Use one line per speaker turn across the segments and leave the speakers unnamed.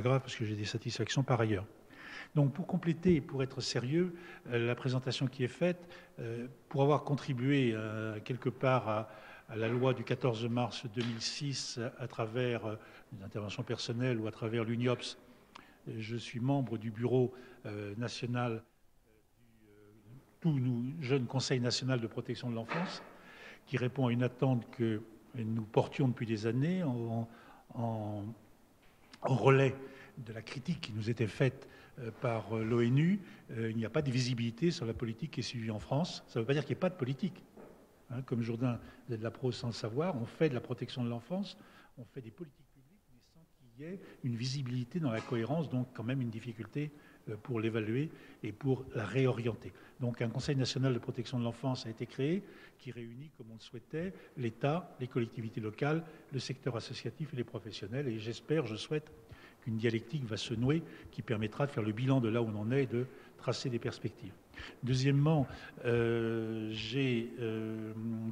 grave parce que j'ai des satisfactions par ailleurs. Donc pour compléter, pour être sérieux, la présentation qui est faite, pour avoir contribué quelque part à la loi du 14 mars 2006 à travers une intervention personnelle ou à travers l'UNIOPS, je suis membre du bureau national tout jeune Conseil national de protection de l'enfance, qui répond à une attente que nous portions depuis des années en relais de la critique qui nous était faite par l'ONU. Il n'y a pas de visibilité sur la politique qui est suivie en France. Ça ne veut pas dire qu'il n'y ait pas de politique. Comme Jourdain de la prose sans le savoir, on fait de la protection de l'enfance, on fait des politiques publiques, mais sans qu'il y ait une visibilité dans la cohérence, donc quand même une difficulté pour l'évaluer et pour la réorienter. Donc un Conseil national de protection de l'enfance a été créé qui réunit, comme on le souhaitait, l'État, les collectivités locales, le secteur associatif et les professionnels. Et j'espère, je souhaite qu'une dialectique va se nouer qui permettra de faire le bilan de là où on en est et de tracer des perspectives. Deuxièmement, j'ai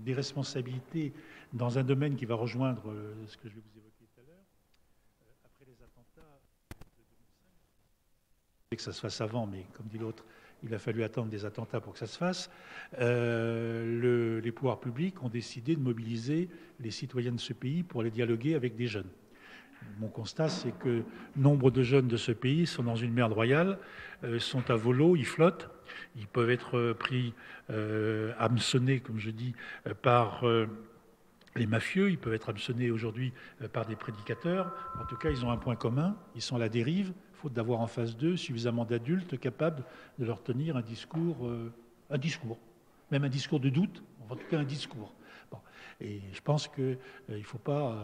des responsabilités dans un domaine qui va rejoindre ce que je vais vous évoquer tout à l'heure. Après les attentats de 2005, que ça se fasse avant, mais comme dit l'autre, il a fallu attendre des attentats pour que ça se fasse. Les pouvoirs publics ont décidé de mobiliser les citoyens de ce pays pour aller dialoguer avec des jeunes. Mon constat, c'est que nombre de jeunes de ce pays sont dans une merde royale, sont à volo, ils flottent, ils peuvent être pris, hameçonnés, comme je dis, par les mafieux, ils peuvent être hameçonnés aujourd'hui par des prédicateurs. En tout cas, ils ont un point commun, ils sont à la dérive, faute d'avoir en face d'eux suffisamment d'adultes capables de leur tenir un discours, même un discours de doute, en tout cas un discours. Bon. Et je pense qu'il ne faut pas...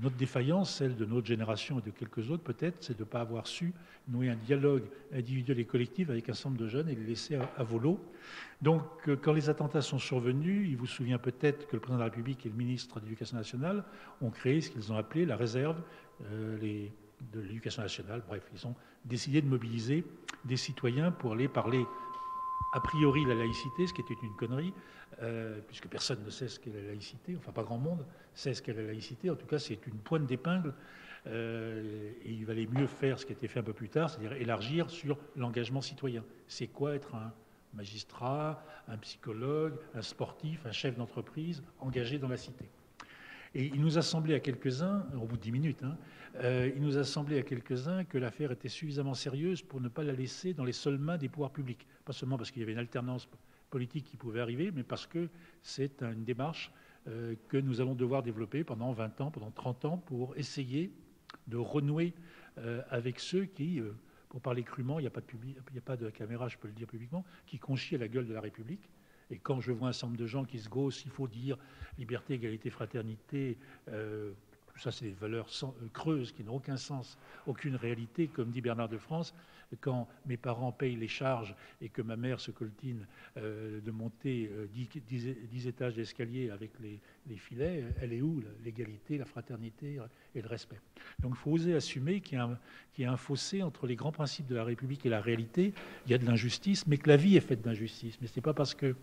notre défaillance, celle de notre génération et de quelques autres peut-être, c'est de ne pas avoir su nouer un dialogue individuel et collectif avec un certain nombre de jeunes et les laisser à volo. Donc, quand les attentats sont survenus, il vous souvient peut-être que le président de la République et le ministre de l'Éducation nationale ont créé ce qu'ils ont appelé la réserve de l'Éducation nationale. Bref, ils ont décidé de mobiliser des citoyens pour aller parler a priori la laïcité, ce qui était une connerie, puisque personne ne sait ce qu'est la laïcité, enfin pas grand monde sait ce qu'est la laïcité, en tout cas c'est une pointe d'épingle, et il valait mieux faire ce qui a été fait un peu plus tard, c'est-à-dire élargir sur l'engagement citoyen. C'est quoi être un magistrat, un psychologue, un sportif, un chef d'entreprise engagé dans la cité. Et il nous a semblé à quelques-uns, au bout de 10 minutes, il nous a semblé à quelques-uns que l'affaire était suffisamment sérieuse pour ne pas la laisser dans les seules mains des pouvoirs publics. Pas seulement parce qu'il y avait une alternance politique qui pouvait arriver, mais parce que c'est une démarche que nous allons devoir développer pendant 20 ans, pendant 30 ans, pour essayer de renouer avec ceux qui, pour parler crûment, il n'y a pas de caméra, je peux le dire publiquement, qui conchient à la gueule de la République. Et quand je vois un certain nombre de gens qui se gaussent, il faut dire liberté, égalité, fraternité, tout ça c'est des valeurs creuses qui n'ont aucun sens, aucune réalité, comme dit Bernard de France, quand mes parents payent les charges et que ma mère se coltine de monter 10 étages d'escalier avec les filets, elle est où l'égalité, la fraternité et le respect? Donc il faut oser assumer qu'il y a un fossé entre les grands principes de la République et la réalité. Il y a de l'injustice, mais que la vie est faite d'injustice. Mais ce n'est pas parce que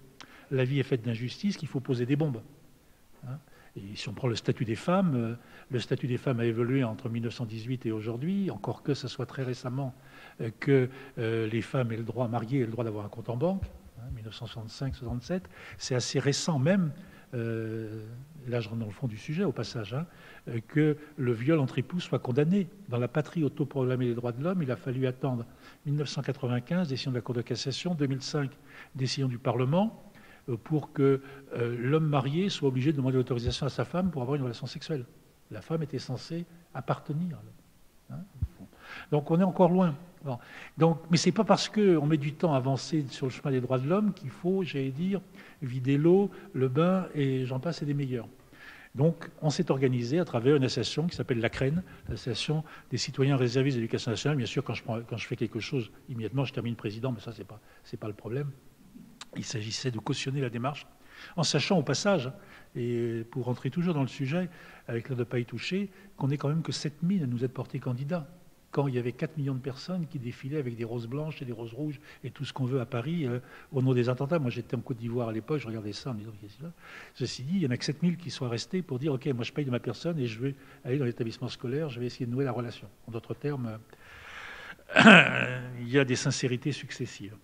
la vie est faite d'injustice qu'il faut poser des bombes. Et si on prend le statut des femmes a évolué entre 1918 et aujourd'hui, encore que ce soit très récemment que les femmes aient le droit à marier et le droit d'avoir un compte en banque, 1965-67, c'est assez récent même, là je rentre dans le fond du sujet au passage, que le viol entre époux soit condamné. Dans la patrie autoproclamée des droits de l'homme, il a fallu attendre 1995, décision de la Cour de cassation, 2005, décision du Parlement, pour que l'homme marié soit obligé de demander l'autorisation à sa femme pour avoir une relation sexuelle. La femme était censée appartenir à l'homme. Donc on est encore loin. Donc, mais ce n'est pas parce qu'on met du temps à avancer sur le chemin des droits de l'homme qu'il faut, j'allais dire, vider l'eau, le bain, et j'en passe et des meilleurs. Donc on s'est organisé à travers une association qui s'appelle l'ACREN, l'Association des citoyens réservistes de l'éducation nationale. Bien sûr, quand je fais quelque chose, immédiatement je termine président, mais ça c'est pas le problème. Il s'agissait de cautionner la démarche, en sachant au passage, et pour rentrer toujours dans le sujet, avec l'air de ne pas y toucher, qu'on n'est quand même que 7000 à nous être portés candidats. quand il y avait 4 millions de personnes qui défilaient avec des roses blanches et des roses rouges et tout ce qu'on veut à Paris au nom des attentats. Moi, j'étais en Côte d'Ivoire à l'époque, je regardais ça en me disant, qu'est-ce que c'est là ? Ceci dit, il y en a que 7 000 qui soient restés pour dire, OK, moi, je paye de ma personne et je vais aller dans l'établissement scolaire, je vais essayer de nouer la relation. En d'autres termes, il y a des sincérités successives.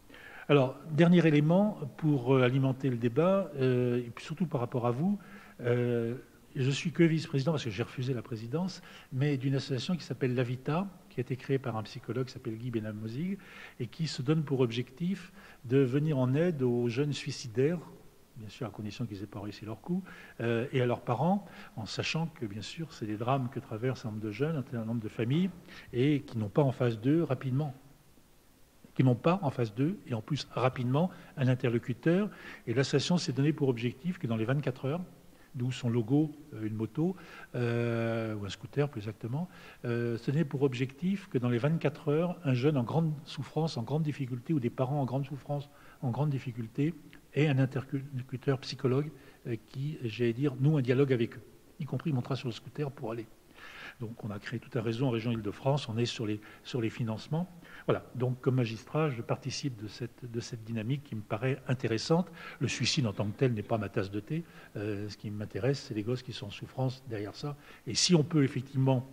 Alors, dernier élément pour alimenter le débat, et puis surtout par rapport à vous, je suis que vice-président parce que j'ai refusé la présidence, mais d'une association qui s'appelle l'Avita, qui a été créée par un psychologue qui s'appelle Guy Benamozig et qui se donne pour objectif de venir en aide aux jeunes suicidaires, bien sûr à condition qu'ils n'aient pas réussi leur coup, et à leurs parents, en sachant que bien sûr c'est des drames que traversent un nombre de jeunes, un nombre de familles, et qui n'ont pas en face d'eux rapidement. Qui n'ont pas en face d'eux, et en plus rapidement, un interlocuteur. Et l'association s'est donnée pour objectif que dans les 24 heures, d'où son logo, une moto, ou un scooter plus exactement, se donnait pour objectif que dans les 24 heures, un jeune en grande souffrance, en grande difficulté, ou des parents en grande souffrance, en grande difficulté, ait un interlocuteur psychologue qui, j'allais dire, noue un dialogue avec eux, y compris montera sur le scooter pour aller. Donc on a créé tout un réseau en région Île-de-France, on est sur les financements. Voilà, donc comme magistrat, je participe de cette dynamique qui me paraît intéressante. Le suicide en tant que tel n'est pas ma tasse de thé. Ce qui m'intéresse, c'est les gosses qui sont en souffrance derrière ça. Et si on peut effectivement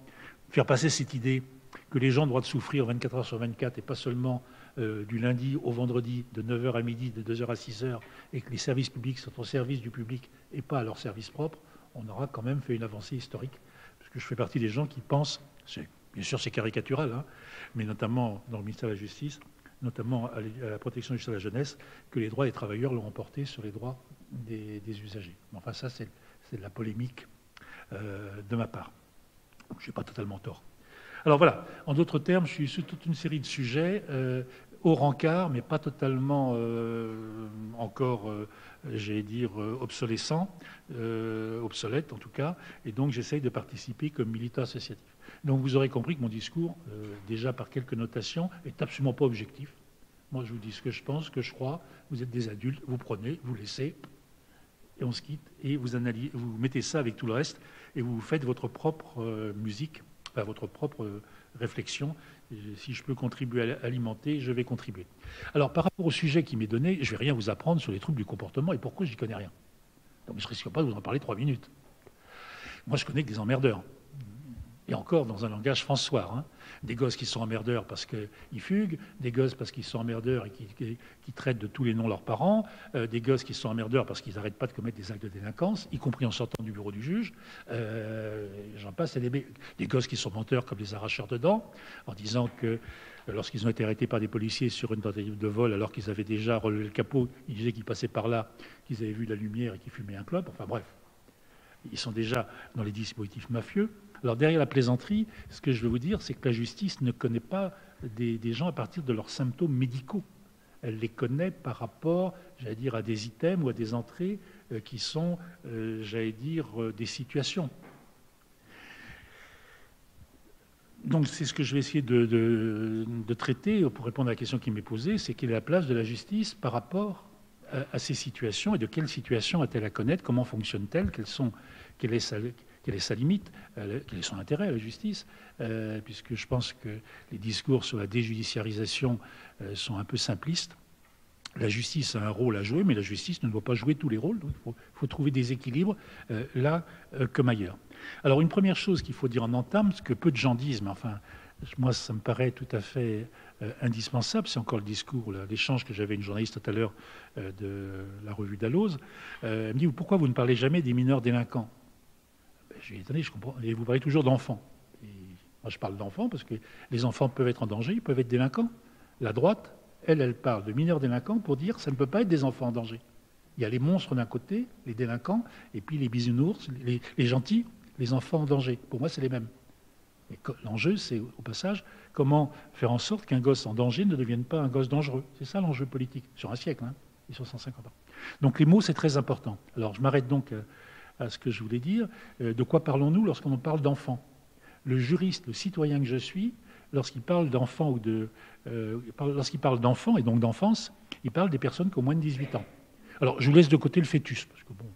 faire passer cette idée que les gens ont le droit de souffrir 24 heures sur 24 et pas seulement du lundi au vendredi, de 9h à midi, de 2h à 6h, et que les services publics sont au service du public et pas à leur service propre, on aura quand même fait une avancée historique. Parce que je fais partie des gens qui pensent, bien sûr c'est caricatural, hein, mais notamment dans le ministère de la Justice, notamment à la protection de la jeunesse, que les droits des travailleurs l'ont emporté sur les droits des usagers. Enfin ça c'est de la polémique de ma part. Je n'ai pas totalement tort. Alors voilà, en d'autres termes, je suis sur toute une série de sujets au rencard, mais pas totalement encore, j'allais dire, obsolètes en tout cas, et donc j'essaye de participer comme militant associatif. Donc vous aurez compris que mon discours, déjà par quelques notations, est absolument pas objectif. Moi je vous dis ce que je pense, ce que je crois, vous êtes des adultes, vous prenez, vous laissez, et on se quitte, et vous analysez, vous mettez ça avec tout le reste, et vous faites votre propre musique, enfin votre propre réflexion. Si je peux contribuer à alimenter, je vais contribuer. Alors, par rapport au sujet qui m'est donné, je ne vais rien vous apprendre sur les troubles du comportement et pourquoi j'y connais rien. Donc, je ne risque pas de vous en parler 3 minutes. Moi, je connais que des emmerdeurs. Et encore dans un langage françois. Hein. Des gosses qui sont emmerdeurs parce qu'ils fuguent, des gosses parce qu'ils sont emmerdeurs et qui traitent de tous les noms leurs parents, des gosses qui sont emmerdeurs parce qu'ils n'arrêtent pas de commettre des actes de délinquance, y compris en sortant du bureau du juge. J'en passe, des gosses qui sont menteurs comme les arracheurs de dents, en disant que lorsqu'ils ont été arrêtés par des policiers sur une tentative de vol, alors qu'ils avaient déjà relevé le capot, ils disaient qu'ils passaient par là, qu'ils avaient vu la lumière et qu'ils fumaient un clope. Enfin bref, ils sont déjà dans les dispositifs mafieux. Alors derrière la plaisanterie, ce que je veux vous dire, c'est que la justice ne connaît pas des gens à partir de leurs symptômes médicaux. Elle les connaît par rapport, j'allais dire, à des items ou à des entrées qui sont, j'allais dire, des situations. Donc c'est ce que je vais essayer de traiter pour répondre à la question qui m'est posée, c'est quelle est la place de la justice par rapport à ces situations et de quelle situation a-t-elle à connaître, comment fonctionne-t-elle, quelle est sa limite, quel est son intérêt à la justice, puisque je pense que les discours sur la déjudiciarisation sont un peu simplistes. La justice a un rôle à jouer, mais la justice ne doit pas jouer tous les rôles. Donc il faut trouver des équilibres là comme ailleurs. Alors une première chose qu'il faut dire en entame, ce que peu de gens disent, mais enfin moi ça me paraît tout à fait indispensable, c'est encore le discours, l'échange que j'avais avec une journaliste tout à l'heure de la revue Dalloz. Elle me dit, pourquoi vous ne parlez jamais des mineurs délinquants? Je lui ai dit, attendez, je comprends, et vous parlez toujours d'enfants. Moi je parle d'enfants parce que les enfants peuvent être en danger, ils peuvent être délinquants. La droite, elle parle de mineurs délinquants pour dire que ça ne peut pas être des enfants en danger. Il y a les monstres d'un côté, les délinquants, et puis les bisounours, les gentils, les enfants en danger. Pour moi, c'est les mêmes. L'enjeu, c'est, au passage, comment faire en sorte qu'un gosse en danger ne devienne pas un gosse dangereux. C'est ça l'enjeu politique, sur un siècle, hein, et sur 150 ans. Donc les mots, c'est très important. Alors je m'arrête donc à ce que je voulais dire. De quoi parlons-nous lorsqu'on parle d'enfants? Le juriste, le citoyen que je suis, lorsqu'il parle d'enfants lorsqu'il parle d'enfants et donc d'enfance, il parle des personnes qui ont moins de 18 ans. Alors je vous laisse de côté le fœtus, parce que bon,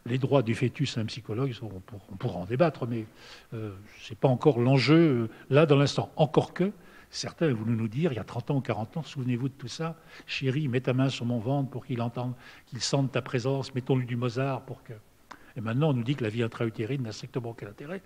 les droits du fœtus à un psychologue, on pourra en débattre, mais ce n'est pas encore l'enjeu là dans l'instant. Encore que certains ont voulu nous dire, il y a 30 ans ou 40 ans, souvenez-vous de tout ça, chérie, mets ta main sur mon ventre pour qu'il entende, qu'il sente ta présence, mettons-lui du Mozart pour que... Et maintenant, on nous dit que la vie intra-utérine n'a strictement aucun intérêt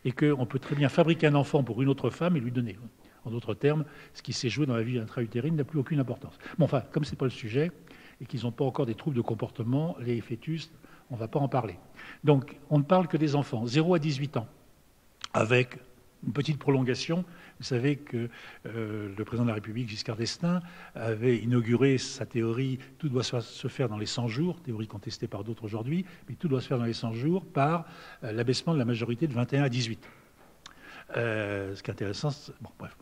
et qu'on peut très bien fabriquer un enfant pour une autre femme et lui donner. En d'autres termes, ce qui s'est joué dans la vie intra-utérine n'a plus aucune importance. Bon, enfin, comme ce n'est pas le sujet et qu'ils n'ont pas encore des troubles de comportement, les fœtus, on ne va pas en parler. Donc, on ne parle que des enfants, 0 à 18 ans, avec une petite prolongation. Vous savez que le président de la République, Giscard d'Estaing, avait inauguré sa théorie « tout doit se faire dans les 100 jours », théorie contestée par d'autres aujourd'hui, mais tout doit se faire dans les 100 jours par l'abaissement de la majorité de 21 à 18. Ce qui est intéressant, bon, bref,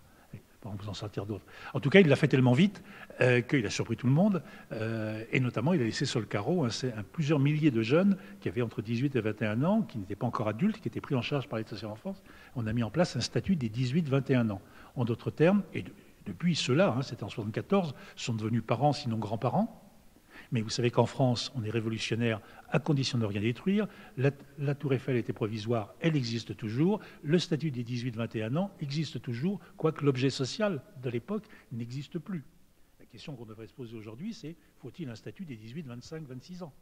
on va vous en sortir d'autres. En tout cas, il l'a fait tellement vite qu'il a surpris tout le monde, et notamment, il a laissé sur le carreau plusieurs milliers de jeunes qui avaient entre 18 et 21 ans, qui n'étaient pas encore adultes, qui étaient pris en charge par l'État social enfance. On a mis en place un statut des 18-21 ans. En d'autres termes, et depuis ceux-là, c'était en 1974, sont devenus parents, sinon grands-parents. Mais vous savez qu'en France, on est révolutionnaire à condition de ne rien détruire. La Tour Eiffel était provisoire, elle existe toujours. Le statut des 18-21 ans existe toujours, quoique l'objet social de l'époque n'existe plus. La question qu'on devrait se poser aujourd'hui, c'est faut-il un statut des 18, 25, 26 ans?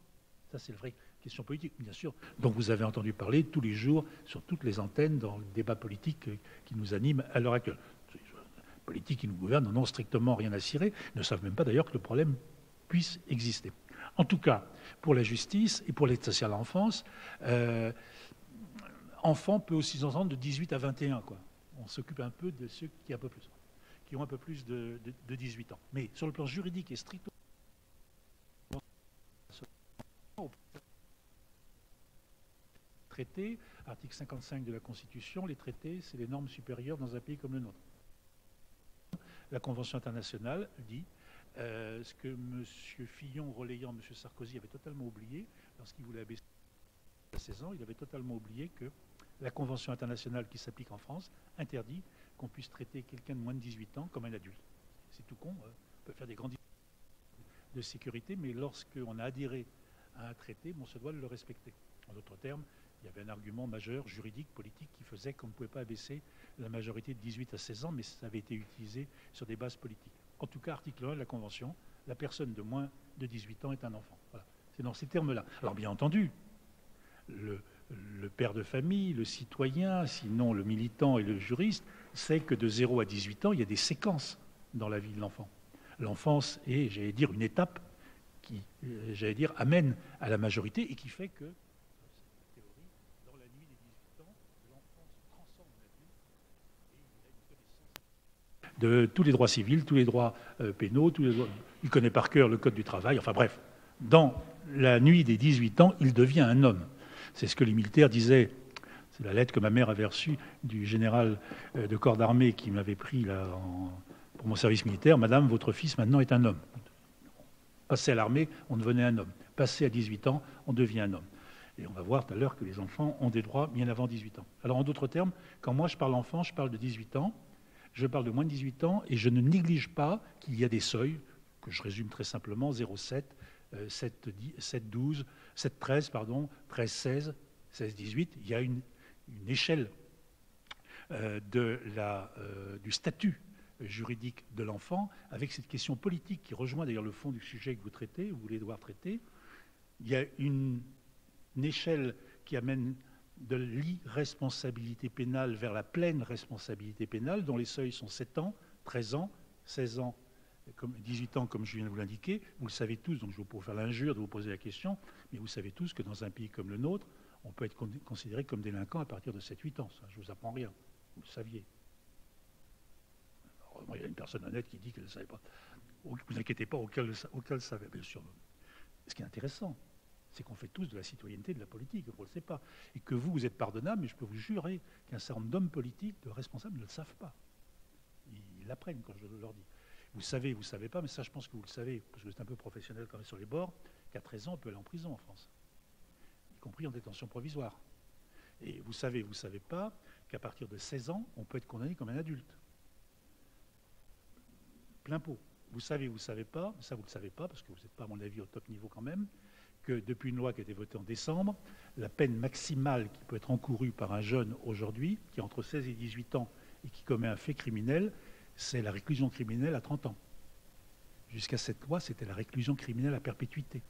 Ça, c'est la vraie question politique, bien sûr. Donc vous avez entendu parler tous les jours, sur toutes les antennes, dans le débat politique qui nous anime à l'heure actuelle. Les politiques qui nous gouvernent n'en ont strictement rien à cirer, ne savent même pas d'ailleurs que le problème puisse exister. En tout cas, pour la justice et pour l'aide sociale à l'enfance, enfant peut aussi s'entendre de 18 à 21, quoi. On s'occupe un peu de ceux qui ont un peu plus de 18 ans. Mais sur le plan juridique et strictement traités, article 55 de la Constitution, les traités, c'est les normes supérieures dans un pays comme le nôtre. La Convention internationale dit ce que M. Fillon, relayant M. Sarkozy, avait totalement oublié, lorsqu'il voulait abaisser à 16 ans, il avait totalement oublié que la Convention internationale qui s'applique en France interdit qu'on puisse traiter quelqu'un de moins de 18 ans comme un adulte. C'est tout con, on peut faire des grandes de sécurité, mais lorsqu'on a adhéré à un traité, on se doit de le respecter. En d'autres termes, il y avait un argument majeur, juridique, politique, qui faisait qu'on ne pouvait pas abaisser la majorité de 18 à 16 ans, mais ça avait été utilisé sur des bases politiques. En tout cas, article 1 de la Convention, la personne de moins de 18 ans est un enfant. Voilà. C'est dans ces termes-là. Alors bien entendu, le père de famille, le citoyen, sinon le militant et le juriste, sait que de 0 à 18 ans, il y a des séquences dans la vie de l'enfant. L'enfance est, j'allais dire, une étape qui, j'allais dire, amène à la majorité et qui fait que, cette théorie, dans la nuit des 18 ans, l'enfant se transforme en adulte et il a une connaissance de tous les droits civils, tous les droits pénaux, il connaît par cœur le code du travail, enfin bref, dans la nuit des 18 ans, il devient un homme. C'est ce que les militaires disaient. C'est la lettre que ma mère avait reçue du général de corps d'armée qui m'avait pris là, pour mon service militaire. Madame, votre fils maintenant est un homme. Passé à l'armée, on devenait un homme. Passé à 18 ans, on devient un homme. Et on va voir tout à l'heure que les enfants ont des droits bien avant 18 ans. Alors en d'autres termes, quand moi je parle enfant, je parle de 18 ans, je parle de moins de 18 ans et je ne néglige pas qu'il y a des seuils, que je résume très simplement, 0,7, 7,12, 7,13, pardon, 13,16, 16,18. Il y a une échelle du statut juridique de l'enfant, avec cette question politique qui rejoint d'ailleurs le fond du sujet que vous traitez, vous voulez devoir traiter. Il y a une échelle qui amène de l'irresponsabilité pénale vers la pleine responsabilité pénale, dont les seuils sont 7 ans, 13 ans, 16 ans, 18 ans, comme je viens de vous l'indiquer. Vous le savez tous, donc je ne vais pas vous faire l'injure de vous poser la question, mais vous savez tous que dans un pays comme le nôtre, on peut être considéré comme délinquant à partir de 7-8 ans. Ça, je ne vous apprends rien. Vous le saviez. Il y a une personne honnête qui dit qu'elle ne savait pas. Vous inquiétez pas, auquel le savait, bien sûr. Ce qui est intéressant, c'est qu'on fait tous de la citoyenneté, de la politique, vous ne le savez pas. Et que vous êtes pardonnable, mais je peux vous jurer qu'un certain nombre d'hommes politiques, de responsables, ne le savent pas. Ils l'apprennent quand je leur dis. Vous savez, vous ne savez pas, mais ça, je pense que vous le savez, parce que vous êtes un peu professionnel quand même sur les bords, qu'à 13 ans, on peut aller en prison en France, y compris en détention provisoire. Et vous savez, vous ne savez pas qu'à partir de 16 ans, on peut être condamné comme un adulte. Plein pot. Vous savez, vous ne savez pas, ça vous ne le savez pas, parce que vous n'êtes pas, à mon avis, au top niveau quand même, que depuis une loi qui a été votée en décembre, la peine maximale qui peut être encourue par un jeune aujourd'hui, qui a entre 16 et 18 ans et qui commet un fait criminel, c'est la réclusion criminelle à 30 ans. Jusqu'à cette loi, c'était la réclusion criminelle à perpétuité.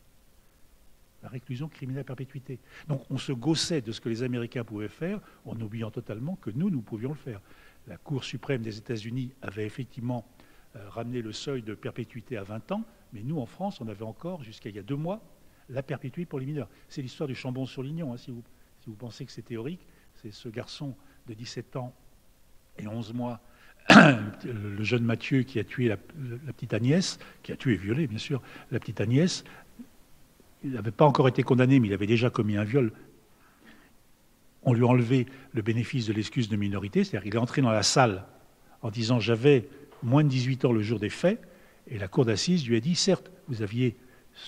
La réclusion criminelle à perpétuité. Donc on se gaussait de ce que les Américains pouvaient faire en oubliant totalement que nous pouvions le faire. La Cour suprême des États-Unis avait effectivement ramené le seuil de perpétuité à 20 ans, mais nous, en France, on avait encore, jusqu'à il y a 2 mois, la perpétuité pour les mineurs. C'est l'histoire du Chambon-sur-Lignon, hein, si vous pensez que c'est théorique. C'est ce garçon de 17 ans et 11 mois, le jeune Mathieu qui a tué la petite Agnès, qui a tué et violé, bien sûr, la petite Agnès. Il n'avait pas encore été condamné, mais il avait déjà commis un viol. On lui a enlevé le bénéfice de l'excuse de minorité, c'est-à-dire qu'il est entré dans la salle en disant « j'avais moins de 18 ans le jour des faits », et la cour d'assises lui a dit « certes, vous aviez,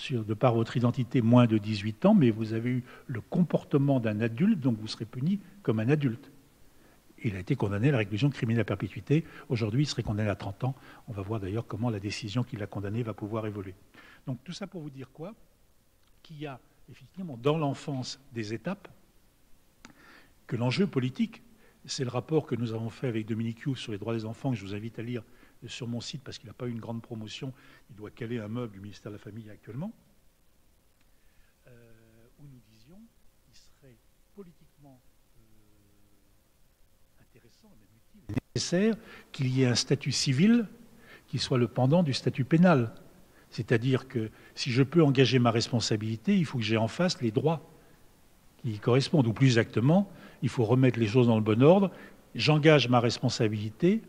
de par votre identité, moins de 18 ans, mais vous avez eu le comportement d'un adulte, donc vous serez puni comme un adulte ». Il a été condamné à la réclusion criminelle à perpétuité. Aujourd'hui, il serait condamné à 30 ans. On va voir d'ailleurs comment la décision qui l'a condamné va pouvoir évoluer. Donc tout ça pour vous dire quoi ? Qu'il y a effectivement dans l'enfance des étapes, que l'enjeu politique, c'est le rapport que nous avons fait avec Dominique Youf sur les droits des enfants, que je vous invite à lire sur mon site parce qu'il n'a pas eu une grande promotion, il doit caler un meuble du ministère de la Famille actuellement, où nous disions qu'il serait politiquement intéressant, même utile, nécessaire qu'il y ait un statut civil qui soit le pendant du statut pénal. C'est-à-dire que si je peux engager ma responsabilité, il faut que j'ai en face les droits qui y correspondent. Ou plus exactement, il faut remettre les choses dans le bon ordre. J'engage ma responsabilité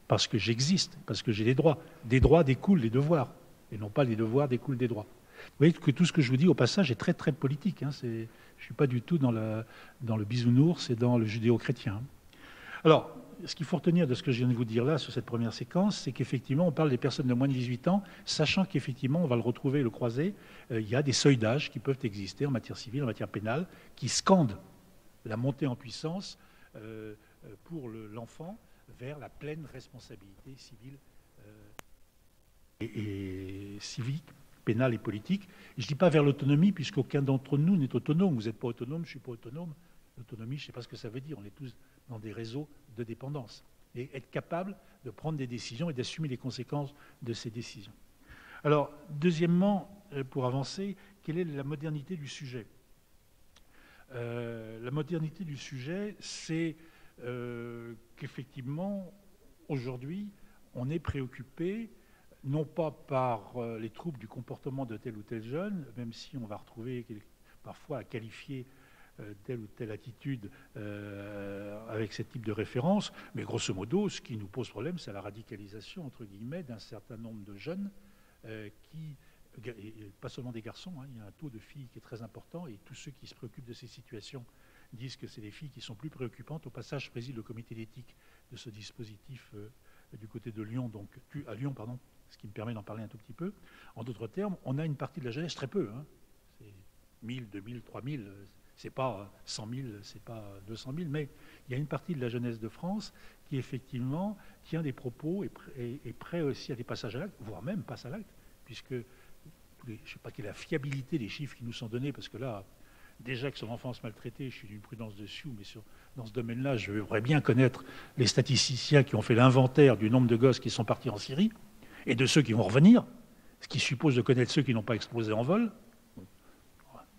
parce que j'existe, parce que j'ai des droits. Des droits découlent des devoirs, et non pas les devoirs découlent des droits. Vous voyez que tout ce que je vous dis au passage est très très politique. Hein. Je ne suis pas du tout dans le bisounours et dans le judéo-chrétien. Alors, ce qu'il faut retenir de ce que je viens de vous dire là, sur cette première séquence, c'est qu'effectivement, on parle des personnes de moins de 18 ans, sachant qu'effectivement, on va le retrouver, le croiser, il y a des seuils d'âge qui peuvent exister en matière civile, en matière pénale, qui scandent la montée en puissance pour l'enfant vers la pleine responsabilité civile et civique, pénale et politique. Et je ne dis pas vers l'autonomie, puisqu'aucun d'entre nous n'est autonome. Vous n'êtes pas autonome, je ne suis pas autonome. L'autonomie, je ne sais pas ce que ça veut dire. On est tous dans des réseaux de dépendance. Et être capable de prendre des décisions et d'assumer les conséquences de ces décisions. Alors, deuxièmement, pour avancer, quelle est la modernité du sujet ? La modernité du sujet, c'est qu'effectivement, aujourd'hui, on est préoccupé, non pas par les troubles du comportement de tel ou tel jeune, même si on va retrouver parfois à qualifier telle ou telle attitude avec ce type de référence, mais grosso modo, ce qui nous pose problème, c'est la radicalisation, entre guillemets, d'un certain nombre de jeunes qui, et pas seulement des garçons, hein, il y a un taux de filles qui est très important, et tous ceux qui se préoccupent de ces situations disent que c'est les filles qui sont plus préoccupantes. Au passage, je préside le comité d'éthique de ce dispositif du côté de Lyon, donc à Lyon, pardon, ce qui me permet d'en parler un tout petit peu. En d'autres termes, on a une partie de la jeunesse, très peu, hein, c'est 1000, 2000, 3000, c'est pas 100 000, c'est pas 200 000, mais il y a une partie de la jeunesse de France qui effectivement tient des propos et est prêt aussi à des passages à l'acte, voire même passe à l'acte, puisque je ne sais pas quelle est la fiabilité des chiffres qui nous sont donnés, parce que là, déjà que sur l'enfance maltraitée, je suis d'une prudence dessus, mais dans ce domaine-là, je voudrais bien connaître les statisticiens qui ont fait l'inventaire du nombre de gosses qui sont partis en Syrie et de ceux qui vont revenir, ce qui suppose de connaître ceux qui n'ont pas explosé en vol.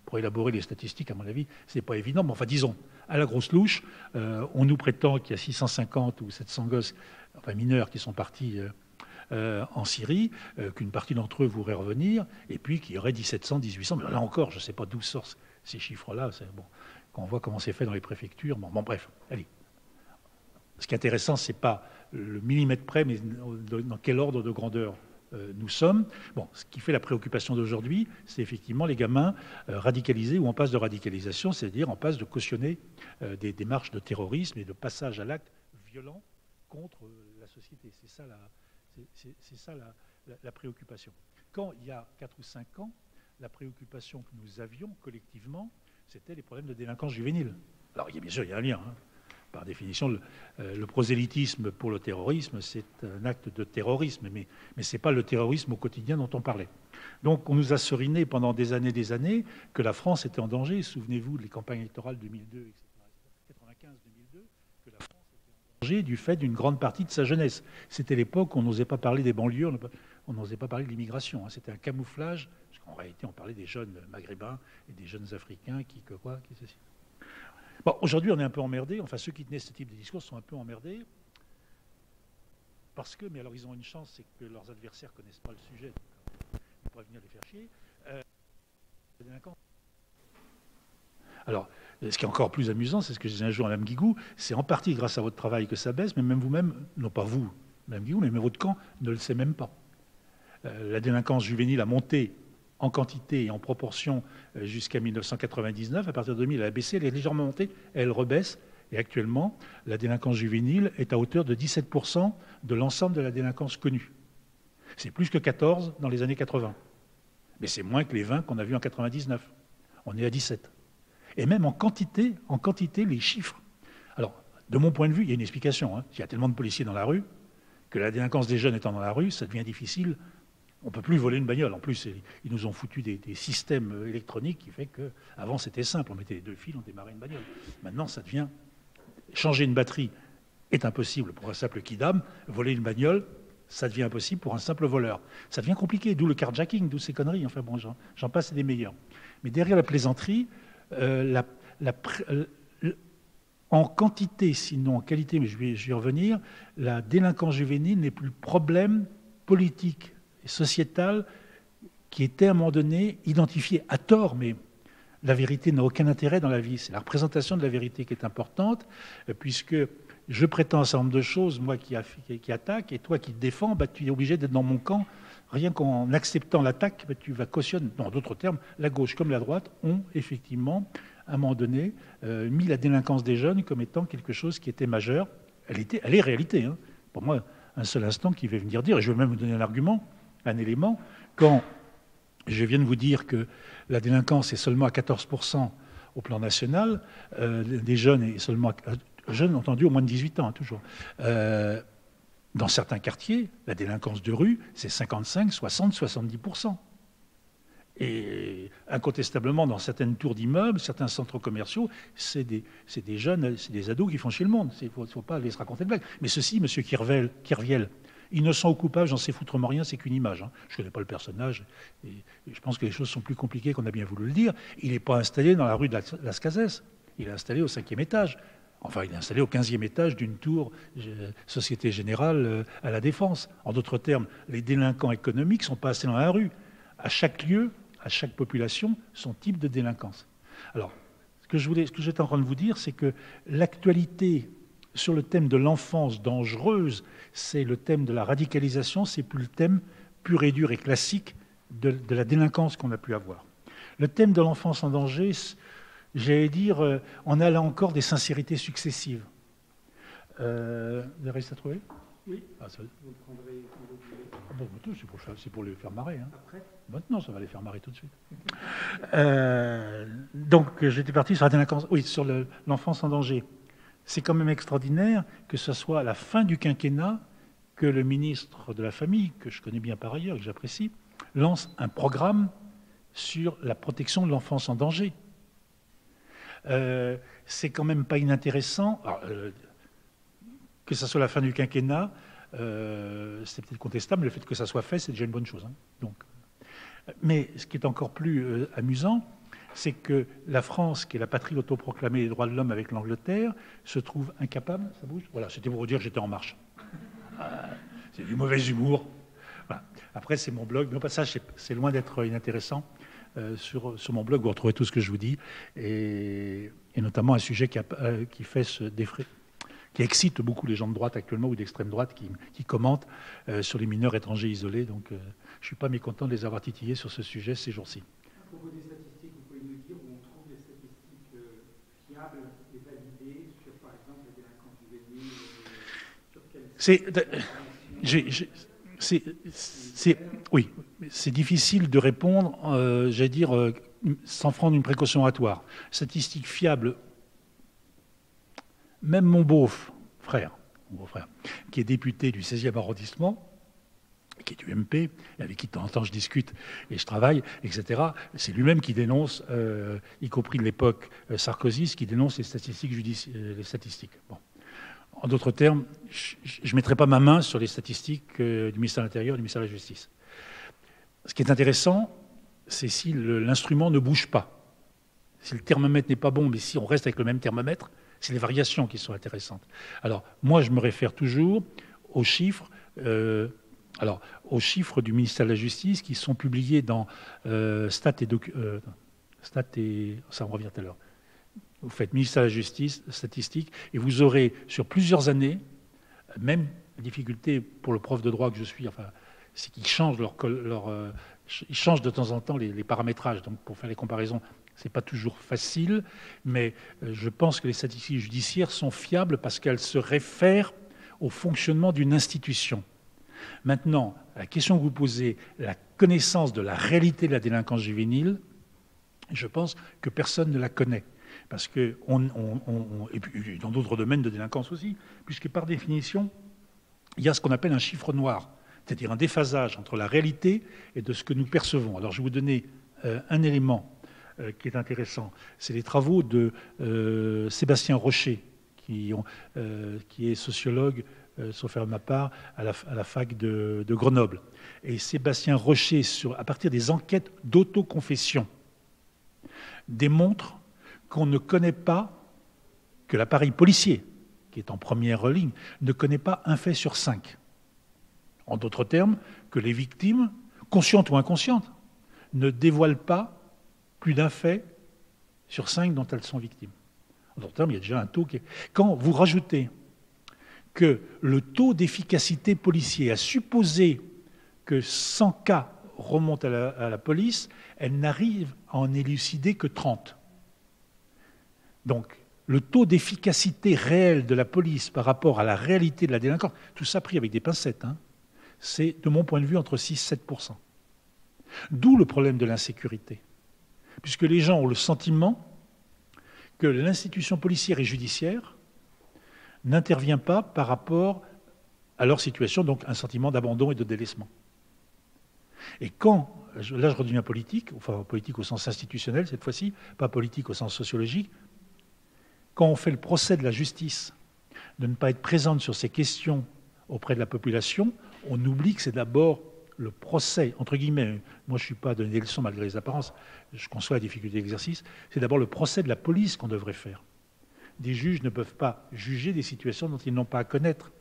Pour élaborer les statistiques, à mon avis, ce n'est pas évident, mais enfin, disons, à la grosse louche, on nous prétend qu'il y a 650 ou 700 gosses, enfin mineurs, qui sont partis en Syrie, qu'une partie d'entre eux voudraient revenir, et puis qu'il y aurait 1700, 1800, mais là encore, je ne sais pas d'où sortent ces chiffres-là, bon, quand on voit comment c'est fait dans les préfectures, bon bref, allez. Ce qui est intéressant, ce n'est pas le millimètre près, mais dans quel ordre de grandeur nous sommes. Bon, ce qui fait la préoccupation d'aujourd'hui, c'est effectivement les gamins radicalisés ou en passe de radicalisation, c'est-à-dire en passe de cautionner des démarches de terrorisme et de passage à l'acte violent contre la société. C'est ça la préoccupation. Quand il y a 4 ou 5 ans, la préoccupation que nous avions collectivement, c'était les problèmes de délinquance juvénile. Alors, bien sûr, il y a un lien. Hein. par définition, le prosélytisme pour le terrorisme, c'est un acte de terrorisme, mais ce n'est pas le terrorisme au quotidien dont on parlait. Donc on nous a seriné pendant des années que la France était en danger. Souvenez-vous des campagnes électorales 2002, etc., 95-2002, que la France était en danger du fait d'une grande partie de sa jeunesse. C'était l'époque où on n'osait pas parler des banlieues, on n'osait pas parler de l'immigration. Hein. C'était un camouflage, parce qu'en réalité on parlait des jeunes maghrébins et des jeunes africains qui ceci. Bon, aujourd'hui, on est un peu emmerdés. Enfin, ceux qui tenaient ce type de discours sont un peu emmerdés. Parce que, mais alors ils ont une chance, c'est que leurs adversaires ne connaissent pas le sujet. Donc, ils pourraient venir les faire chier. Les délinquants. Alors, ce qui est encore plus amusant, c'est ce que je disais un jour à Mme Guigou, c'est en partie grâce à votre travail que ça baisse, mais même vous-même, non pas vous, Mme Guigou, mais même votre camp ne le sait même pas. La délinquance juvénile a monté en quantité et en proportion jusqu'à 1999. À partir de 2000, elle a baissé, elle est légèrement montée, elle rebaisse. Et actuellement, la délinquance juvénile est à hauteur de 17% de l'ensemble de la délinquance connue. C'est plus que 14 dans les années 80. Mais c'est moins que les 20 qu'on a vus en 99. On est à 17. Et même en quantité, les chiffres. Alors, de mon point de vue, il y a une explication. Hein. Il y a tellement de policiers dans la rue que la délinquance des jeunes étant dans la rue, ça devient difficile. On ne peut plus voler une bagnole. En plus, ils nous ont foutu des systèmes électroniques qui fait qu'avant, c'était simple. On mettait les deux fils, on démarrait une bagnole. Maintenant, ça devient... Changer une batterie est impossible pour un simple kidam. Voler une bagnole, ça devient impossible pour un simple voleur. Ça devient compliqué, d'où le carjacking, d'où ces conneries. Enfin bon, j'en passe des meilleurs. Mais derrière la plaisanterie, en quantité, sinon en qualité, mais je vais y revenir, la délinquance juvénile n'est plus le problème politique et sociétal qui était à un moment donné identifié à tort, mais la vérité n'a aucun intérêt dans la vie. C'est la représentation de la vérité qui est importante, puisque je prétends un certain nombre de choses, moi qui attaque, et toi qui te défends, tu es obligé d'être dans mon camp. Rien qu'en acceptant l'attaque, tu vas cautionner. En d'autres termes, la gauche comme la droite ont effectivement, à un moment donné, mis la délinquance des jeunes comme étant quelque chose qui était majeur. Elle est réalité. Hein. Pour moi, un seul instant qui va venir dire, et je vais même vous donner un argument, un élément, quand je viens de vous dire que la délinquance est seulement à 14% au plan national, des jeunes est seulement jeunes entendu au moins de 18 ans, hein, toujours. Dans certains quartiers, la délinquance de rue, c'est 55, 60, 70%. Et incontestablement, dans certaines tours d'immeubles, certains centres commerciaux, c'est des jeunes, c'est des ados qui font chier le monde. Il ne faut pas les se raconter de blagues. Mais ceci, M. Kerviel, innocent ou coupable, j'en sais foutrement rien, c'est qu'une image. Hein. Je ne connais pas le personnage, et je pense que les choses sont plus compliquées qu'on a bien voulu le dire. Il n'est pas installé dans la rue de Las Cases, il est installé au 5e étage. Enfin, il est installé au 15e étage d'une tour Société Générale à La Défense. En d'autres termes, les délinquants économiques ne sont pas assez dans la rue. À chaque lieu, à chaque population, son type de délinquance. Alors, ce que j'étais en train de vous dire, c'est que l'actualité sur le thème de l'enfance dangereuse, c'est le thème de la radicalisation, c'est plus le thème pur et dur et classique de la délinquance qu'on a pu avoir. Le thème de l'enfance en danger, j'allais dire, on a là encore des sincérités successives. Vous avez réussi à trouver ? Oui. Ah, ça... Vous le prendrez quand vous voulez. C'est pour les faire marrer. Hein. Après ? Maintenant, ça va les faire marrer tout de suite. Donc, j'étais parti sur la délinquance. Oui, sur l'enfance en danger. C'est quand même extraordinaire que ce soit à la fin du quinquennat que le ministre de la Famille, que je connais bien par ailleurs, que j'apprécie, lance un programme sur la protection de l'enfance en danger. C'est quand même pas inintéressant. Alors, que ça soit la fin du quinquennat, c'est peut-être contestable, mais le fait que ça soit fait, c'est déjà une bonne chose. Hein. Donc, mais ce qui est encore plus amusant, c'est que la France, qui est la patrie autoproclamée des droits de l'homme avec l'Angleterre, se trouve incapable... Ça bouge ? Voilà, c'était pour vous dire que j'étais en marche. C'est du mauvais humour. Voilà. Après, c'est mon blog. Mais au passage, c'est loin d'être inintéressant. Sur mon blog, vous retrouvez tout ce que je vous dis. Et notamment un sujet qui fait se défrayer, qui excite beaucoup les gens de droite actuellement ou d'extrême droite qui commentent sur les mineurs étrangers isolés. Donc, je ne suis pas mécontent de les avoir titillés sur ce sujet ces jours-ci.
À propos des statistiques, vous pouvez nous dire où on trouve des statistiques fiables et validées sur, par exemple, la délinquance juvénile
Oui, c'est difficile de répondre, j'allais dire, sans prendre une précaution oratoire. Statistiques fiables, Même mon beau-frère, qui est député du 16e arrondissement, qui est du MP, avec qui de temps en temps je discute et je travaille, etc., c'est lui-même qui dénonce, y compris de l'époque Sarkozy, qui dénonce les statistiques. Bon. En d'autres termes, je ne mettrai pas ma main sur les statistiques du ministère de l'Intérieur et du ministère de la Justice. Ce qui est intéressant, c'est si l'instrument ne bouge pas. Si le thermomètre n'est pas bon, mais si on reste avec le même thermomètre, c'est les variations qui sont intéressantes. Alors, moi, je me réfère toujours aux chiffres, aux chiffres du ministère de la Justice qui sont publiés dans Stat et ça, on revient tout à l'heure. Vous faites ministère de la Justice, statistique, et vous aurez sur plusieurs années, même difficulté pour le prof de droit que je suis, enfin, c'est qu'ils changent ils changent de temps en temps les paramétrages. Donc, pour faire les comparaisons, ce n'est pas toujours facile, mais je pense que les statistiques judiciaires sont fiables parce qu'elles se réfèrent au fonctionnement d'une institution. Maintenant, la question que vous posez, la connaissance de la réalité de la délinquance juvénile, je pense que personne ne la connaît. Parce que, et puis dans d'autres domaines de délinquance aussi, puisque par définition, il y a ce qu'on appelle un chiffre noir, c'est-à-dire un déphasage entre la réalité et de ce que nous percevons. Alors je vais vous donner un élément qui est intéressant. C'est les travaux de Sébastien Rocher, qui est sociologue, sauf faire ma part, à la fac de Grenoble. Et Sébastien Rocher, à partir des enquêtes d'autoconfession, démontre qu'on ne connaît pas, que l'appareil policier, qui est en première ligne, ne connaît pas un fait sur 5. En d'autres termes, que les victimes, conscientes ou inconscientes, ne dévoilent pas plus d'un fait sur 5 dont elles sont victimes. En d'autres termes, il y a déjà un taux qui est... Quand vous rajoutez que le taux d'efficacité policier, à supposer que 100 cas remontent à la police, elle n'arrive à en élucider que 30. Donc, le taux d'efficacité réel de la police par rapport à la réalité de la délinquance, tout ça pris avec des pincettes, c'est, de mon point de vue, entre 6 et 7%. D'où le problème de l'insécurité. Puisque les gens ont le sentiment que l'institution policière et judiciaire n'intervient pas par rapport à leur situation, donc un sentiment d'abandon et de délaissement. Et quand, là je redeviens politique, enfin politique au sens institutionnel cette fois-ci, pas politique au sens sociologique, quand on fait le procès de la justice, de ne pas être présente sur ces questions auprès de la population, on oublie que c'est d'abord le procès, entre guillemets, moi je ne suis pas à donner des leçons malgré les apparences, je conçois la difficulté d'exercice, c'est d'abord le procès de la police qu'on devrait faire. Des juges ne peuvent pas juger des situations dont ils n'ont pas à connaître.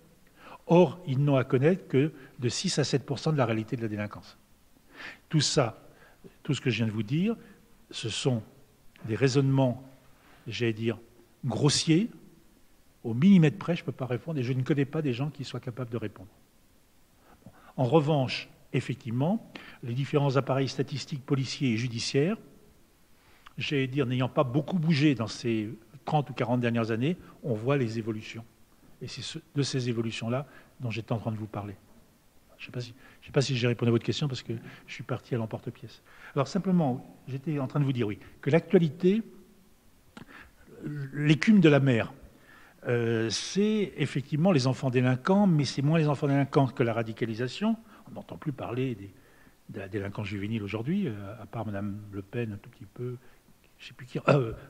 Or, ils n'ont à connaître que de 6 à 7% de la réalité de la délinquance. Tout ça, tout ce que je viens de vous dire, ce sont des raisonnements, j'allais dire, grossiers, au millimètre près, je ne peux pas répondre, et je ne connais pas des gens qui soient capables de répondre. Bon. En revanche, effectivement, les différents appareils statistiques policiers et judiciaires, j'allais dire, n'ayant pas beaucoup bougé dans ces 30 ou 40 dernières années, on voit les évolutions. Et c'est de ces évolutions-là dont j'étais en train de vous parler. Je ne sais pas si j'ai répondu à votre question parce que je suis parti à l'emporte-pièce. Alors simplement, j'étais en train de vous dire, oui, que l'actualité, l'écume de la mer, c'est effectivement les enfants délinquants, mais c'est moins les enfants délinquants que la radicalisation. On n'entend plus parler de la délinquance juvénile aujourd'hui, à part Mme Le Pen un tout petit peu, je ne sais plus qui,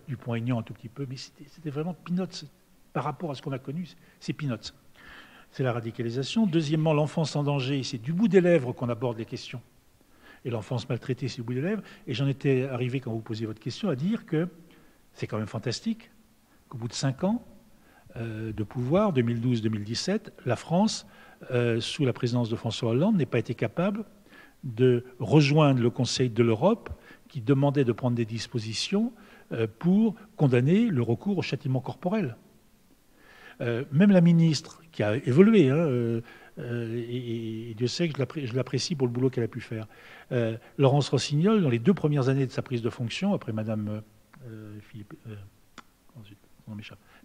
Dupont-Aignan un tout petit peu, mais c'était vraiment peanuts par rapport à ce qu'on a connu, c'est peanuts. C'est la radicalisation. Deuxièmement, l'enfance en danger, c'est du bout des lèvres qu'on aborde les questions. Et l'enfance maltraitée, c'est du bout des lèvres. Et j'en étais arrivé, quand vous posiez votre question, à dire que c'est quand même fantastique qu'au bout de 5 ans de pouvoir, 2012-2017, la France, sous la présidence de François Hollande, n'ait pas été capable de rejoindre le Conseil de l'Europe qui demandait de prendre des dispositions pour condamner le recours au châtiment corporel. Même la ministre, qui a évolué, et Dieu sait que je l'apprécie pour le boulot qu'elle a pu faire, Laurence Rossignol, dans les 2 premières années de sa prise de fonction, après Mme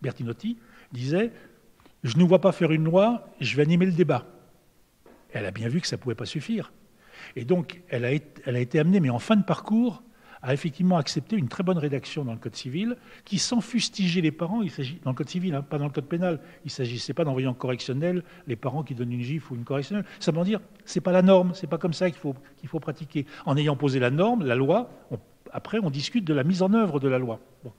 Bertinotti, disait « Je ne vois pas faire une loi, je vais animer le débat ». Elle a bien vu que ça ne pouvait pas suffire. Et donc, elle a été amenée, mais en fin de parcours, a effectivement accepté une très bonne rédaction dans le Code civil qui, sans fustiger les parents, il s'agit dans le Code civil, hein, pas dans le Code pénal, il ne s'agissait pas d'envoyer en correctionnel les parents qui donnent une gifle ou une correctionnelle. Simplement dire, ce n'est pas la norme, ce n'est pas comme ça qu'il faut pratiquer. En ayant posé la norme, la loi, après on discute de la mise en œuvre de la loi. Bon.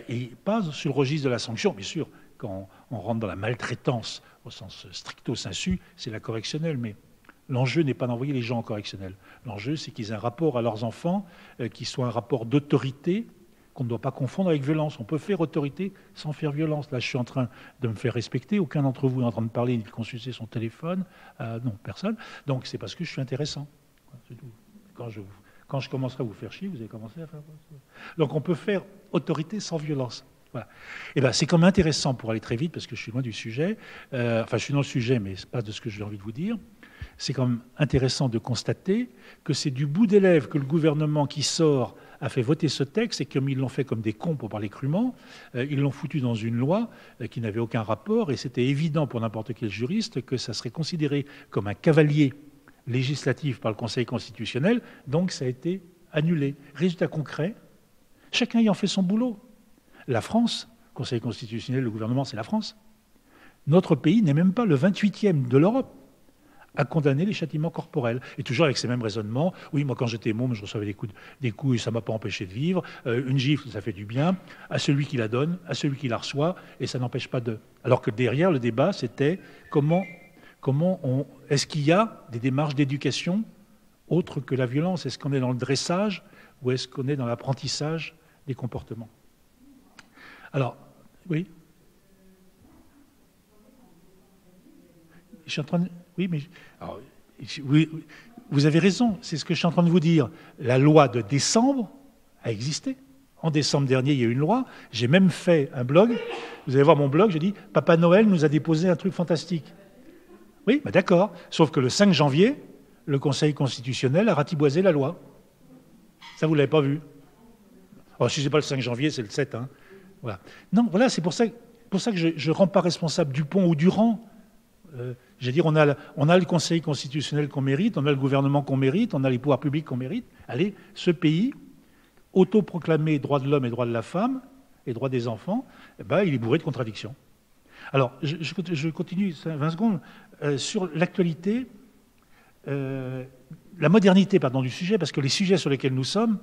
Et pas sur le registre de la sanction, bien sûr, quand on rentre dans la maltraitance au sens stricto sensu, c'est la correctionnelle, mais l'enjeu n'est pas d'envoyer les gens en correctionnel. L'enjeu, c'est qu'ils aient un rapport à leurs enfants qui soit un rapport d'autorité qu'on ne doit pas confondre avec violence. On peut faire autorité sans faire violence. Là, je suis en train de me faire respecter. Aucun d'entre vous est en train de parler ni de consulter son téléphone. Non, personne. Donc, c'est parce que je suis intéressant. C'est tout. Quand je commencerai à vous faire chier, vous allez commencer à faire ça. Donc, on peut faire autorité sans violence. Voilà. Et ben, c'est quand même intéressant pour aller très vite, parce que je suis loin du sujet. Enfin, je suis dans le sujet, mais ce n'est pas de ce que j'ai envie de vous dire. C'est quand même intéressant de constater que c'est du bout des lèvres que le gouvernement qui sort a fait voter ce texte et comme ils l'ont fait comme des cons pour parler crûment, ils l'ont foutu dans une loi qui n'avait aucun rapport et c'était évident pour n'importe quel juriste que ça serait considéré comme un cavalier législatif par le Conseil constitutionnel, donc ça a été annulé. Résultat concret, chacun ayant fait son boulot. La France, Conseil constitutionnel, le gouvernement, c'est la France. Notre pays n'est même pas le 28e de l'Europe à condamner les châtiments corporels. Et toujours avec ces mêmes raisonnements. Oui, moi, quand j'étais môme, je recevais des coups et ça ne m'a pas empêché de vivre. Une gifle, ça fait du bien à celui qui la donne, à celui qui la reçoit, et ça n'empêche pas de... Alors que derrière, le débat, c'était est-ce qu'il y a des démarches d'éducation autres que la violence? Est-ce qu'on est dans le dressage ou est-ce qu'on est dans l'apprentissage des comportements? Alors, oui. Je suis en train de... Oui, mais... Alors, oui, vous avez raison, c'est ce que je suis en train de vous dire. La loi de décembre a existé. En décembre dernier, il y a eu une loi. J'ai même fait un blog. Vous allez voir mon blog, j'ai dit « Papa Noël nous a déposé un truc fantastique ». Oui, bah d'accord. Sauf que le 5 janvier, le Conseil constitutionnel a ratiboisé la loi. Ça, vous ne l'avez pas vu. Alors, si ce n'est pas le 5 janvier, c'est le 7. Hein. Voilà. Non, voilà, c'est pour ça que je ne rends pas responsable Dupont ou Durand. Je veux dire, on a le Conseil constitutionnel qu'on mérite, on a le gouvernement qu'on mérite, on a les pouvoirs publics qu'on mérite. Allez, ce pays, autoproclamé droit de l'homme et droit de la femme, et droit des enfants, eh ben, il est bourré de contradictions. Alors, je continue 20 secondes. Sur l'actualité, la modernité du sujet, parce que les sujets sur lesquels nous sommes,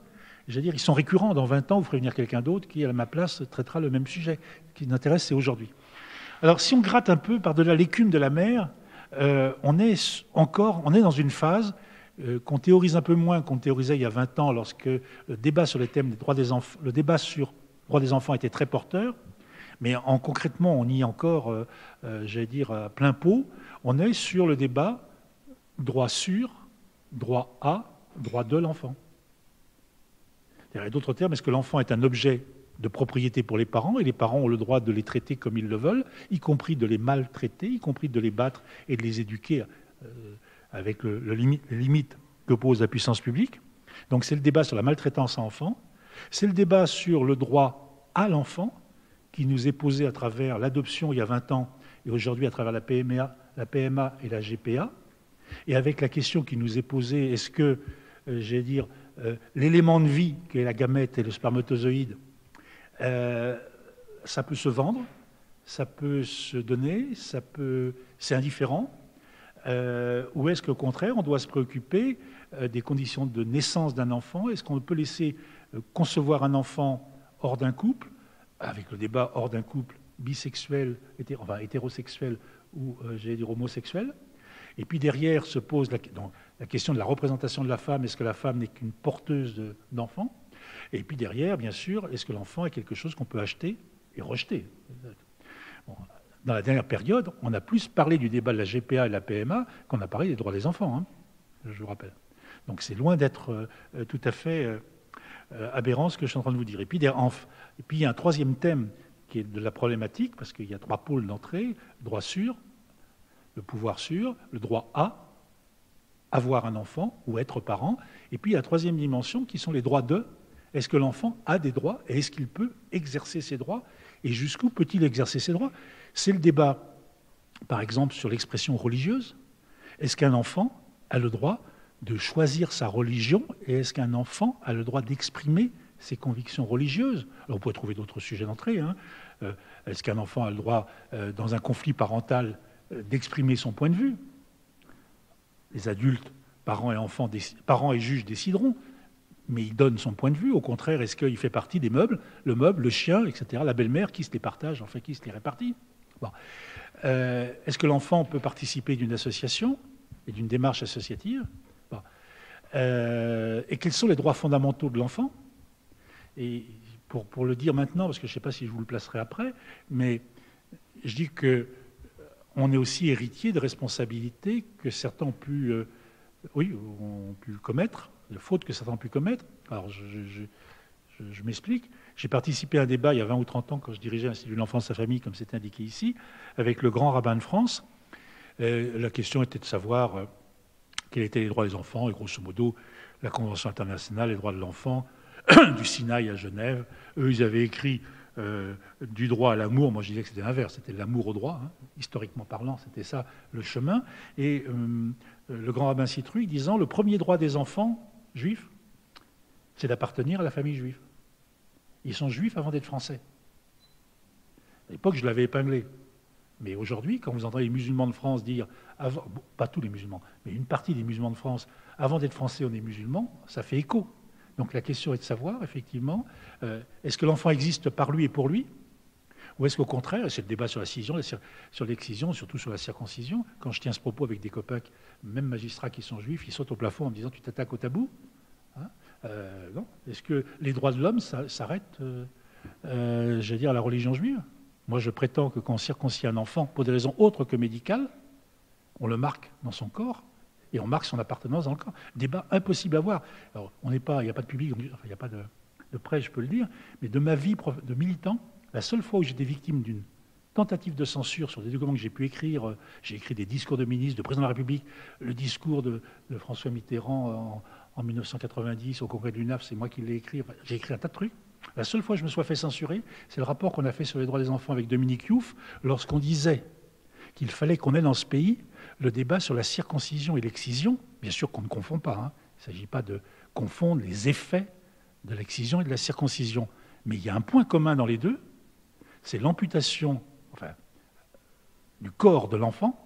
je veux dire, ils sont récurrents. Dans 20 ans, vous ferez venir quelqu'un d'autre qui, à ma place, traitera le même sujet. Ce qui nous intéresse, c'est aujourd'hui. Alors, si on gratte un peu par-delà l'écume de la mer, on est dans une phase qu'on théorise un peu moins qu'on théorisait il y a 20 ans, lorsque le débat sur les thèmes des droits des enfants, le débat sur les droits des enfants était très porteur. Mais concrètement, on y est encore, j'allais dire, à plein pot. On est sur le débat droit sur, droit à, droit de l'enfant. En d'autres termes, est-ce que l'enfant est un objet de propriété pour les parents et les parents ont le droit de les traiter comme ils le veulent, y compris de les maltraiter, y compris de les battre et de les éduquer avec les limites que pose la puissance publique. Donc c'est le débat sur la maltraitance à enfants, c'est le débat sur le droit à l'enfant, qui nous est posé à travers l'adoption il y a 20 ans et aujourd'hui à travers la PMA et la GPA, et avec la question qui nous est posée, est-ce que, j'allais dire, l'élément de vie, qui est la gamète et le spermatozoïde, ça peut se vendre, ça peut se donner, c'est indifférent, ou est-ce qu'au contraire, on doit se préoccuper des conditions de naissance d'un enfant? Est-ce qu'on peut laisser concevoir un enfant hors d'un couple, avec le débat hors d'un couple bisexuel, hétérosexuel ou, j'allais dire, homosexuel? Et puis derrière se pose la question de la représentation de la femme. Est-ce que la femme n'est qu'une porteuse d'enfants? Et puis derrière, bien sûr, est-ce que l'enfant est quelque chose qu'on peut acheter et rejeter? Bon, dans la dernière période, on a plus parlé du débat de la GPA et de la PMA qu'on a parlé des droits des enfants, hein, je vous rappelle. Donc c'est loin d'être tout à fait aberrant ce que je suis en train de vous dire. Et puis il y a un troisième thème qui est de la problématique, parce qu'il y a 3 pôles d'entrée: le droit sur, le pouvoir sur, le droit à avoir un enfant ou être parent. Et puis il y a la troisième dimension qui sont les droits de. Est-ce que l'enfant a des droits et est-ce qu'il peut exercer ses droits? Et jusqu'où peut-il exercer ses droits? C'est le débat, par exemple, sur l'expression religieuse. Est-ce qu'un enfant a le droit de choisir sa religion, et est-ce qu'un enfant a le droit d'exprimer ses convictions religieuses? Alors, on pourrait trouver d'autres sujets d'entrée. Hein. Est-ce qu'un enfant a le droit, dans un conflit parental, d'exprimer son point de vue? Les adultes, parents et juges décideront, mais il donne son point de vue. Au contraire, est-ce qu'il fait partie des meubles, le chien, etc., la belle-mère, qui se les partage, enfin, qui se les répartit? Bon. Est-ce que l'enfant peut participer d'une association et d'une démarche associative? Bon. Et quels sont les droits fondamentaux de l'enfant? Et pour le dire maintenant, parce que je ne sais pas si je vous le placerai après, mais je dis qu'on est aussi héritier de responsabilités que certains ont pu, ont pu commettre, de fautes que certains ont pu commettre. Alors, je m'explique. J'ai participé à un débat il y a 20 ou 30 ans, quand je dirigeais l'Institut de l'enfance et de la famille, comme c'est indiqué ici, avec le grand rabbin de France. La question était de savoir quels étaient les droits des enfants, et grosso modo, la Convention internationale, les droits de l'enfant, du Sinaï à Genève. Eux, ils avaient écrit du droit à l'amour. Moi, je disais que c'était l'inverse, c'était l'amour au droit. Hein. Historiquement parlant, c'était ça le chemin. Et le grand rabbin Citruc disant, le premier droit des enfants juifs, c'est d'appartenir à la famille juive. Ils sont juifs avant d'être français. À l'époque, je l'avais épinglé. Mais aujourd'hui, quand vous entendez les musulmans de France dire, avant, bon, pas tous les musulmans, mais une partie des musulmans de France, avant d'être français, on est musulman, ça fait écho. Donc la question est de savoir, effectivement, est-ce que l'enfant existe par lui et pour lui? Ou est-ce qu'au contraire, et c'est le débat sur la scission, sur l'excision, surtout sur la circoncision, quand je tiens ce propos avec des copains, même magistrats qui sont juifs, ils sautent au plafond en me disant « tu t'attaques au tabou » hein non. Est-ce que les droits de l'homme s'arrêtent, j'allais dire, à la religion juive? Moi, je prétends que quand on circoncie un enfant, pour des raisons autres que médicales, on le marque dans son corps, et on marque son appartenance dans le corps. Débat impossible à voir. Alors, il n'y a pas de public, enfin, il n'y a pas de presse, je peux le dire, mais de ma vie de militant, la seule fois où j'étais victime d'une tentative de censure sur des documents que j'ai pu écrire, j'ai écrit des discours de ministres, de président de la République, le discours de François Mitterrand en 1990 au congrès de l'UNAF, c'est moi qui l'ai écrit, enfin, j'ai écrit un tas de trucs. La seule fois que je me sois fait censurer, c'est le rapport qu'on a fait sur les droits des enfants avec Dominique Youf, lorsqu'on disait qu'il fallait qu'on ait dans ce pays le débat sur la circoncision et l'excision. Bien sûr qu'on ne confond pas, hein. Il ne s'agit pas de confondre les effets de l'excision et de la circoncision. Mais il y a un point commun dans les deux, c'est l'amputation du corps de l'enfant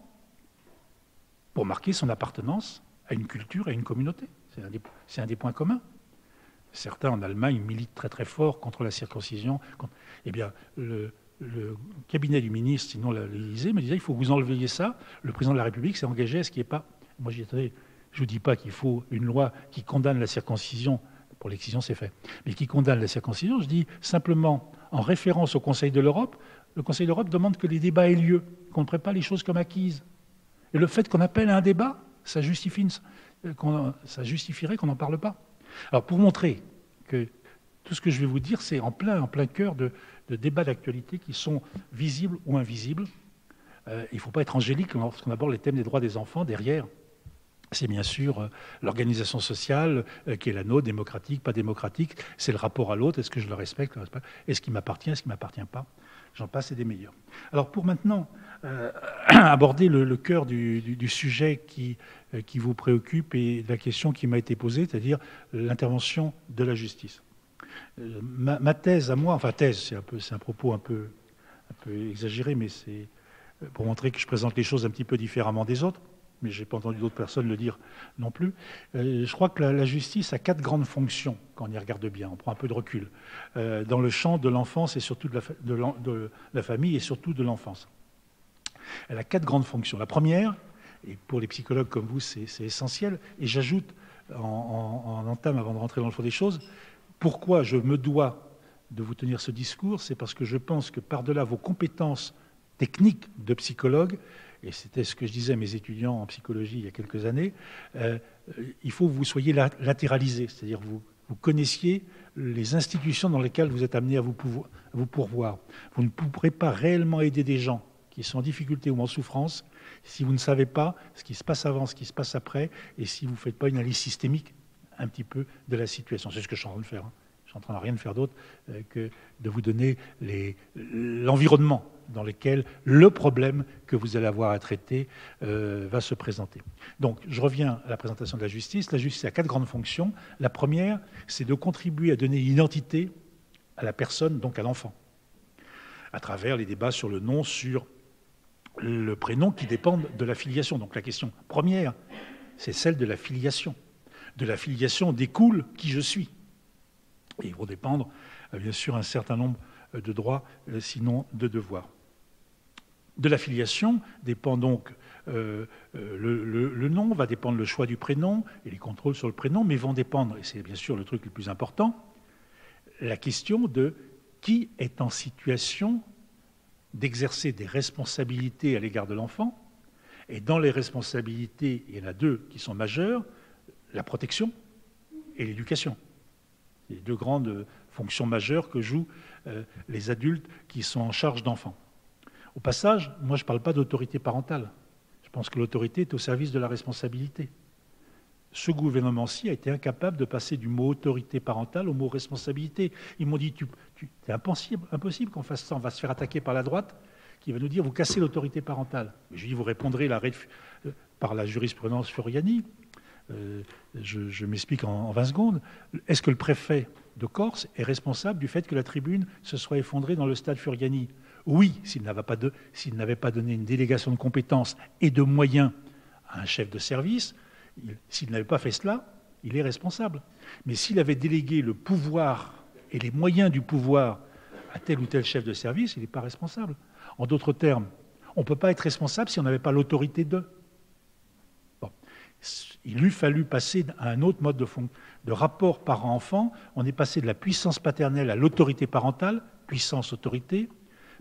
pour marquer son appartenance à une culture et à une communauté. C'est un des points communs. Certains en Allemagne militent très très fort contre la circoncision. Eh bien, le cabinet du ministre, sinon l'Élysée, me disait il faut que vous enleviez ça. Le président de la République s'est engagé à ce qu'il n'y ait pas. Moi, je ne vous dis pas qu'il faut une loi qui condamne la circoncision. Pour l'excision, c'est fait. Mais qui condamne la circoncision, je dis simplement, en référence au Conseil de l'Europe, le Conseil de l'Europe demande que les débats aient lieu, qu'on ne prenne pas les choses comme acquises. Et le fait qu'on appelle à un débat, ça justifierait qu'on n'en parle pas. Alors, pour montrer que tout ce que je vais vous dire, c'est en plein cœur de débats d'actualité qui sont visibles ou invisibles. Il ne faut pas être angélique lorsqu'on aborde les thèmes des droits des enfants. Derrière, c'est bien sûr l'organisation sociale qui est la nôtre, démocratique, pas démocratique. C'est le rapport à l'autre. Est-ce que je le respecte? Est-ce qu'il m'appartient? Est-ce qu'il ne m'appartient pas? J'en passe et des meilleurs. Alors, pour maintenant aborder le cœur du sujet qui vous préoccupe et de la question qui m'a été posée, c'est-à-dire l'intervention de la justice. Ma thèse à moi, enfin thèse, c'est un propos un peu exagéré, mais c'est pour montrer que je présente les choses un petit peu différemment des autres, mais je n'ai pas entendu d'autres personnes le dire non plus. Je crois que la justice a 4 grandes fonctions, quand on y regarde bien, on prend un peu de recul, dans le champ de l'enfance et surtout de la famille et surtout de l'enfance. Elle a 4 grandes fonctions. La première, et pour les psychologues comme vous, c'est essentiel, et j'ajoute en entame avant de rentrer dans le fond des choses, pourquoi je me dois de vous tenir ce discours, c'est parce que je pense que par-delà vos compétences techniques de psychologue, et c'était ce que je disais à mes étudiants en psychologie il y a quelques années, il faut que vous soyez latéralisés, c'est-à-dire vous connaissiez les institutions dans lesquelles vous êtes amenés à vous pourvoir. Vous ne pourrez pas réellement aider des gens qui sont en difficulté ou en souffrance si vous ne savez pas ce qui se passe avant, ce qui se passe après, et si vous ne faites pas une analyse systémique un petit peu de la situation. C'est ce que je suis en train de faire. Je suis en train de rien faire d'autre que de vous donner l'environnement dans lequel le problème que vous allez avoir à traiter va se présenter. Donc, je reviens à la présentation de la justice. La justice a 4 grandes fonctions. La première, c'est de contribuer à donner une identité à la personne, donc à l'enfant, à travers les débats sur le nom, sur le prénom qui dépendent de la filiation. Donc la question première, c'est celle de la filiation. De la filiation découle qui je suis. Et ils vont dépendre, bien sûr, un certain nombre de droits, sinon de devoirs. De la filiation dépend donc le nom, va dépendre le choix du prénom et les contrôles sur le prénom, mais vont dépendre, et c'est bien sûr le truc le plus important, la question de qui est en situation d'exercer des responsabilités à l'égard de l'enfant. Et dans les responsabilités, il y en a 2 qui sont majeures, la protection et l'éducation. C'est les 2 grandes fonctions majeures que jouent les adultes qui sont en charge d'enfants. Au passage, moi je ne parle pas d'autorité parentale. Je pense que l'autorité est au service de la responsabilité. Ce gouvernement-ci a été incapable de passer du mot autorité parentale au mot responsabilité. Ils m'ont dit, c'est impossible qu'on fasse ça, on va se faire attaquer par la droite, qui va nous dire, vous cassez l'autorité parentale. Je lui dis, vous répondrez par la jurisprudence Furiani. Je m'explique en 20 secondes. Est-ce que le préfet de Corse est responsable du fait que la tribune se soit effondrée dans le stade Furiani? Oui, s'il n'avait pas donné une délégation de compétences et de moyens à un chef de service. S'il n'avait pas fait cela, il est responsable. Mais s'il avait délégué le pouvoir et les moyens du pouvoir à tel ou tel chef de service, il n'est pas responsable. En d'autres termes, on ne peut pas être responsable si on n'avait pas l'autorité d'eux. Bon. Il eût fallu passer à un autre mode de rapport parent-enfant. On est passé de la puissance paternelle à l'autorité parentale, puissance-autorité,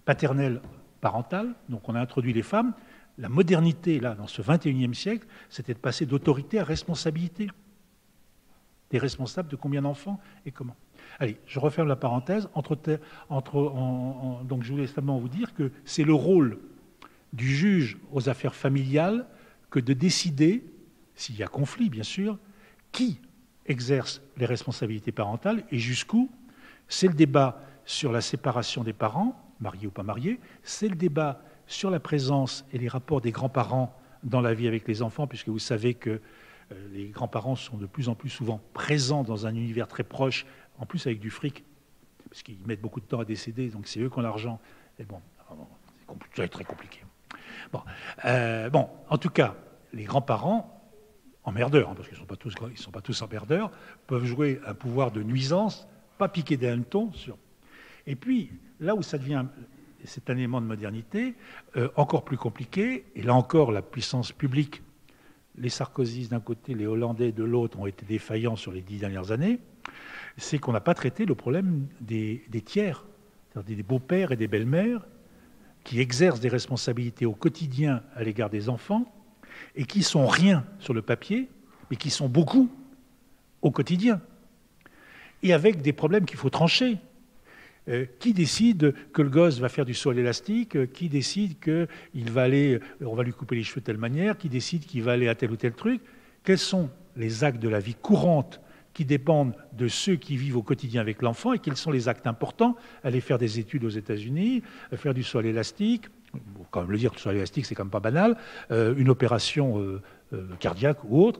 paternelle parentale. Donc on a introduit les femmes. La modernité, là, dans ce 21e siècle, c'était de passer d'autorité à responsabilité. T'es responsable de combien d'enfants et comment? Allez, je referme la parenthèse. Donc je voulais simplement vous dire que c'est le rôle du juge aux affaires familiales que de décider, s'il y a conflit bien sûr, qui exerce les responsabilités parentales et jusqu'où. C'est le débat sur la séparation des parents, mariés ou pas mariés, c'est le débat sur la présence et les rapports des grands-parents dans la vie avec les enfants, puisque vous savez que les grands-parents sont de plus en plus souvent présents dans un univers très proche, en plus avec du fric, parce qu'ils mettent beaucoup de temps à décéder, donc c'est eux qui ont l'argent. Et bon, c'est très compliqué. Bon, en tout cas, les grands-parents, emmerdeurs, hein, parce qu'ils ne sont pas tous emmerdeurs, peuvent jouer un pouvoir de nuisance, pas piquer des hannetons. Et puis, là où ça devient... C'est un élément de modernité encore plus compliqué, et là encore la puissance publique, les Sarkozys d'un côté, les Hollandais de l'autre ont été défaillants sur les 10 dernières années, c'est qu'on n'a pas traité le problème des tiers, c'est-à-dire des beaux-pères et des belles-mères qui exercent des responsabilités au quotidien à l'égard des enfants et qui sont rien sur le papier, mais qui sont beaucoup au quotidien, et avec des problèmes qu'il faut trancher. Qui décide que le gosse va faire du saut à l'élastique? Qui décide qu'il va aller, on va lui couper les cheveux de telle manière? Qui décide qu'il va aller à tel ou tel truc? Quels sont les actes de la vie courante qui dépendent de ceux qui vivent au quotidien avec l'enfant? Et quels sont les actes importants? Aller faire des études aux États-Unis, faire du saut à l'élastique, faut quand même le dire, le saut à l'élastique, c'est quand même pas banal, une opération cardiaque ou autre.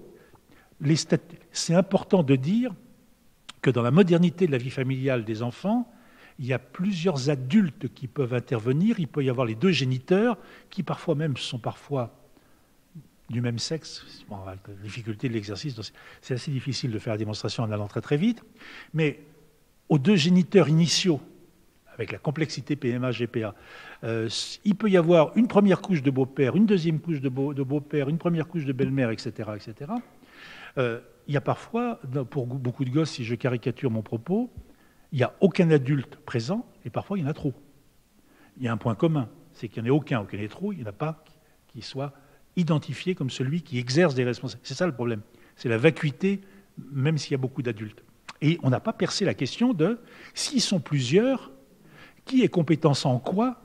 C'est important de dire que dans la modernité de la vie familiale des enfants, il y a plusieurs adultes qui peuvent intervenir. Il peut y avoir les 2 géniteurs, qui parfois même sont du même sexe. Bon, la difficulté de l'exercice, c'est assez difficile de faire la démonstration en allant très très vite. Mais aux 2 géniteurs initiaux, avec la complexité PMA, GPA, il peut y avoir une première couche de beau-père, une deuxième couche de beau-père, une première couche de belle-mère, etc. etc. Il y a parfois, pour beaucoup de gosses, si je caricature mon propos, il n'y a aucun adulte présent, et parfois il y en a trop. Il y a un point commun, c'est qu'il n'y en ait aucun ait trop, il n'y en a pas qui soit identifié comme celui qui exerce des responsabilités. C'est ça le problème, c'est la vacuité, même s'il y a beaucoup d'adultes. Et on n'a pas percé la question de, s'ils sont plusieurs, qui est compétent en quoi?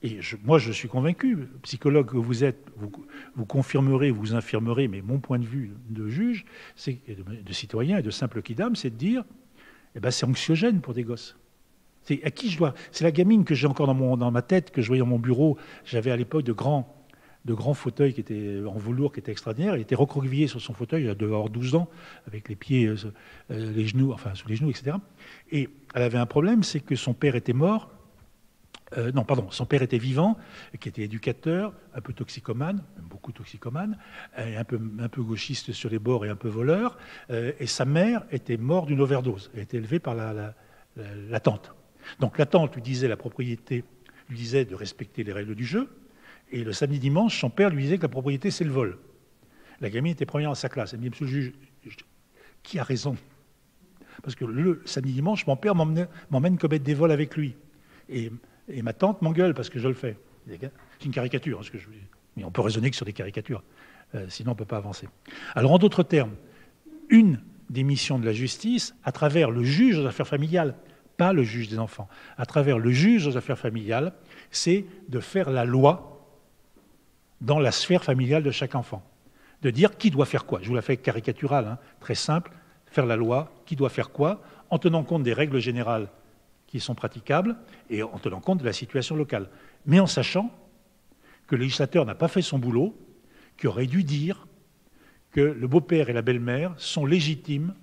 Et moi je suis convaincu, psychologue que vous êtes, vous confirmerez, vous infirmerez, mais mon point de vue de juge, de citoyen et de simple quidam, c'est de dire, eh ben, c'est anxiogène pour des gosses. C'est à qui je dois. C'est la gamine que j'ai encore dans ma tête, que je voyais dans mon bureau. J'avais à l'époque de grands fauteuils qui étaient en velours, qui étaient extraordinaires. Elle était recroquevillée sur son fauteuil, elle devait avoir 12 ans, avec les pieds, les genoux, enfin sous les genoux, etc. Et elle avait un problème, c'est que son père était mort. Son père était vivant, qui était éducateur, un peu toxicomane, beaucoup toxicomane, un peu gauchiste sur les bords et un peu voleur. Et sa mère était morte d'une overdose. Elle était élevée par la tante. Donc la tante lui disait, la propriété lui disait de respecter les règles du jeu. Et le samedi dimanche, son père lui disait que la propriété, c'est le vol. La gamine était première dans sa classe. Elle me dit, monsieur le juge, qui a raison? Parce que le samedi dimanche, mon père m'emmène commettre des vols avec lui. Et ma tante m'engueule parce que je le fais. C'est une caricature, ce que je dis. Mais on peut raisonner que sur des caricatures. Sinon, on ne peut pas avancer. Alors, en d'autres termes, une des missions de la justice, à travers le juge aux affaires familiales, pas le juge des enfants, à travers le juge aux affaires familiales, c'est de faire la loi dans la sphère familiale de chaque enfant. De dire qui doit faire quoi. Je vous la fais caricaturale, très simple. Faire la loi, qui doit faire quoi, en tenant compte des règles générales qui sont praticables et en tenant compte de la situation locale. Mais en sachant que le législateur n'a pas fait son boulot, qui aurait dû dire que le beau-père et la belle-mère sont légitimes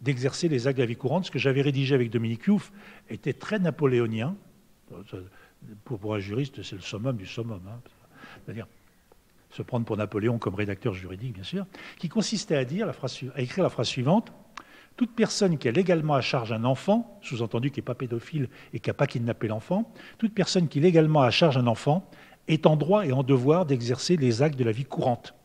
d'exercer les actes de la vie courante. Ce que j'avais rédigé avec Dominique Youf était très napoléonien. Pour un juriste, c'est le summum du summum. C'est-à-dire se prendre pour Napoléon comme rédacteur juridique, bien sûr, qui consistait à écrire la phrase suivante: toute personne qui a légalement à charge un enfant, sous-entendu qui n'est pas pédophile et qui n'a pas kidnappé l'enfant, toute personne qui légalement a à charge un enfant est en droit et en devoir d'exercer les actes de la vie courante.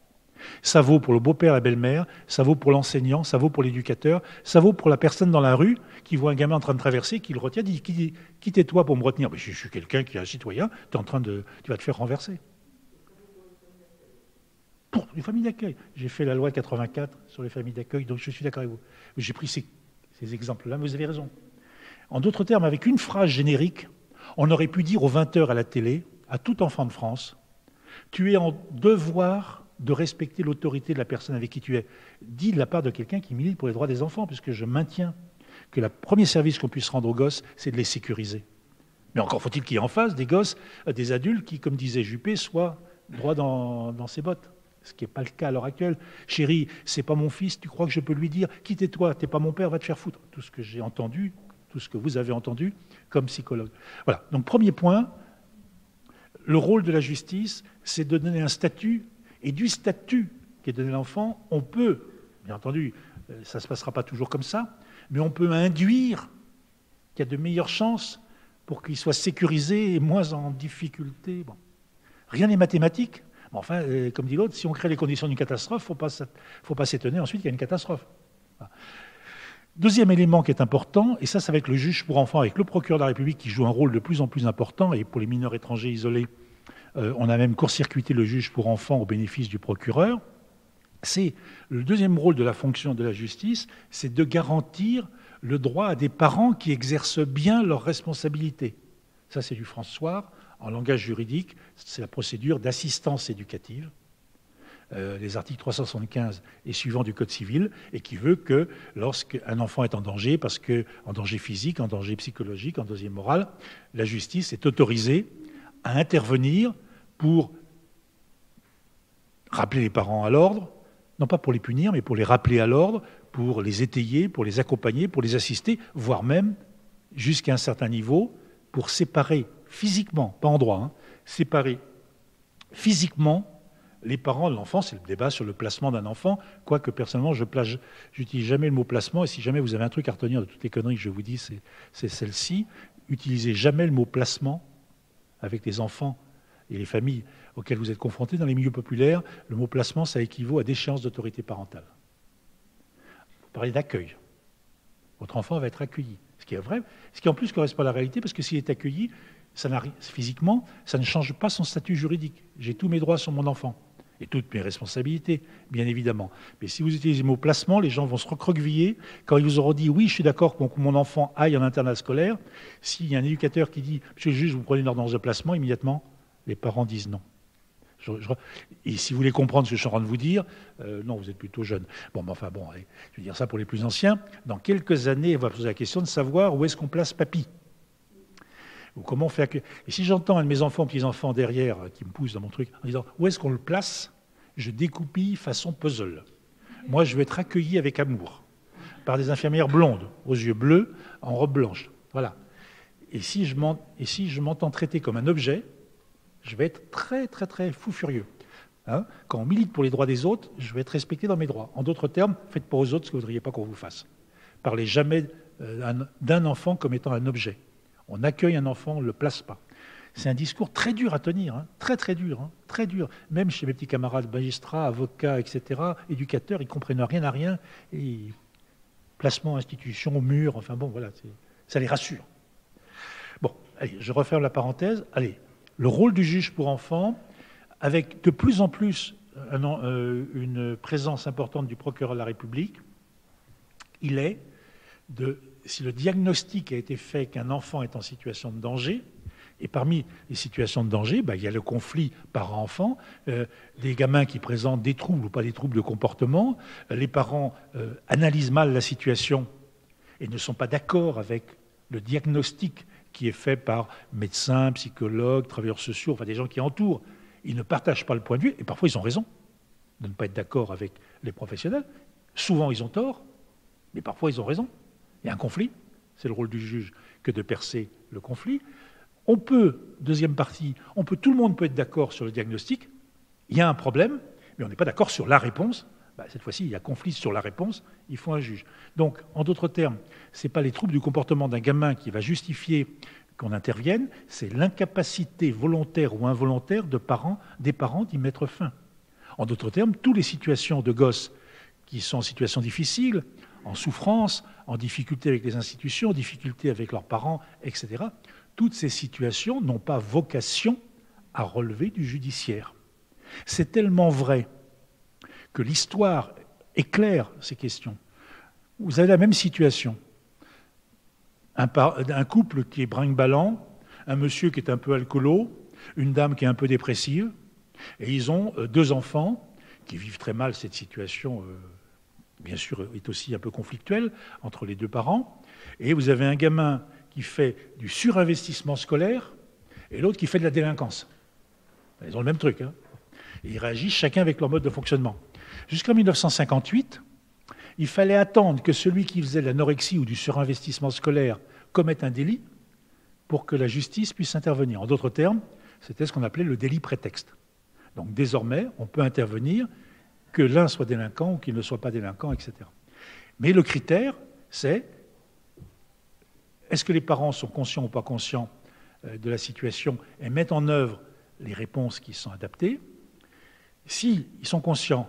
Ça vaut pour le beau-père et la belle-mère, ça vaut pour l'enseignant, ça vaut pour l'éducateur, ça vaut pour la personne dans la rue qui voit un gamin en train de traverser, qui le retient, dit « Qui t'es-toi pour me retenir ?» Je suis quelqu'un qui est un citoyen, tu vas te faire renverser. Pour les familles d'accueil. J'ai fait la loi 84 sur les familles d'accueil, donc je suis d'accord avec vous. J'ai pris ces exemples-là, mais vous avez raison. En d'autres termes, avec une phrase générique, on aurait pu dire aux 20h à la télé, à tout enfant de France, tu es en devoir de respecter l'autorité de la personne avec qui tu es. Dit de la part de quelqu'un qui milite pour les droits des enfants, puisque je maintiens que le premier service qu'on puisse rendre aux gosses, c'est de les sécuriser. Mais encore faut-il qu'il y ait en face des gosses, des adultes qui, comme disait Juppé, soient droits dans ses bottes. Ce qui n'est pas le cas à l'heure actuelle. Chérie, c'est pas mon fils, tu crois que je peux lui dire, quitte-toi, t'es pas mon père, va te faire foutre. Tout ce que j'ai entendu, tout ce que vous avez entendu comme psychologue. Voilà. Donc, premier point, le rôle de la justice, c'est de donner un statut, et du statut qui est donné à l'enfant, on peut, bien entendu, ça ne se passera pas toujours comme ça, mais on peut induire qu'il y a de meilleures chances pour qu'il soit sécurisé et moins en difficulté. Bon. Rien n'est mathématique. Enfin, comme dit l'autre, si on crée les conditions d'une catastrophe, il ne faut pas s'étonner ensuite qu'il y a une catastrophe. Voilà. Deuxième élément qui est important, et ça va être le juge pour enfants avec le procureur de la République qui joue un rôle de plus en plus important, et pour les mineurs étrangers isolés, on a même court-circuité le juge pour enfants au bénéfice du procureur. C'est le deuxième rôle de la fonction de la justice, c'est de garantir le droit à des parents qui exercent bien leurs responsabilités. Ça, c'est du François. En langage juridique, c'est la procédure d'assistance éducative, les articles 375 et suivants du Code civil, et qui veut que lorsqu'un enfant est en danger, en danger physique, en danger psychologique, en danger moral, la justice est autorisée à intervenir pour rappeler les parents à l'ordre, non pas pour les punir, mais pour les rappeler à l'ordre, pour les étayer, pour les accompagner, pour les assister, voire même, jusqu'à un certain niveau, pour séparer physiquement, pas en droit, séparer physiquement les parents de l'enfant. C'est le débat sur le placement d'un enfant, quoique personnellement, je n'utilise jamais le mot placement, et si jamais vous avez un truc à retenir de toutes les conneries que je vous dis, c'est celle-ci. Utilisez jamais le mot placement avec les enfants et les familles auxquelles vous êtes confrontés dans les milieux populaires. Le mot placement, ça équivaut à déchéance d'autorité parentale. Vous parlez d'accueil. Votre enfant va être accueilli. Ce qui est vrai, ce qui en plus correspond à la réalité, parce que s'il est accueilli, physiquement, ça ne change pas son statut juridique. J'ai tous mes droits sur mon enfant et toutes mes responsabilités, bien évidemment. Mais si vous utilisez le mot placement, les gens vont se recroqueviller. Quand ils vous auront dit « oui, je suis d'accord pour que mon enfant aille en internat scolaire », s'il y a un éducateur qui dit « monsieur le juge, vous prenez une ordonnance de placement », immédiatement, les parents disent non. Et si vous voulez comprendre ce que je suis en train de vous dire, non, vous êtes plutôt jeune. Bon, mais enfin, bon, allez, je vais dire ça pour les plus anciens. Dans quelques années, on va poser la question de savoir où est-ce qu'on place papy. Ou comment faire que... Et si j'entends un de mes enfants, petits-enfants derrière, qui me pousse dans mon truc, en disant où est-ce qu'on le place, je découpille façon puzzle. Moi, je veux être accueilli avec amour par des infirmières blondes, aux yeux bleus, en robe blanche. Voilà. Et si je m'entends traiter comme un objet, je vais être très, très, très fou furieux. Hein, quand on milite pour les droits des autres, je vais être respecté dans mes droits. En d'autres termes, faites pas aux autres ce que vous ne voudriez pas qu'on vous fasse. Parlez jamais d'un enfant comme étant un objet. On accueille un enfant, on ne le place pas. C'est un discours très dur à tenir, hein, très très dur, hein, très dur. Même chez mes petits camarades magistrats, avocats, etc., éducateurs, ils ne comprennent rien à rien. Et placement, institution, mur, enfin bon, voilà, ça les rassure. Bon, allez, je referme la parenthèse. Allez, le rôle du juge pour enfants, avec de plus en plus une présence importante du procureur de la République, il est si le diagnostic a été fait qu'un enfant est en situation de danger, et parmi les situations de danger, il y a le conflit parent-enfant, des gamins qui présentent des troubles ou pas des troubles de comportement, les parents analysent mal la situation et ne sont pas d'accord avec le diagnostic qui est fait par médecins, psychologues, travailleurs sociaux, enfin des gens qui entourent. Ils ne partagent pas le point de vue, et parfois ils ont raison de ne pas être d'accord avec les professionnels. Souvent ils ont tort, mais parfois ils ont raison. Il y a un conflit, c'est le rôle du juge que de percer le conflit. On peut, deuxième partie, tout le monde peut être d'accord sur le diagnostic, il y a un problème, mais on n'est pas d'accord sur la réponse. Cette fois-ci, il y a conflit sur la réponse, il faut un juge. Donc, en d'autres termes, ce n'est pas les troubles du comportement d'un gamin qui va justifier qu'on intervienne, c'est l'incapacité volontaire ou involontaire des parents d'y mettre fin. En d'autres termes, toutes les situations de gosses qui sont en situation difficile, en souffrance, en difficulté avec les institutions, en difficulté avec leurs parents, etc., toutes ces situations n'ont pas vocation à relever du judiciaire. C'est tellement vrai que l'histoire éclaire ces questions. Vous avez la même situation. Un couple qui est brinque-ballant, un monsieur qui est un peu alcoolo, une dame qui est un peu dépressive, et ils ont 2 enfants qui vivent très mal cette situation, bien sûr, est aussi un peu conflictuelle entre les 2 parents, et vous avez un gamin qui fait du surinvestissement scolaire et l'autre qui fait de la délinquance. Ils ont le même truc. Hein. Et ils réagissent chacun avec leur mode de fonctionnement. Jusqu'en 1958, il fallait attendre que celui qui faisait de l'anorexie ou du surinvestissement scolaire commette un délit pour que la justice puisse intervenir. En d'autres termes, c'était ce qu'on appelait le délit prétexte. Donc désormais, on peut intervenir que l'un soit délinquant ou qu'il ne soit pas délinquant, etc. Mais le critère, c'est est-ce que les parents sont conscients ou pas conscients de la situation et mettent en œuvre les réponses qui sont adaptées. S'ils sont conscients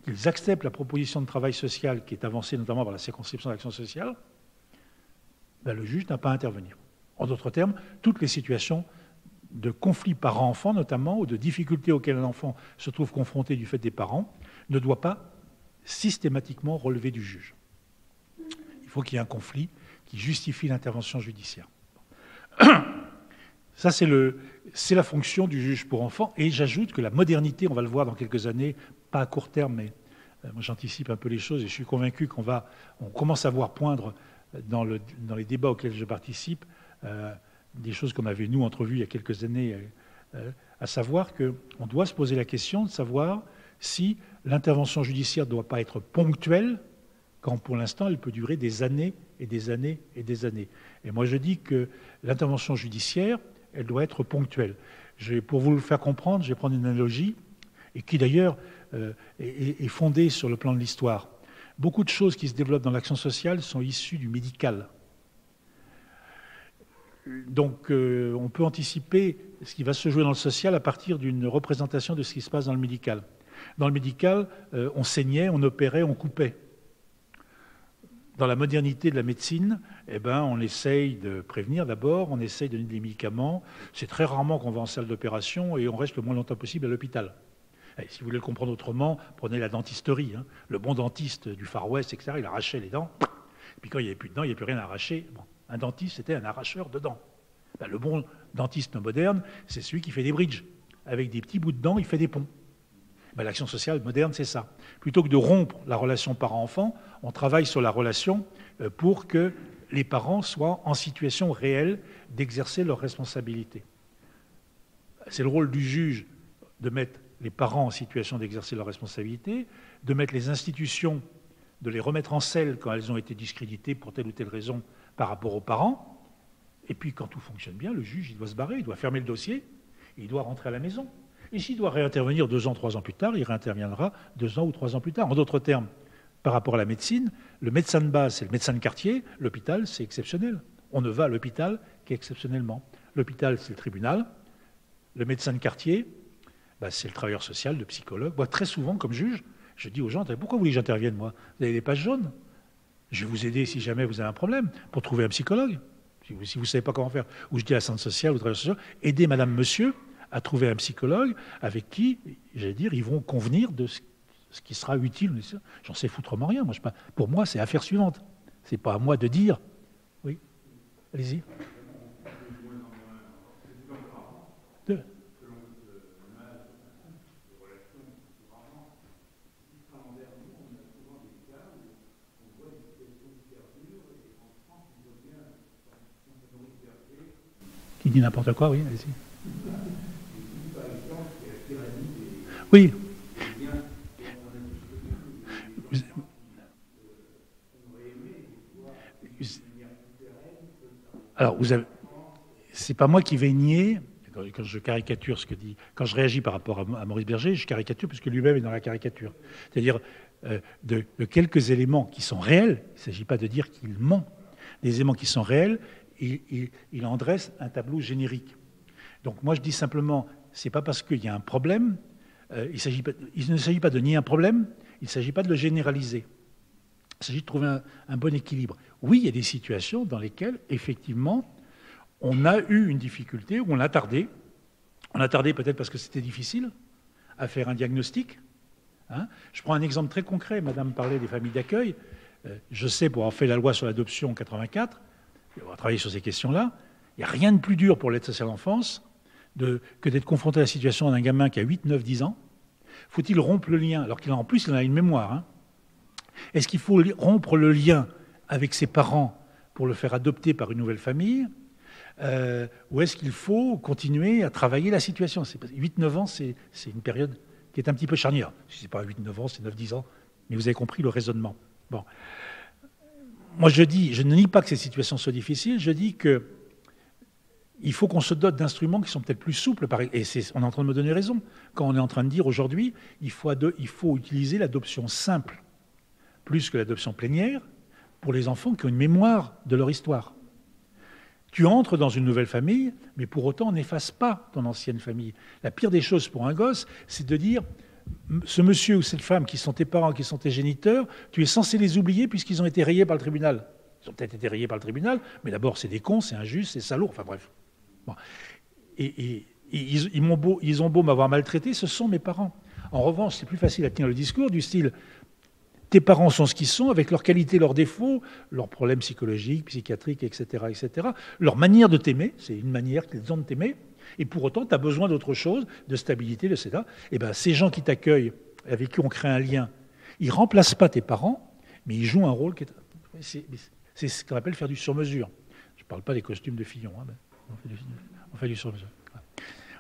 qu'ils acceptent la proposition de travail social qui est avancée notamment par la circonscription d'action sociale, le juge n'a pas à intervenir. En d'autres termes, toutes les situations de conflits parents-enfants notamment, ou de difficultés auxquelles un enfant se trouve confronté du fait des parents, ne doit pas systématiquement relever du juge. Il faut qu'il y ait un conflit qui justifie l'intervention judiciaire. Ça, c'est la fonction du juge pour enfants. Et j'ajoute que la modernité, on va le voir dans quelques années, pas à court terme, mais moi j'anticipe un peu les choses et je suis convaincu on commence à voir poindre dans les débats auxquels je participe des choses qu'on avait, nous, entrevues il y a quelques années, à savoir qu'on doit se poser la question de savoir si l'intervention judiciaire ne doit pas être ponctuelle, quand pour l'instant elle peut durer des années et des années et des années. Et moi je dis que l'intervention judiciaire, elle doit être ponctuelle. Pour vous le faire comprendre, je vais prendre une analogie, et qui d'ailleurs est fondée sur le plan de l'histoire. Beaucoup de choses qui se développent dans l'action sociale sont issues du médical. Donc on peut anticiper ce qui va se jouer dans le social à partir d'une représentation de ce qui se passe dans le médical. Dans le médical, on saignait, on opérait, on coupait. Dans la modernité de la médecine, on essaye de prévenir d'abord, on essaye de donner des médicaments. C'est très rarement qu'on va en salle d'opération et on reste le moins longtemps possible à l'hôpital. Et si vous voulez le comprendre autrement, prenez la dentisterie. Hein. Le bon dentiste du Far West, etc., il arrachait les dents. Et puis quand il n'y avait plus de dents, il n'y avait plus rien à arracher. Bon, un dentiste, c'était un arracheur de dents. Le bon dentiste moderne, c'est celui qui fait des bridges avec des petits bouts de dents, il fait des ponts. Ben, l'action sociale moderne, c'est ça. Plutôt que de rompre la relation parent-enfant, on travaille sur la relation pour que les parents soient en situation réelle d'exercer leurs responsabilités. C'est le rôle du juge de mettre les parents en situation d'exercer leurs responsabilités, de mettre les institutions, de les remettre en selle quand elles ont été discréditées pour telle ou telle raison par rapport aux parents. Et puis quand tout fonctionne bien, le juge il doit se barrer, il doit fermer le dossier, et il doit rentrer à la maison. Et s'il doit réintervenir 2 ans, 3 ans plus tard, il réinterviendra 2 ans ou 3 ans plus tard. En d'autres termes, par rapport à la médecine, le médecin de base, c'est le médecin de quartier, l'hôpital, c'est exceptionnel. On ne va à l'hôpital qu'exceptionnellement. L'hôpital, c'est le tribunal. Le médecin de quartier, c'est le travailleur social, le psychologue. Moi, très souvent, comme juge, je dis aux gens, pourquoi vous voulez que j'intervienne, moi? Vous avez des pages jaunes? Je vais vous aider si jamais vous avez un problème, pour trouver un psychologue, si vous ne savez pas comment faire. Ou je dis à la centre sociale, au travailleur social, aidez madame, monsieur, à trouver un psychologue avec qui, j'allais dire, ils vont convenir de ce qui sera utile. J'en sais foutrement rien. Pour moi, c'est affaire suivante. Ce n'est pas à moi de dire. Oui, allez-y. Qui dit n'importe quoi, oui, allez-y. Oui. Alors, c'est pas moi qui vais nier, quand je caricature ce que dit, quand je réagis par rapport à Maurice Berger, je caricature puisque lui-même est dans la caricature. C'est-à-dire de quelques éléments qui sont réels, il ne s'agit pas de dire qu'il ment, des éléments qui sont réels, il en dresse un tableau générique. Donc moi je dis simplement, c'est pas parce qu'il y a un problème, il ne s'agit pas de nier un problème, il ne s'agit pas de le généraliser. Il s'agit de trouver un bon équilibre. Oui, il y a des situations dans lesquelles, effectivement, on a eu une difficulté, ou on a tardé. On a tardé peut-être parce que c'était difficile à faire un diagnostic. Je prends un exemple très concret. Madame parlait des familles d'accueil. Je sais, pour avoir fait la loi sur l'adoption en 84, on va travailler sur ces questions-là, il n'y a rien de plus dur pour l'aide sociale à l'enfance que d'être confronté à la situation d'un gamin qui a 8, 9, 10 ans. Faut-il rompre le lien, alors qu'en plus, il en a une mémoire. Est-ce qu'il faut rompre le lien avec ses parents pour le faire adopter par une nouvelle famille ou est-ce qu'il faut continuer à travailler la situation? 8-9 ans, c'est une période qui est un petit peu charnière. Si ce n'est pas 8-9 ans, c'est 9-10 ans. Mais vous avez compris le raisonnement. Bon. Moi, je ne nie pas que ces situations soient difficiles. Je dis qu'il faut qu'on se dote d'instruments qui sont peut-être plus souples. Et on est en train de me donner raison. Quand on est en train de dire aujourd'hui, il faut utiliser l'adoption simple, plus que l'adoption plénière, pour les enfants qui ont une mémoire de leur histoire. Tu entres dans une nouvelle famille, mais pour autant, on n'efface pas ton ancienne famille. La pire des choses pour un gosse, c'est de dire, ce monsieur ou cette femme qui sont tes parents, qui sont tes géniteurs, tu es censé les oublier puisqu'ils ont été rayés par le tribunal. Ils ont peut-être été rayés par le tribunal, mais d'abord, c'est des cons, c'est injuste, c'est salaud, enfin bref. Bon. Et ils ont beau m'avoir maltraité, ce sont mes parents. En revanche, c'est plus facile à tenir le discours du style... Tes parents sont ce qu'ils sont, avec leurs qualités, leurs défauts, leurs problèmes psychologiques, psychiatriques, etc., etc. Leur manière de t'aimer, c'est une manière qu'ils ont de t'aimer, et pour autant, tu as besoin d'autre chose, de stabilité, etc. Et bien, ces gens qui t'accueillent, avec qui on crée un lien, ils ne remplacent pas tes parents, mais ils jouent un rôle qui est... C'est ce qu'on appelle faire du sur-mesure. Je ne parle pas des costumes de Fillon, on fait du sur-mesure.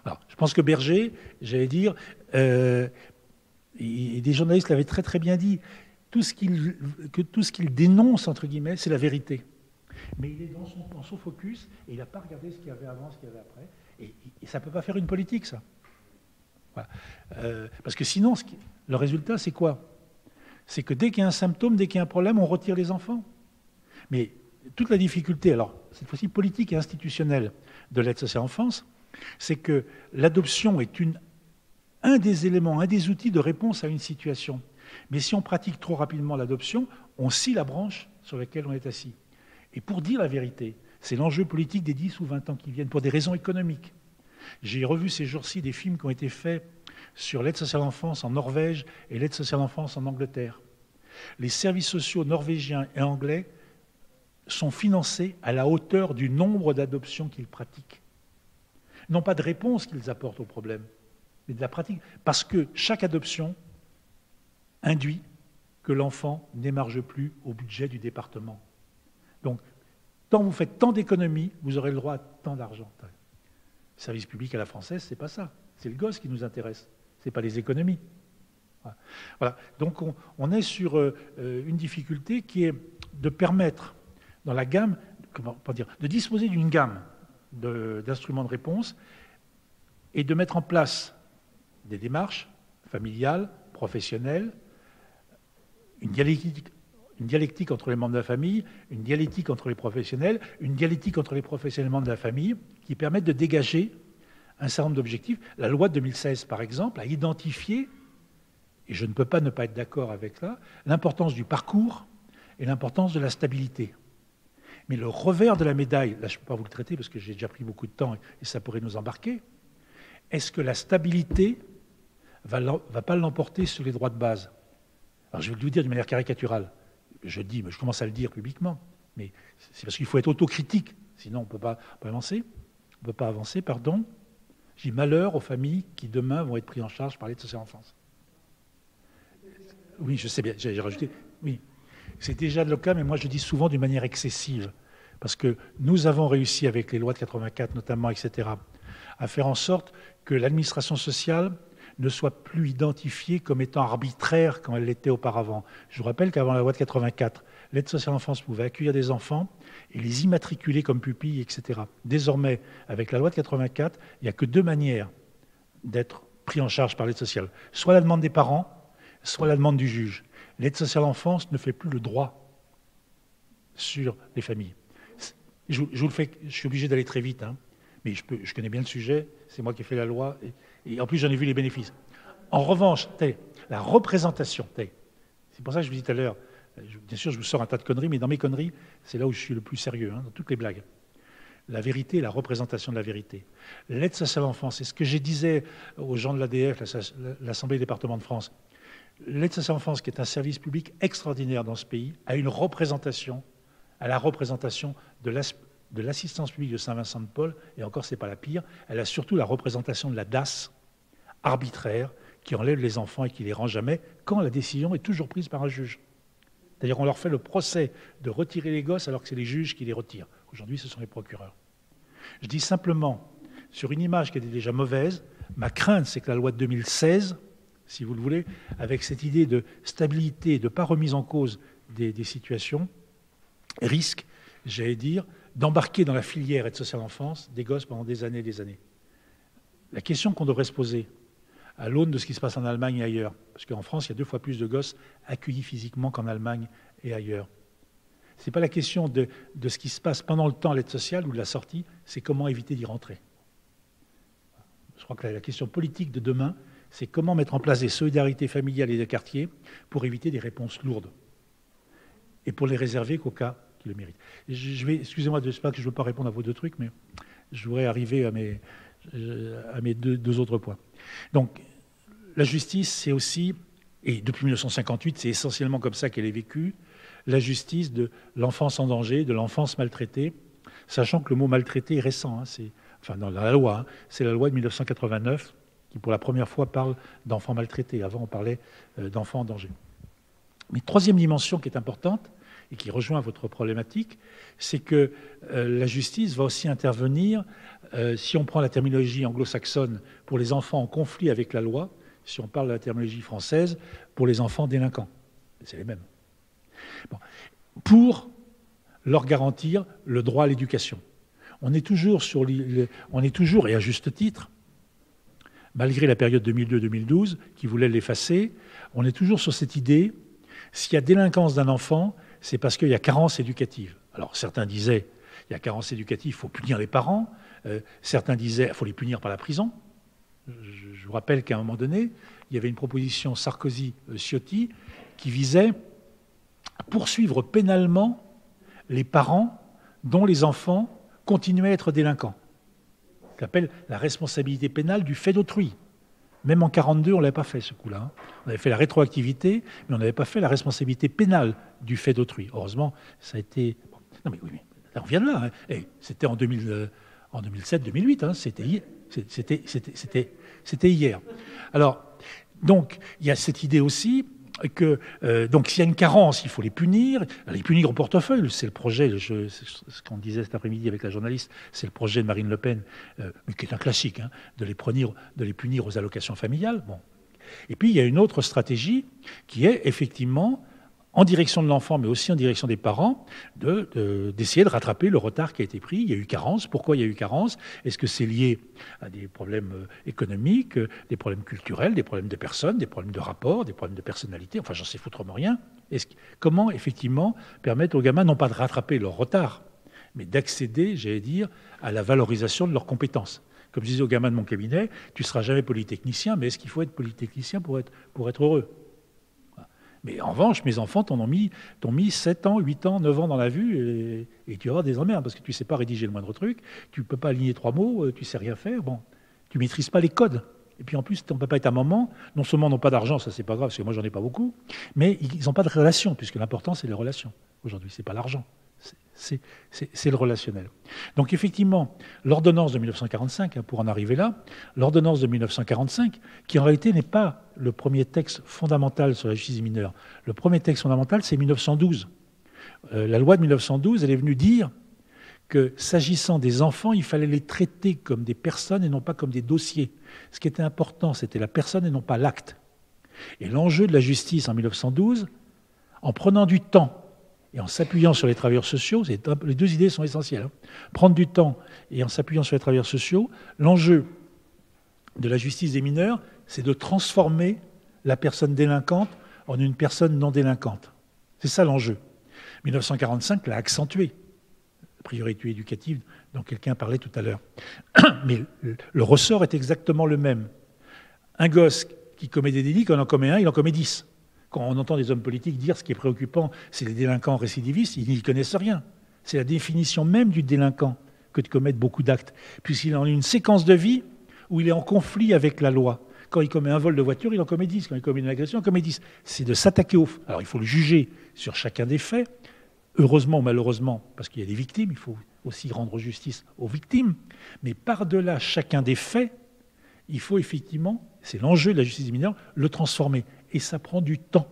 Alors, je pense que Berger, j'allais dire, et des journalistes l'avaient très très bien dit, tout ce qu'il dénonce, entre guillemets, c'est la vérité. Mais il est dans son focus et il n'a pas regardé ce qu'il y avait avant, ce qu'il y avait après. Et ça ne peut pas faire une politique, ça. Voilà. Parce que sinon, le résultat, c'est quoi? C'est que dès qu'il y a un symptôme, dès qu'il y a un problème, on retire les enfants. Mais toute la difficulté, alors cette fois-ci politique et institutionnelle de l'aide sociale à l'enfance, c'est que l'adoption est un des éléments, un des outils de réponse à une situation. Mais si on pratique trop rapidement l'adoption, on scie la branche sur laquelle on est assis. Et pour dire la vérité, c'est l'enjeu politique des 10 ou 20 ans qui viennent, pour des raisons économiques. J'ai revu ces jours-ci des films qui ont été faits sur l'aide sociale à l'enfance en Norvège et l'aide sociale à l'enfance en Angleterre. Les services sociaux norvégiens et anglais sont financés à la hauteur du nombre d'adoptions qu'ils pratiquent. Non pas de réponse qu'ils apportent au problème, mais de la pratique. Parce que chaque adoption induit que l'enfant n'émarge plus au budget du département. Donc, tant vous faites tant d'économies, vous aurez le droit à tant d'argent. Service public à la française, c'est pas ça. C'est le gosse qui nous intéresse. C'est pas les économies. Voilà. Donc, on est sur une difficulté qui est de permettre, dans la gamme, de disposer d'une gamme d'instruments de réponse et de mettre en place des démarches familiales, professionnelles, une dialectique entre les membres de la famille, une dialectique entre les professionnels, une dialectique entre les professionnels membres de la famille, qui permettent de dégager un certain nombre d'objectifs. La loi de 2016, par exemple, a identifié, et je ne peux pas ne pas être d'accord avec ça, l'importance du parcours et l'importance de la stabilité. Mais le revers de la médaille, là je ne peux pas vous le traiter parce que j'ai déjà pris beaucoup de temps et ça pourrait nous embarquer, est-ce que la stabilité va pas l'emporter sur les droits de base? Alors je vais vous dire d'une manière caricaturale, je commence à le dire publiquement, mais c'est parce qu'il faut être autocritique, sinon on ne peut pas avancer. On ne peut pas avancer, pardon. Je dis malheur aux familles qui demain vont être prises en charge par l'aide sociale à l'enfance. Oui, je sais bien, j'ai rajouté, oui. C'est déjà le cas, mais moi je dis souvent d'une manière excessive, parce que nous avons réussi avec les lois de 84 notamment, etc., à faire en sorte que l'administration sociale ne soit plus identifiée comme étant arbitraire quand elle l'était auparavant. Je vous rappelle qu'avant la loi de 84, l'aide sociale à l'enfance pouvait accueillir des enfants et les immatriculer comme pupilles, etc. Désormais, avec la loi de 84, il n'y a que deux manières d'être pris en charge par l'aide sociale. Soit la demande des parents, soit la demande du juge. L'aide sociale à l'enfance ne fait plus le droit sur les familles. Je vous le fais, je suis obligé d'aller très vite, hein, mais je connais bien le sujet, c'est moi qui ai fait la loi, et en plus j'en ai vu les bénéfices. En revanche, la représentation, c'est pour ça que je vous dis tout à l'heure, bien sûr je vous sors un tas de conneries, mais dans mes conneries, c'est là où je suis le plus sérieux, hein, dans toutes les blagues. La vérité, la représentation de la vérité. L'aide sociale à l'enfance, c'est ce que je disais aux gens de l'ADF, l'Assemblée des départements de France. L'aide sociale à l'enfance, qui est un service public extraordinaire dans ce pays, a une représentation, à la représentation de l'assistance publique de Saint-Vincent-de-Paul, et encore, ce n'est pas la pire, elle a surtout la représentation de la DAS, arbitraire, qui enlève les enfants et qui les rend jamais, quand la décision est toujours prise par un juge. C'est-à-dire qu'on leur fait le procès de retirer les gosses alors que c'est les juges qui les retirent. Aujourd'hui, ce sont les procureurs. Je dis simplement, sur une image qui était déjà mauvaise, ma crainte, c'est que la loi de 2016, si vous le voulez, avec cette idée de stabilité, de ne pas remise en cause des situations, risque, j'allais dire, d'embarquer dans la filière aide sociale à l'enfance des gosses pendant des années et des années. La question qu'on devrait se poser, à l'aune de ce qui se passe en Allemagne et ailleurs, parce qu'en France, il y a 2 fois plus de gosses accueillis physiquement qu'en Allemagne et ailleurs. Ce n'est pas la question de ce qui se passe pendant le temps à l'aide sociale ou de la sortie, c'est comment éviter d'y rentrer. Je crois que la question politique de demain, c'est comment mettre en place des solidarités familiales et des quartiers pour éviter des réponses lourdes et pour les réserver qu'au cas qui le méritent. Excusez-moi, je ne sais pas que je ne veux pas répondre à vos 2 trucs, mais je voudrais arriver à mes deux autres points. Donc, la justice, c'est aussi, et depuis 1958, c'est essentiellement comme ça qu'elle est vécue, la justice de l'enfance en danger, de l'enfance maltraitée, sachant que le mot maltraité est récent, hein, dans la loi, hein, c'est la loi de 1989 qui, pour la première fois, parle d'enfants maltraités. Avant, on parlait d'enfants en danger. Mais 3e dimension qui est importante, et qui rejoint votre problématique, c'est que la justice va aussi intervenir, si on prend la terminologie anglo-saxonne, pour les enfants en conflit avec la loi, si on parle de la terminologie française, pour les enfants délinquants. C'est les mêmes. Bon. Pour leur garantir le droit à l'éducation. On est toujours, et à juste titre, malgré la période 2002-2012, qui voulait l'effacer, on est toujours sur cette idée, s'il y a délinquance d'un enfant, c'est parce qu'il y a carence éducative. Alors certains disaient, il y a carence éducative, il faut punir les parents. Certains disaient, il faut les punir par la prison. Je vous rappelle qu'à un moment donné, il y avait une proposition Sarkozy-Ciotti qui visait à poursuivre pénalement les parents dont les enfants continuaient à être délinquants. Ce qu'on appelle la responsabilité pénale du fait d'autrui. Même en 1942, on ne l'avait pas fait, ce coup-là. Hein. On avait fait la rétroactivité, mais on n'avait pas fait la responsabilité pénale du fait d'autrui. Heureusement, ça a été... Non, mais oui, mais on vient de là. Hein. C'était en 2007-2008. Hein. C'était C'était hier. Alors, donc, il y a cette idée aussi que donc s'il y a une carence, il faut les punir au portefeuille. C'est le projet, ce qu'on disait cet après-midi avec la journaliste, c'est le projet de Marine Le Pen, mais qui est un classique, hein, de les punir aux allocations familiales. Bon. Et puis il y a une autre stratégie qui est effectivement en direction de l'enfant, mais aussi en direction des parents, d'essayer de rattraper le retard qui a été pris. Il y a eu carence. Pourquoi il y a eu carence? Est-ce que c'est lié à des problèmes économiques, des problèmes culturels, des problèmes de personnes, des problèmes de rapport, des problèmes de personnalité? Enfin, j'en sais foutrement rien. Comment, effectivement, permettre aux gamins non pas de rattraper leur retard, mais d'accéder, j'allais dire, à la valorisation de leurs compétences? Comme je disais aux gamins de mon cabinet, tu ne seras jamais polytechnicien, mais est-ce qu'il faut être polytechnicien pour être heureux? Mais en revanche, mes enfants t'ont mis 7 ans, 8 ans, 9 ans dans la vue et tu vas avoir des emmerdes parce que tu ne sais pas rédiger le moindre truc, tu ne peux pas aligner 3 mots, tu ne sais rien faire, bon, tu ne maîtrises pas les codes. Et puis en plus, ton papa et ta maman, non seulement n'ont pas d'argent, ça c'est pas grave, parce que moi j'en ai pas beaucoup, mais ils n'ont pas de relation, puisque l'important c'est les relations. Aujourd'hui, c'est pas l'argent. C'est le relationnel. Donc effectivement, l'ordonnance de 1945, hein, pour en arriver là, l'ordonnance de 1945, qui en réalité n'est pas le premier texte fondamental sur la justice des mineurs. Le premier texte fondamental, c'est 1912. La loi de 1912, elle est venue dire que s'agissant des enfants, il fallait les traiter comme des personnes et non pas comme des dossiers. Ce qui était important, c'était la personne et non pas l'acte. Et l'enjeu de la justice en 1912, en prenant du temps, et en s'appuyant sur les travailleurs sociaux, les deux idées sont essentielles. Hein. Prendre du temps et en s'appuyant sur les travailleurs sociaux, l'enjeu de la justice des mineurs, c'est de transformer la personne délinquante en une personne non délinquante. C'est ça l'enjeu. 1945 l'a accentué, la priorité éducative dont quelqu'un parlait tout à l'heure. Mais le ressort est exactement le même. Un gosse qui commet des délits, quand il en commet un, il en commet 10. Quand on entend des hommes politiques dire ce qui est préoccupant, c'est les délinquants récidivistes, ils n'y connaissent rien. C'est la définition même du délinquant que de commettre beaucoup d'actes, puisqu'il en a une séquence de vie où il est en conflit avec la loi. Quand il commet un vol de voiture, il en commet 10. Quand il commet une agression, il en commet 10. C'est de s'attaquer aux... Alors il faut le juger sur chacun des faits, heureusement ou malheureusement, parce qu'il y a des victimes, il faut aussi rendre justice aux victimes, mais par-delà chacun des faits, il faut effectivement, c'est l'enjeu de la justice des mineurs, le transformer. Et ça prend du temps.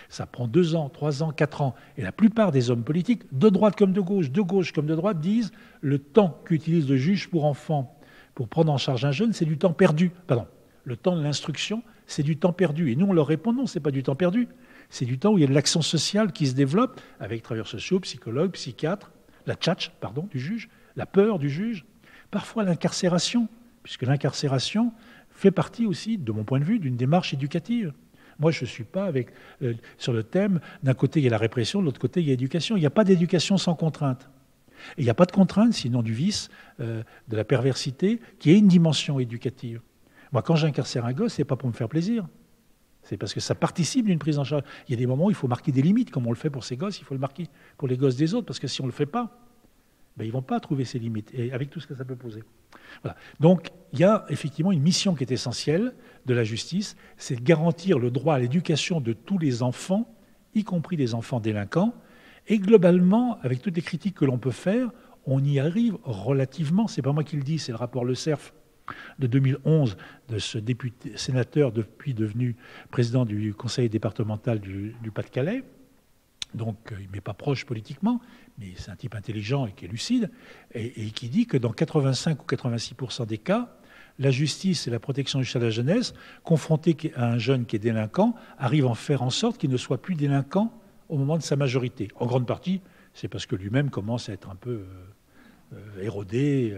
Ça prend 2 ans, 3 ans, 4 ans. Et la plupart des hommes politiques, de droite comme de gauche comme de droite, disent le temps qu'utilise le juge pour enfant pour prendre en charge un jeune, c'est du temps perdu. Pardon, le temps de l'instruction, c'est du temps perdu. Et nous, on leur répond non, ce n'est pas du temps perdu. C'est du temps où il y a de l'action sociale qui se développe avec travailleurs sociaux, psychologues, psychiatres, la tchatch, pardon, du juge, la peur du juge, parfois l'incarcération, puisque l'incarcération fait partie aussi, de mon point de vue, d'une démarche éducative. Moi, je ne suis pas sur le thème, d'un côté il y a la répression, de l'autre côté il y a l'éducation. Il n'y a pas d'éducation sans contrainte. Et il n'y a pas de contrainte, sinon du vice, de la perversité, qui est une dimension éducative. Moi, quand j'incarcère un gosse, ce n'est pas pour me faire plaisir. C'est parce que ça participe d'une prise en charge. Il y a des moments où il faut marquer des limites, comme on le fait pour ces gosses, il faut le marquer pour les gosses des autres, parce que si on ne le fait pas, ben, ils ne vont pas trouver ces limites, et avec tout ce que ça peut poser. Voilà. Donc, il y a effectivement une mission qui est essentielle de la justice, c'est de garantir le droit à l'éducation de tous les enfants, y compris des enfants délinquants, et globalement, avec toutes les critiques que l'on peut faire, on y arrive relativement. C'est pas moi qui le dis, c'est le rapport Le Cerf de 2011 de ce député sénateur depuis devenu président du conseil départemental du Pas-de-Calais. Donc, il n'est pas proche politiquement, mais c'est un type intelligent et qui est lucide, et qui dit que dans 85 ou 86% des cas, la justice et la protection judiciaire de la jeunesse, confrontés à un jeune qui est délinquant, arrivent à faire en sorte qu'il ne soit plus délinquant au moment de sa majorité. En grande partie, c'est parce que lui-même commence à être un peu érodé,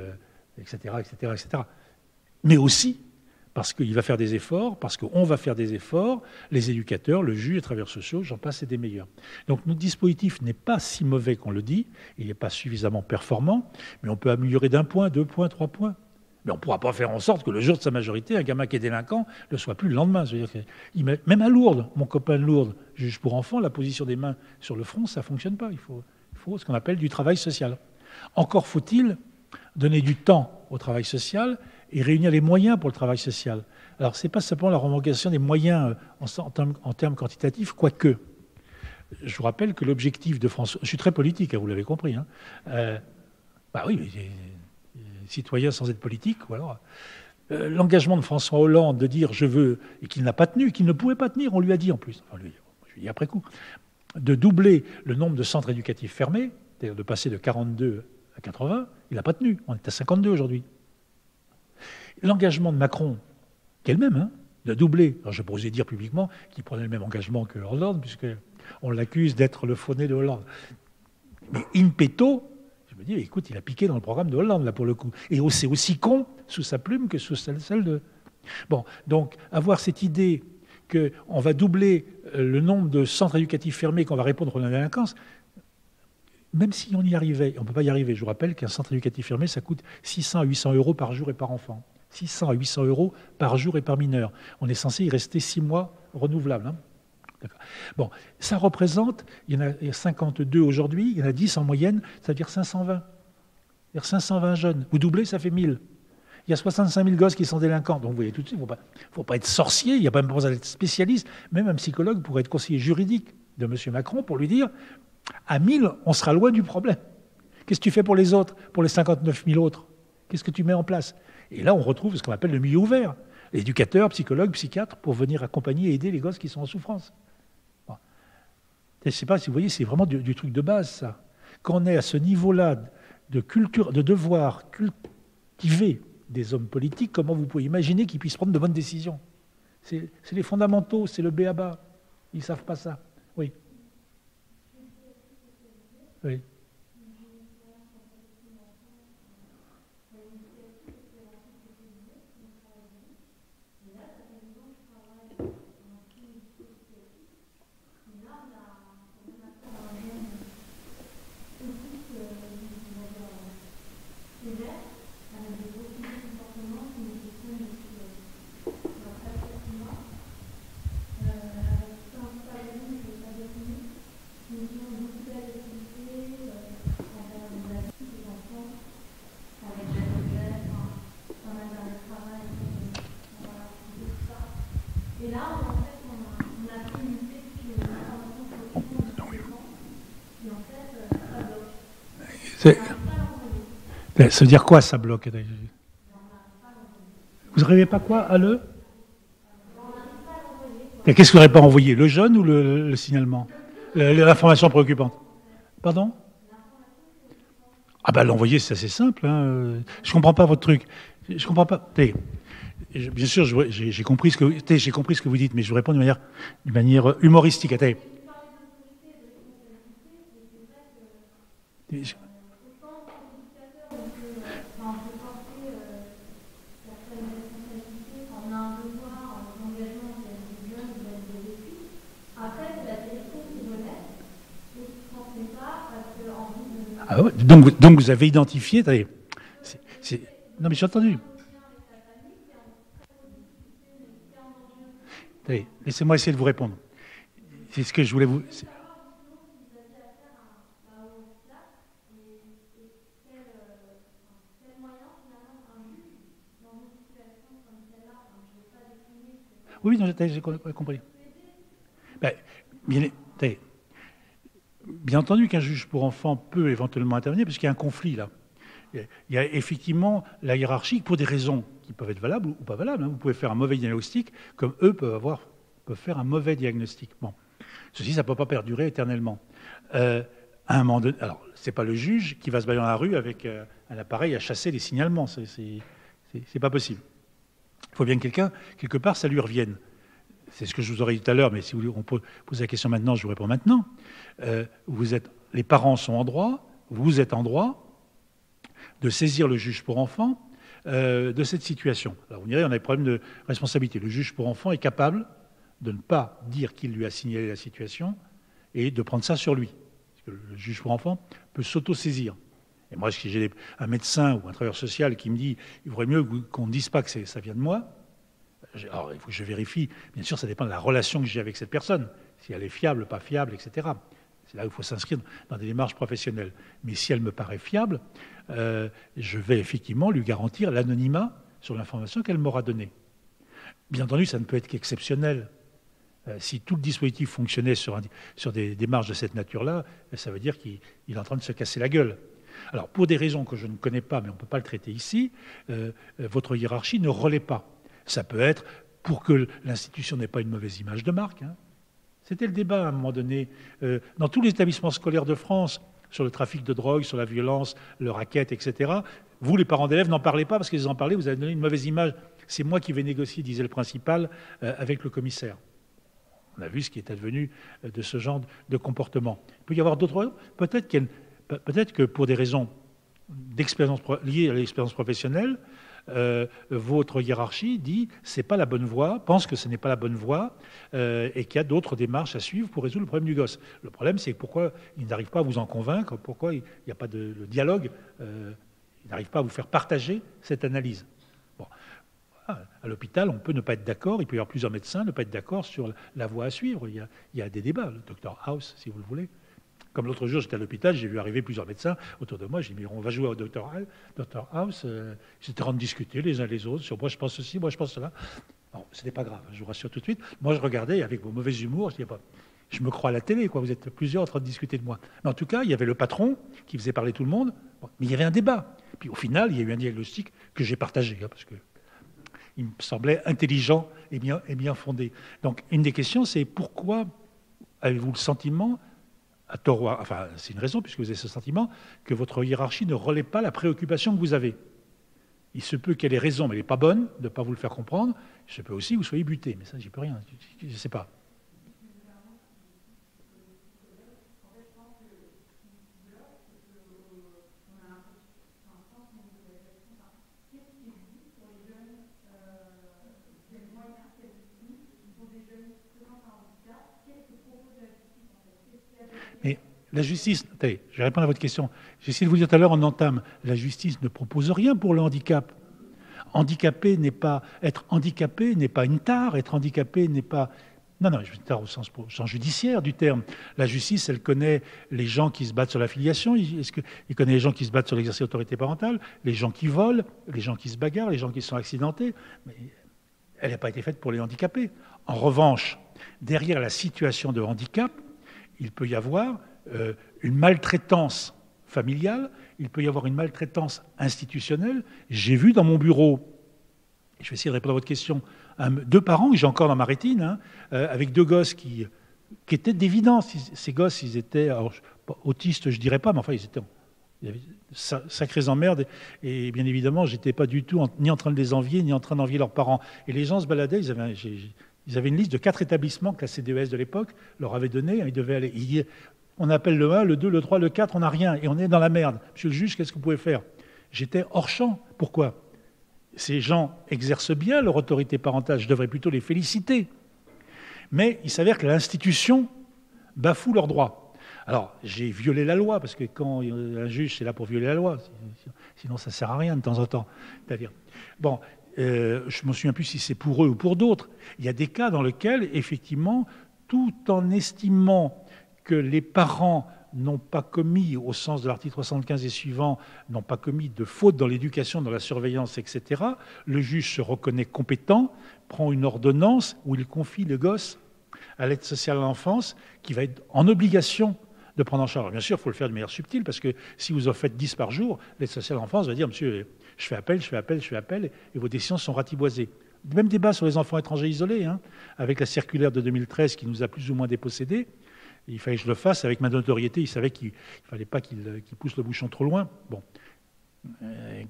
etc., etc., etc. Mais aussi parce qu'il va faire des efforts, parce qu'on va faire des efforts, les éducateurs, le juge, les travailleurs sociaux, j'en passe, c'est des meilleurs. Donc notre dispositif n'est pas si mauvais qu'on le dit, il n'est pas suffisamment performant, mais on peut améliorer d'1 point, 2 points, 3 points. Mais on ne pourra pas faire en sorte que le jour de sa majorité, un gamin qui est délinquant ne le soit plus le lendemain. Je veux dire, même à Lourdes, mon copain de Lourdes, juge pour enfants, la position des mains sur le front, ça ne fonctionne pas. Il faut ce qu'on appelle du travail social. Encore faut-il donner du temps au travail social et réunir les moyens pour le travail social. Alors, ce n'est pas simplement la revendication des moyens en termes quantitatifs, quoique. Je vous rappelle que l'objectif de François... Je suis très politique, hein, vous l'avez compris. Hein. Bah oui, citoyen sans être politique, ou alors l'engagement de François Hollande de dire je veux, et qu'il n'a pas tenu, qu'il ne pouvait pas tenir, on lui a dit en plus, enfin, je lui ai dit après coup, de doubler le nombre de centres éducatifs fermés, c'est-à-dire de passer de 42 à 80, il n'a pas tenu, on est à 52 aujourd'hui. L'engagement de Macron, qui est le même, de doubler, alors je pourrais dire publiquement qu'il prenait le même engagement que Hollande, puisqu'on l'accuse d'être le faux-né de Hollande. Mais in petto, je me dis, écoute, il a piqué dans le programme de Hollande, là, pour le coup. Et c'est aussi con sous sa plume que sous celle de... Bon, donc, avoir cette idée qu'on va doubler le nombre de centres éducatifs fermés, qu'on va répondre à la délinquance, même si on y arrivait, on ne peut pas y arriver. Je vous rappelle qu'un centre éducatif fermé, ça coûte 600 à 800 euros par jour et par enfant. 600 à 800 euros par jour et par mineur. On est censé y rester 6 mois renouvelables. Bon, ça représente, il y en a 52 aujourd'hui, il y en a 10 en moyenne, ça veut dire 520. C'est-à-dire 520 jeunes. Vous doublez, ça fait 1000. Il y a 65 000 gosses qui sont délinquants. Donc vous voyez tout de suite, il ne faut pas être sorcier, il n'y a pas besoin d'être spécialiste. Même un psychologue pourrait être conseiller juridique de M. Macron pour lui dire à 1000, on sera loin du problème. Qu'est-ce que tu fais pour les autres, pour les 59 000 autres? Qu'est-ce que tu mets en place? Et là, on retrouve ce qu'on appelle le milieu ouvert. Éducateurs, psychologues, psychiatres, pour venir accompagner et aider les gosses qui sont en souffrance. Bon. Je ne sais pas si vous voyez, c'est vraiment du truc de base, ça. Quand on est à ce niveau-là de culture, de devoir cultiver des hommes politiques, comment vous pouvez imaginer qu'ils puissent prendre de bonnes décisions? C'est les fondamentaux, c'est le b.a.-ba. Ils ne savent pas ça. Oui. Oui. Ça veut dire quoi, ça bloque? Vous n'arrivez pas quoi à le... Qu'est-ce que vous n'aurez pas envoyé? Le jeune ou le signalement? L'information préoccupante? Pardon? Ah ben l'envoyer, c'est assez simple. Hein. Je ne comprends pas votre truc. Je ne comprends pas. Bien sûr, j'ai compris ce que vous dites, mais je vous réponds d'une manière humoristique. Attendez. Ah ouais, donc vous avez identifié... Attendez, non mais j'ai entendu. Attendez, laissez-moi essayer de vous répondre. C'est ce que je voulais vous... Oui, j'ai compris. Bien entendu qu'un juge pour enfants peut éventuellement intervenir, parce qu'il y a un conflit là. Il y a effectivement la hiérarchie, pour des raisons qui peuvent être valables ou pas valables. Vous pouvez faire un mauvais diagnostic, comme eux peuvent faire un mauvais diagnostic. Bon. Ceci, ça ne peut pas perdurer éternellement. À un moment donné, alors, ce n'est pas le juge qui va se balader dans la rue avec un appareil à chasser les signalements. C'est pas possible. Il faut bien que quelqu'un, quelque part, ça lui revienne. C'est ce que je vous aurais dit tout à l'heure, mais si vous voulez, on peut poser la question maintenant, je vous réponds maintenant. Les parents sont en droit, vous êtes en droit de saisir le juge pour enfants de cette situation. Alors vous direz, on a des problèmes de responsabilité. Le juge pour enfants est capable de ne pas dire qu'il lui a signalé la situation et de prendre ça sur lui. Parce que le juge pour enfants peut s'auto-saisir. Et moi, si j'ai un médecin ou un travailleur social qui me dit il vaudrait mieux qu'on ne dise pas que ça vient de moi, alors il faut que je vérifie. Bien sûr, ça dépend de la relation que j'ai avec cette personne, si elle est fiable, pas fiable, etc. C'est là où il faut s'inscrire dans des démarches professionnelles. Mais si elle me paraît fiable, je vais effectivement lui garantir l'anonymat sur l'information qu'elle m'aura donnée. Bien entendu, ça ne peut être qu'exceptionnel. Si tout le dispositif fonctionnait sur des démarches de cette nature-là, ça veut dire qu'il est en train de se casser la gueule. Alors, pour des raisons que je ne connais pas, mais on ne peut pas le traiter ici, votre hiérarchie ne relaie pas. Ça peut être pour que l'institution n'ait pas une mauvaise image de marque. Hein. C'était le débat à un moment donné. Dans tous les établissements scolaires de France, sur le trafic de drogue, sur la violence, le racket, etc., vous, les parents d'élèves, n'en parlez pas parce qu'ils en parlaient, vous avez donné une mauvaise image. C'est moi qui vais négocier, disait le principal, avec le commissaire. On a vu ce qui est advenu de ce genre de comportement. Il peut y avoir d'autres... Peut-être que pour des raisons liées à l'expérience professionnelle, votre hiérarchie dit c'est pas la bonne voie, pense que ce n'est pas la bonne voie et qu'il y a d'autres démarches à suivre pour résoudre le problème du gosse. Le problème, c'est pourquoi ils n'arrivent pas à vous en convaincre, pourquoi il n'y a pas de dialogue, ils n'arrivent pas à vous faire partager cette analyse. Bon. À l'hôpital, on peut ne pas être d'accord, il peut y avoir plusieurs médecins ne pas être d'accord sur la voie à suivre. Il y a des débats, le Dr House, si vous le voulez. Comme l'autre jour, j'étais à l'hôpital, j'ai vu arriver plusieurs médecins autour de moi. J'ai dit, mais on va jouer au Dr House. Ils étaient en train de discuter les uns les autres sur moi, je pense ceci, moi, je pense cela. Non, ce n'est pas grave, je vous rassure tout de suite. Moi, je regardais avec vos mauvais humours, je disais, je me crois à la télé, quoi. Vous êtes plusieurs en train de discuter de moi. Mais en tout cas, il y avait le patron qui faisait parler tout le monde, mais il y avait un débat. Puis au final, il y a eu un diagnostic que j'ai partagé, parce que il me semblait intelligent et bien fondé. Donc, une des questions, c'est pourquoi avez-vous le sentiment, à tort, enfin, c'est une raison, puisque vous avez ce sentiment, que votre hiérarchie ne relaie pas la préoccupation que vous avez. Il se peut qu'elle ait raison, mais elle n'est pas bonne, de ne pas vous le faire comprendre. Il se peut aussi que vous soyez buté, mais ça, j'y peux rien, je ne sais pas. Mais la justice, attendez, je vais répondre à votre question. J'ai essayé de vous dire tout à l'heure en entame, la justice ne propose rien pour le handicap. Être handicapé n'est pas une tare, être handicapé n'est pas... Non, je veux dire au sens judiciaire du terme. La justice, elle connaît les gens qui se battent sur la filiation, il connaît les gens qui se battent sur l'exercice d'autorité parentale, les gens qui volent, les gens qui se bagarrent, les gens qui sont accidentés. Mais elle n'a pas été faite pour les handicapés. En revanche, derrière la situation de handicap, il peut y avoir une maltraitance familiale, il peut y avoir une maltraitance institutionnelle. J'ai vu dans mon bureau, je vais essayer de répondre à votre question, 2 parents que j'ai encore dans ma rétine, avec 2 gosses qui étaient d'évidence. Ces gosses, ils étaient, alors, autistes, je dirais pas, mais enfin, il y avait sacrées emmerdes. Et bien évidemment, je n'étais pas du tout ni en train de les envier, ni en train d'envier leurs parents. Et les gens se baladaient, ils avaient une liste de 4 établissements que la CDES de l'époque leur avait donné. Ils devaient aller. On appelle le 1, le 2, le 3, le 4, on n'a rien. Et on est dans la merde. Monsieur le juge, qu'est-ce que vous pouvez faire? J'étais hors champ. Pourquoi? Ces gens exercent bien leur autorité parentale. Je devrais plutôt les féliciter. Mais il s'avère que l'institution bafoue leurs droits. Alors, j'ai violé la loi, parce que quand un juge, c'est là pour violer la loi. Sinon, ça ne sert à rien de temps en temps. C'est-à-dire, bon... je ne me souviens plus si c'est pour eux ou pour d'autres. Il y a des cas dans lesquels, effectivement, tout en estimant que les parents n'ont pas commis, au sens de l'article 75 et suivant, n'ont pas commis de faute dans l'éducation, dans la surveillance, etc., le juge se reconnaît compétent, prend une ordonnance où il confie le gosse à l'aide sociale à l'enfance, qui va être en obligation de prendre en charge. Alors, bien sûr, il faut le faire de manière subtile, parce que si vous en faites 10 par jour, l'aide sociale à l'enfance va dire « Monsieur, je fais appel, et vos décisions sont ratiboisées. » Même débat sur les enfants étrangers isolés, avec la circulaire de 2013 qui nous a plus ou moins dépossédés. Il fallait que je le fasse avec ma notoriété. Il savait qu'il ne fallait pas qu'il pousse le bouchon trop loin. Bon.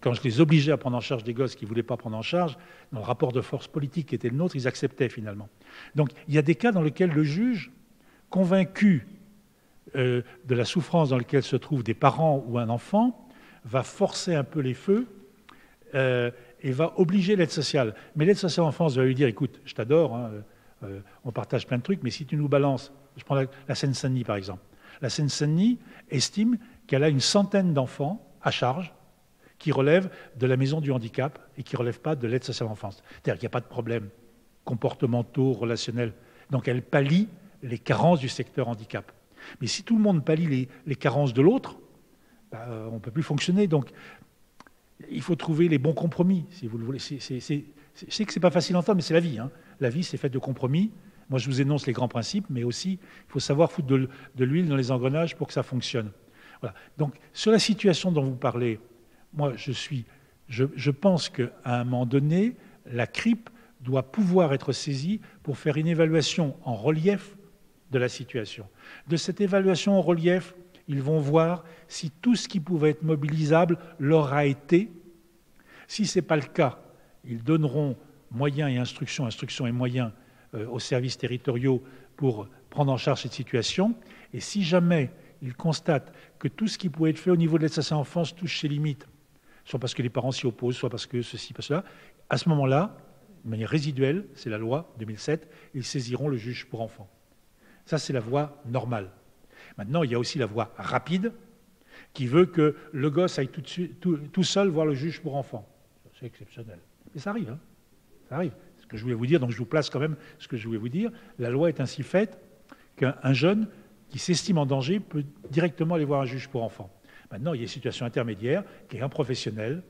Quand je les obligeais à prendre en charge des gosses qui ne voulaient pas prendre en charge, dans le rapport de force politique qui était le nôtre, ils acceptaient finalement. Donc il y a des cas dans lesquels le juge, convaincu de la souffrance dans laquelle se trouvent des parents ou un enfant, va forcer un peu les feux et va obliger l'aide sociale. Mais l'aide sociale à l'enfance va lui dire, écoute, je t'adore, on partage plein de trucs, mais si tu nous balances, je prends la Seine-Saint-Denis par exemple. La Seine-Saint-Denis estime qu'elle a une centaine d'enfants à charge qui relèvent de la maison du handicap et qui ne relèvent pas de l'aide sociale à l'enfance. C'est-à-dire qu'il n'y a pas de problèmes comportementaux, relationnels. Donc elle pallie les carences du secteur handicap. Mais si tout le monde pallie les carences de l'autre, on ne peut plus fonctionner. Donc il faut trouver les bons compromis, si vous le voulez. Je sais que ce n'est pas facile à entendre, mais c'est la vie. La vie, c'est fait de compromis. Moi, je vous énonce les grands principes, mais aussi, il faut savoir foutre de l'huile dans les engrenages pour que ça fonctionne. Voilà. Donc, sur la situation dont vous parlez, moi, je pense qu'à un moment donné, la CRIP doit pouvoir être saisie pour faire une évaluation en relief de la situation. De cette évaluation en relief, ils vont voir si tout ce qui pouvait être mobilisable leur a été. Si ce n'est pas le cas, ils donneront moyens et instructions et moyens aux services territoriaux pour prendre en charge cette situation. Et si jamais ils constatent que tout ce qui pouvait être fait au niveau de l'aide sociale à l'enfance touche ses limites, soit parce que les parents s'y opposent, soit parce que ceci, parce que cela, à ce moment-là, de manière résiduelle, c'est la loi 2007, ils saisiront le juge pour enfants. Ça, c'est la voie normale. Maintenant, il y a aussi la voie rapide, qui veut que le gosse aille tout seul voir le juge pour enfants. C'est exceptionnel. Et ça arrive, hein. Ça arrive. C'est ce que je voulais vous dire, donc je vous place quand même ce que je voulais vous dire. La loi est ainsi faite qu'un jeune qui s'estime en danger peut directement aller voir un juge pour enfants. Maintenant, il y a une situation intermédiaire qui est un professionnel.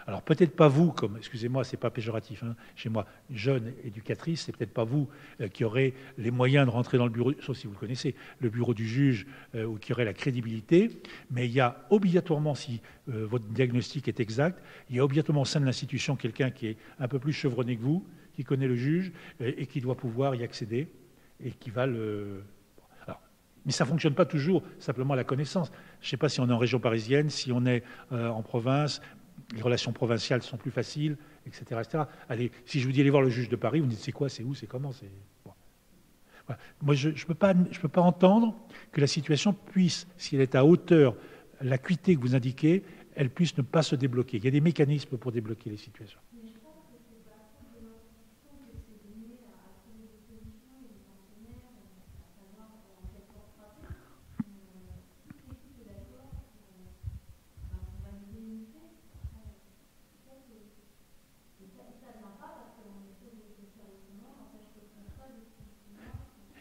Alors peut-être pas vous, comme, excusez-moi, c'est pas péjoratif, hein, chez moi, jeune éducatrice, c'est peut-être pas vous qui aurez les moyens de rentrer dans le bureau, sauf si vous le connaissez, le bureau du juge, ou qui aurait la crédibilité, mais il y a obligatoirement, si votre diagnostic est exact, il y a obligatoirement au sein de l'institution quelqu'un qui est un peu plus chevronné que vous, qui connaît le juge et qui doit pouvoir y accéder et qui va le... Mais ça ne fonctionne pas toujours simplement à la connaissance. Je ne sais pas si on est en région parisienne, si on est en province, les relations provinciales sont plus faciles, etc., etc. Allez, si je vous dis aller voir le juge de Paris, vous me dites c'est quoi, c'est où, c'est comment, c'est... Bon. Voilà. Moi, je ne peux pas entendre que la situation puisse, si elle est à hauteur, l'acuité que vous indiquez, elle puisse ne pas se débloquer. Il y a des mécanismes pour débloquer les situations.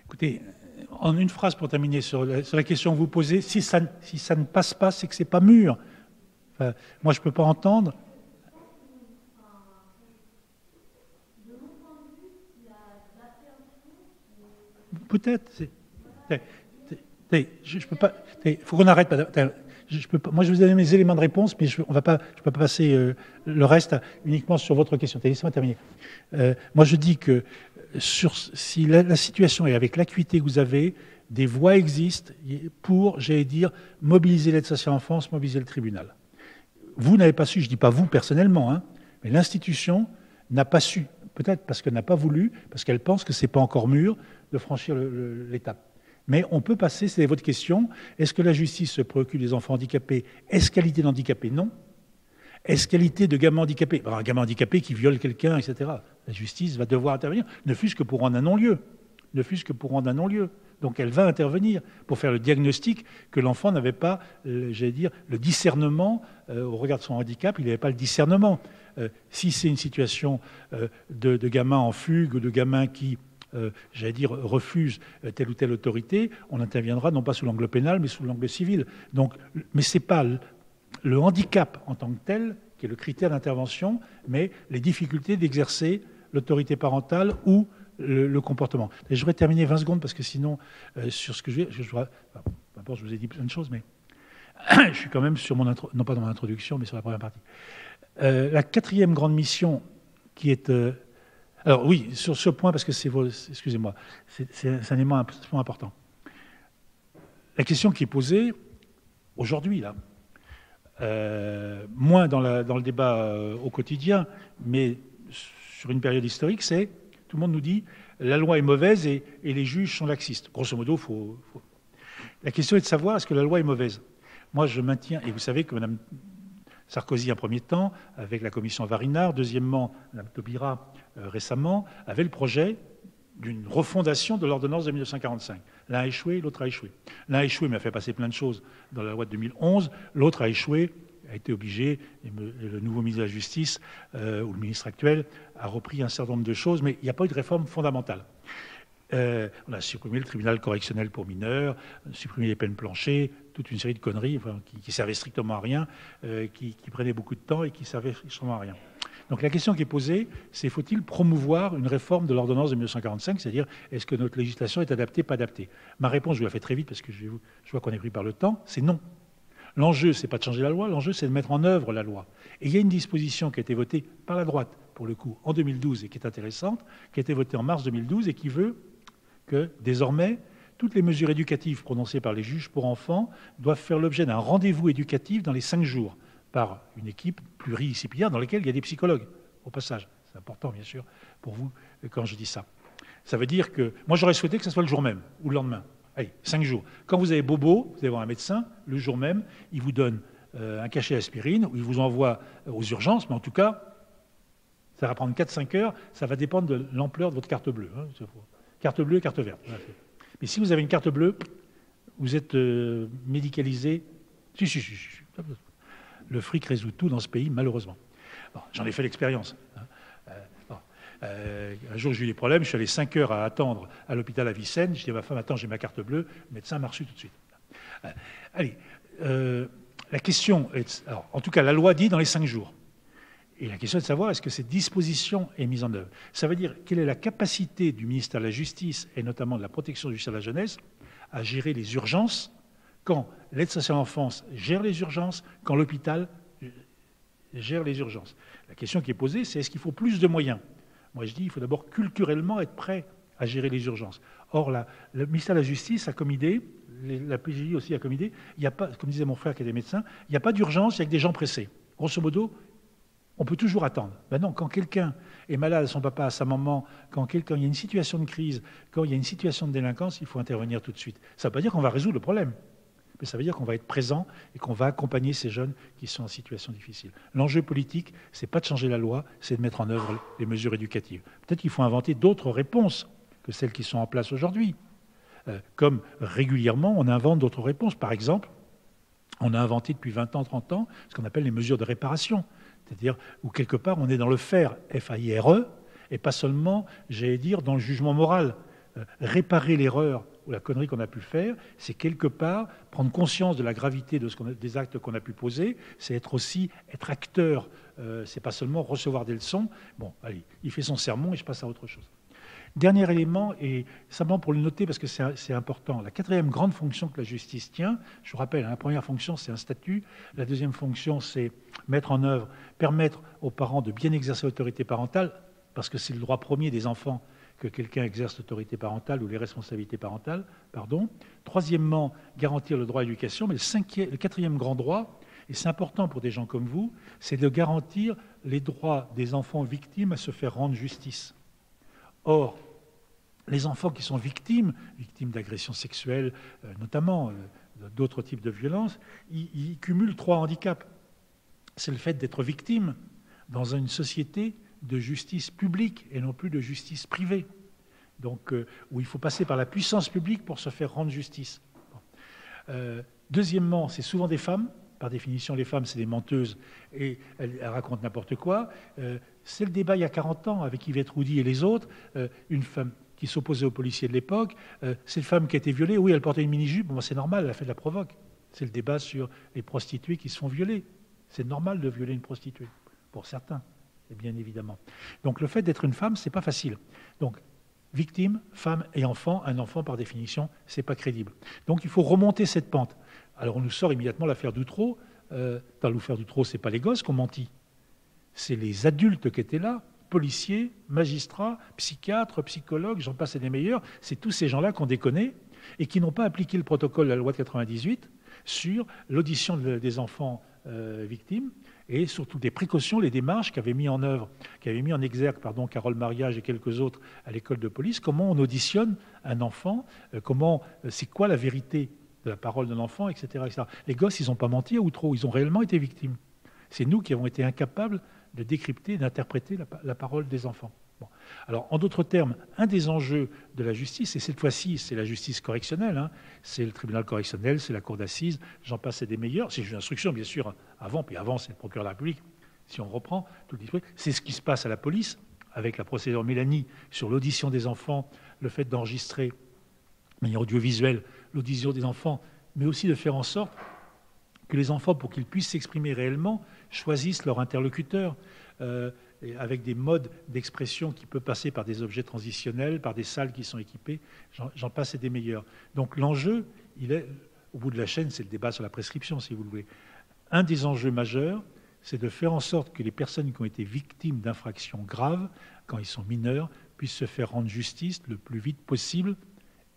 Écoutez, en une phrase pour terminer sur la question que vous posez, si ça ne passe pas, c'est que ce n'est pas mûr. Enfin, moi, je ne peux pas entendre. Peut-être. Je peux pas. Il faut qu'on arrête. Je peux pas, moi, je vous ai donné mes éléments de réponse, mais je ne peux pas passer le reste uniquement sur votre question. Laissez-moi terminer. Moi, je dis que si la situation est avec l'acuité que vous avez, des voies existent pour, j'allais dire, mobiliser l'aide sociale à l'enfance, mobiliser le tribunal. Vous n'avez pas su, je ne dis pas vous personnellement, hein, mais l'institution n'a pas su, peut-être parce qu'elle n'a pas voulu, parce qu'elle pense que ce n'est pas encore mûr de franchir l'étape. Mais on peut passer, c'est votre question, est-ce que la justice se préoccupe des enfants handicapés? Est-ce qualité d'handicapé? Non. Est-ce qualité de gamin handicapé? Un gamin handicapé qui viole quelqu'un, etc. La justice va devoir intervenir, ne fût-ce que pour rendre un non-lieu. Ne fût-ce que pour rendre un non-lieu. Donc elle va intervenir pour faire le diagnostic que l'enfant n'avait pas, j'allais dire, le discernement au regard de son handicap, il n'avait pas le discernement. Si c'est une situation de gamin en fugue ou de gamin qui, j'allais dire, refuse telle ou telle autorité, on interviendra non pas sous l'angle pénal, mais sous l'angle civil. Donc, mais ce n'est pas le handicap en tant que tel qui est le critère d'intervention, mais les difficultés d'exercer l'autorité parentale ou le comportement. Et je voudrais terminer 20 secondes parce que sinon, sur ce que je vous ai dit plein de choses, mais je suis quand même sur non pas dans mon introduction, mais sur la première partie. La quatrième grande mission qui est... alors oui, sur ce point, parce que excusez-moi, c'est un élément absolument important. La question qui est posée aujourd'hui, là, moins dans le débat au quotidien, mais sur une période historique, c'est... Tout le monde nous dit la loi est mauvaise et les juges sont laxistes. Grosso modo, la question est de savoir est-ce que la loi est mauvaise. Moi, je maintiens, et vous savez que Mme Sarkozy, un premier temps, avec la commission Varinard, deuxièmement, Mme Taubira, récemment, avait le projet d'une refondation de l'ordonnance de 1945. L'un a échoué, l'autre a échoué. L'un a échoué, mais a fait passer plein de choses dans la loi de 2011. L'autre a échoué, a été obligé, et le nouveau ministre de la Justice, ou le ministre actuel, a repris un certain nombre de choses, mais il n'y a pas eu de réforme fondamentale. On a supprimé le tribunal correctionnel pour mineurs, supprimé les peines planchées, toute une série de conneries qui servaient strictement à rien, qui prenaient beaucoup de temps et qui servaient strictement à rien. Donc la question qui est posée, c'est faut-il promouvoir une réforme de l'ordonnance de 1945, c'est-à-dire est-ce que notre législation est adaptée, pas adaptée? Ma réponse, je vous la fais très vite parce que je vois qu'on est pris par le temps, c'est non. L'enjeu, ce n'est pas de changer la loi, l'enjeu, c'est de mettre en œuvre la loi. Et il y a une disposition qui a été votée par la droite, pour le coup, en 2012, et qui est intéressante, qui a été votée en mars 2012, et qui veut que, désormais, toutes les mesures éducatives prononcées par les juges pour enfants doivent faire l'objet d'un rendez-vous éducatif dans les 5 jours, par une équipe pluridisciplinaire dans laquelle il y a des psychologues, au passage. C'est important, bien sûr, pour vous, quand je dis ça. Ça veut dire que, moi, j'aurais souhaité que ce soit le jour même, ou le lendemain. Allez, 5 jours. Quand vous avez bobo, vous allez voir un médecin, le jour même, il vous donne un cachet d'aspirine, ou il vous envoie aux urgences, mais en tout cas, ça va prendre 4-5 heures, ça va dépendre de l'ampleur de votre carte bleue. Hein, carte bleue et carte verte. Mais si vous avez une carte bleue, vous êtes médicalisé. Si. Le fric résout tout dans ce pays, malheureusement. Bon, j'en ai fait l'expérience. Un jour, j'ai eu des problèmes, je suis allé 5 heures à attendre à l'hôpital à Vicenne. Je dis à ma femme, attends, j'ai ma carte bleue. Le médecin m'a reçu tout de suite. La question est... Alors, en tout cas, la loi dit dans les 5 jours. Et la question est de savoir, est-ce que cette disposition est mise en œuvre? Ça veut dire, quelle est la capacité du ministère de la Justice, et notamment de la protection judiciaire de la jeunesse, à gérer les urgences, quand l'aide sociale à l'enfance gère les urgences, quand l'hôpital gère les urgences. La question qui est posée, c'est est-ce qu'il faut plus de moyens? Moi, je dis, il faut d'abord culturellement être prêt à gérer les urgences. Or, le ministère de la Justice a comme idée, la PJJ aussi a comme idée, il n'y a pas, comme disait mon frère qui est médecin, il n'y a pas d'urgence, il y a que des gens pressés. Grosso modo, on peut toujours attendre. Ben non, quand quelqu'un est malade à son papa, à sa maman, quand il y a une situation de crise, quand il y a une situation de délinquance, il faut intervenir tout de suite. Ça ne veut pas dire qu'on va résoudre le problème, mais ça veut dire qu'on va être présent et qu'on va accompagner ces jeunes qui sont en situation difficile. L'enjeu politique, ce n'est pas de changer la loi, c'est de mettre en œuvre les mesures éducatives. Peut-être qu'il faut inventer d'autres réponses que celles qui sont en place aujourd'hui. Comme régulièrement, on invente d'autres réponses. Par exemple, on a inventé depuis 20 ans, 30 ans, ce qu'on appelle les mesures de réparation. C'est-à-dire où quelque part on est dans le faire, F-A-I-R-E, et pas seulement, j'allais dire, dans le jugement moral. Réparer l'erreur ou la connerie qu'on a pu faire, c'est quelque part prendre conscience de la gravité des actes qu'on a pu poser, c'est être acteur, c'est pas seulement recevoir des leçons. Bon, allez, il fait son sermon et je passe à autre chose. Dernier élément, et simplement pour le noter parce que c'est important, la 4e grande fonction que la justice tient, je vous rappelle, la première fonction c'est un statut, la 2e fonction c'est mettre en œuvre, permettre aux parents de bien exercer l'autorité parentale, parce que c'est le droit premier des enfants que quelqu'un exerce l'autorité parentale ou les responsabilités parentales, pardon. 3e, garantir le droit à l'éducation, mais le 4e grand droit, et c'est important pour des gens comme vous, c'est de garantir les droits des enfants victimes à se faire rendre justice. Or, les enfants qui sont victimes d'agressions sexuelles, notamment d'autres types de violences, ils cumulent 3 handicaps. C'est le fait d'être victime dans une société de justice publique et non plus de justice privée. Donc, où il faut passer par la puissance publique pour se faire rendre justice. Deuxièmement, c'est souvent des femmes. Par définition, les femmes, c'est des menteuses et elles racontent n'importe quoi. C'est le débat il y a 40 ans avec Yvette Roudy et les autres. Une femme qui s'opposait aux policiers de l'époque. C'est une femme qui a été violée. Oui, elle portait une mini-jupe. Bon, c'est normal, elle a fait de la provoque. C'est le débat sur les prostituées qui se font violer. C'est normal de violer une prostituée, pour certains, bien évidemment. Donc le fait d'être une femme, c'est pas facile. Donc victime, femme et enfant, un enfant par définition, c'est pas crédible. Donc il faut remonter cette pente. Alors on nous sort immédiatement l'affaire Doutreau. Dans l'affaire Doutreau, c'est pas les gosses qui ont menti, c'est les adultes qui étaient là, policiers, magistrats, psychiatres, psychologues, j'en passe et des meilleurs. C'est tous ces gens-là qui ont déconné et qui n'ont pas appliqué le protocole de la loi de 98 sur l'audition des enfants victimes et surtout des précautions, les démarches qu'avaient mis en exergue Carole Mariage et quelques autres à l'école de police. Comment on auditionne un enfant, c'est quoi la vérité de la parole d'un enfant, etc., etc. Les gosses, ils n'ont pas menti ou trop, ils ont réellement été victimes. C'est nous qui avons été incapables de décrypter, d'interpréter la parole des enfants. Bon. Alors, en d'autres termes, un des enjeux de la justice, et cette fois-ci, c'est la justice correctionnelle, c'est le tribunal correctionnel, c'est la cour d'assises, j'en passe et des meilleurs, c'est une instruction, bien sûr, puis avant, c'est le procureur de la République, si on reprend tout le dispositif, c'est ce qui se passe à la police, avec la procédure Mélanie sur l'audition des enfants, le fait d'enregistrer de manière audiovisuelle l'audition des enfants, mais aussi de faire en sorte que les enfants, pour qu'ils puissent s'exprimer réellement, choisissent leur interlocuteur, avec des modes d'expression qui peuvent passer par des objets transitionnels, par des salles qui sont équipées, j'en passe et des meilleurs. Donc l'enjeu, il est au bout de la chaîne, c'est le débat sur la prescription, si vous le voulez. Un des enjeux majeurs, c'est de faire en sorte que les personnes qui ont été victimes d'infractions graves, quand ils sont mineurs, puissent se faire rendre justice le plus vite possible.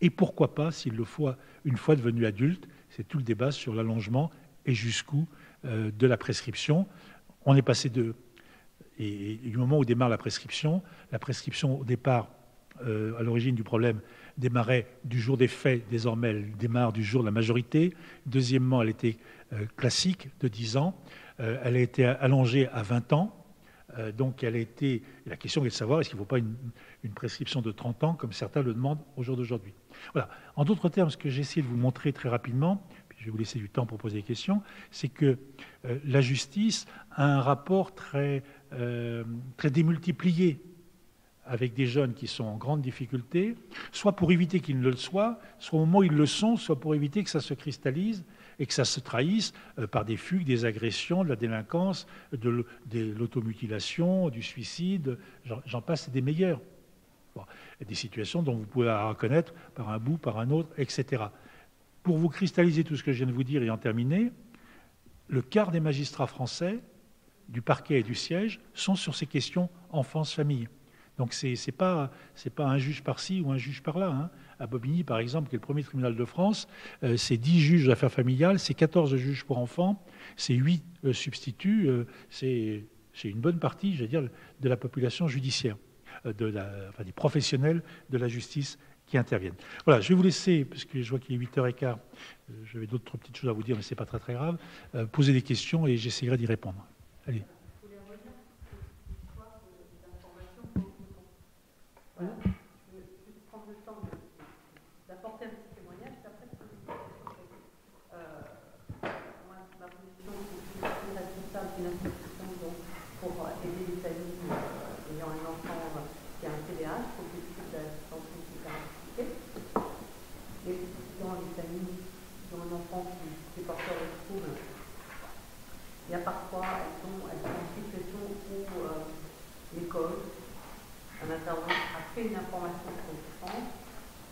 Et pourquoi pas, s'il le faut, une fois devenus adultes, c'est tout le débat sur l'allongement et jusqu'où de la prescription. On est passé de... Et du moment où démarre la prescription au départ, à l'origine du problème, démarrait du jour des faits, désormais elle démarre du jour de la majorité. Deuxièmement, elle était classique de 10 ans. Elle a été allongée à 20 ans. Donc elle a été... La question est de savoir, est-ce qu'il ne faut pas une prescription de 30 ans, comme certains le demandent au jour d'aujourd'hui. Voilà. En d'autres termes, ce que j'ai essayé de vous montrer très rapidement, puis je vais vous laisser du temps pour poser des questions, c'est que la justice a un rapport très démultiplié avec des jeunes qui sont en grande difficulté, soit pour éviter qu'ils ne le soient, soit au moment où ils le sont, soit pour éviter que ça se cristallise et que ça se trahisse par des fugues, des agressions, de la délinquance, de l'automutilation, du suicide, j'en passe, c'est des meilleurs. Bon, des situations dont vous pouvez la reconnaître par un bout, par un autre, etc. Pour vous cristalliser tout ce que je viens de vous dire et en terminer, le quart des magistrats français, du parquet et du siège, sont sur ces questions enfance-famille. Donc ce n'est pas un juge par-ci ou un juge par-là. Hein. À Bobigny, par exemple, qui est le premier tribunal de France, c'est 10 juges d'affaires familiales, c'est 14 juges pour enfants, c'est 8 substituts, c'est une bonne partie, je veux dire, de la population judiciaire, des professionnels de la justice qui interviennent. Voilà, je vais vous laisser, parce que je vois qu'il est 8h15, j'avais d'autres petites choses à vous dire, mais ce n'est pas très grave, poser des questions et j'essaierai d'y répondre. Allez.
Voilà. Je vais juste prendre le temps d'apporter un petit témoignage, puis après je poser des questions. Moi, ma position, c'est que je suis responsable d'une institution pour aider les familles ayant un enfant qui a un TDAH, pour que de l'assistance psychothérapeute. Et dans les familles qui ont un enfant qui est porteur de troubles, il y a parfois, elles sont en situation où l'école, un intervenant a fait une information sur l'enfant,